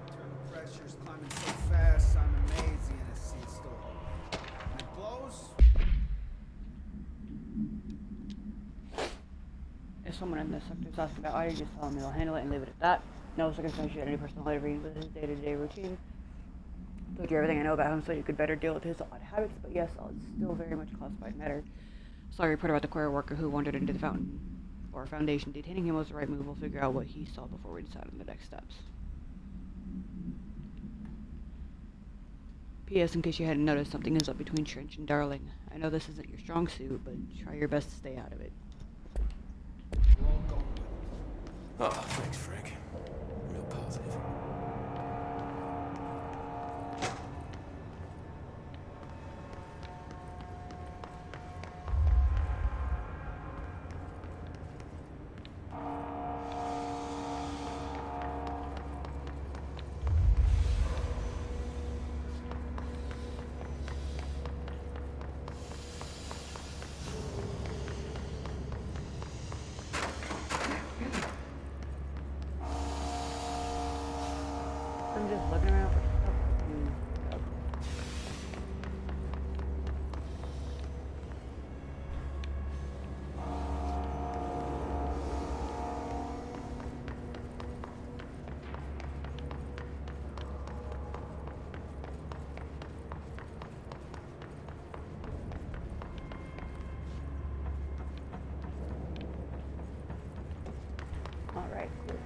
S18: Internal pressure's climbing so fast, I'm amazed the NSC is still open. When it blows.
S2: If someone in this sector is asking about Adi, just tell them they'll handle it and leave it at that. No circumstantial any personal intervene with his day-to-day routine. Told you everything I know about him so you could better deal with his odd habits, but yes, it's still very much a classified matter. Sorry, report about the choir worker who wandered into the fountain or foundation. Detaining him was the right move. We'll figure out what he saw before we decide on the next steps. P.S. In case you hadn't noticed, something is up between Trench and Darling. I know this isn't your strong suit, but try your best to stay out of it.
S17: Oh, thanks, Frank. Real positive.
S2: I'm just looking around for stuff. All right, cool.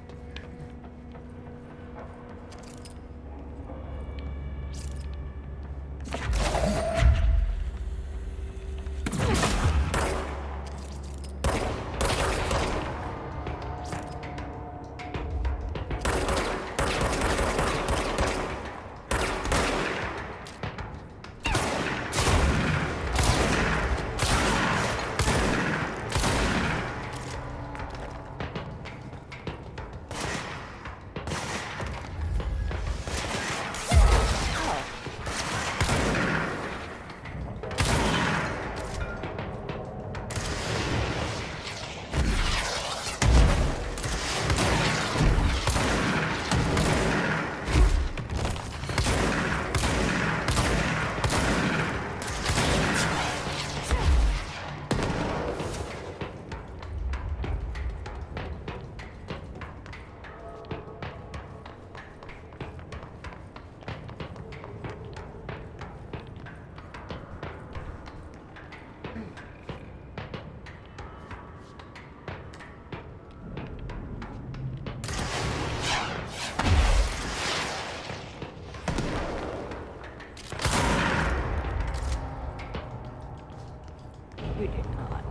S2: You did not.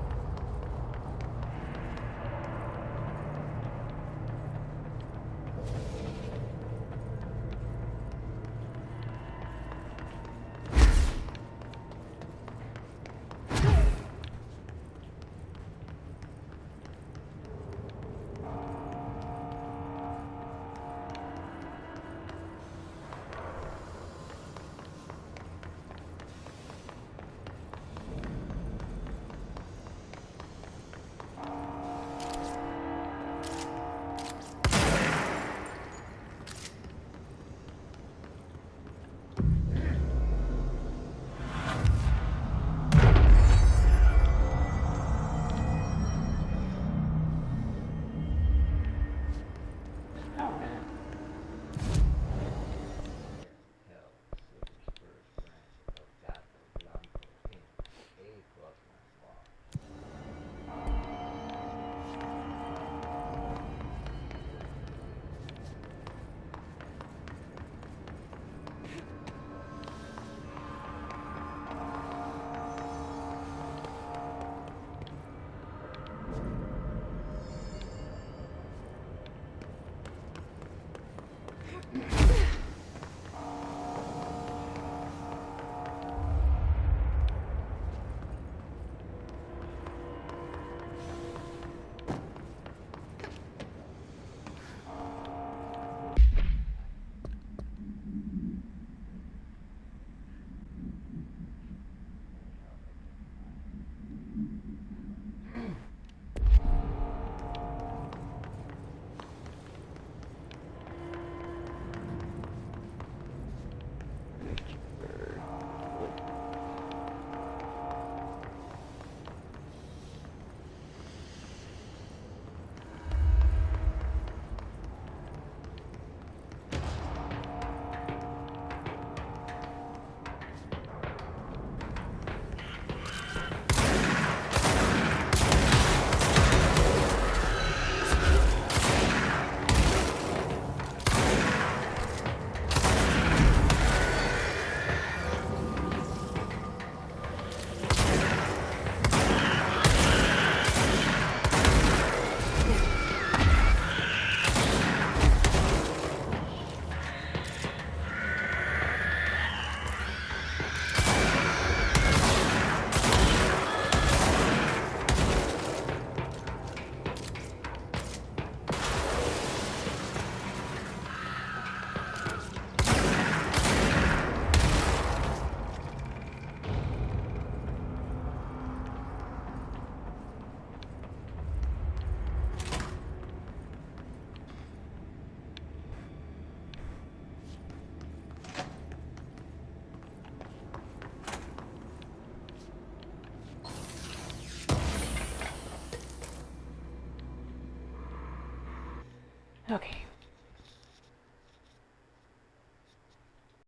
S2: Okay.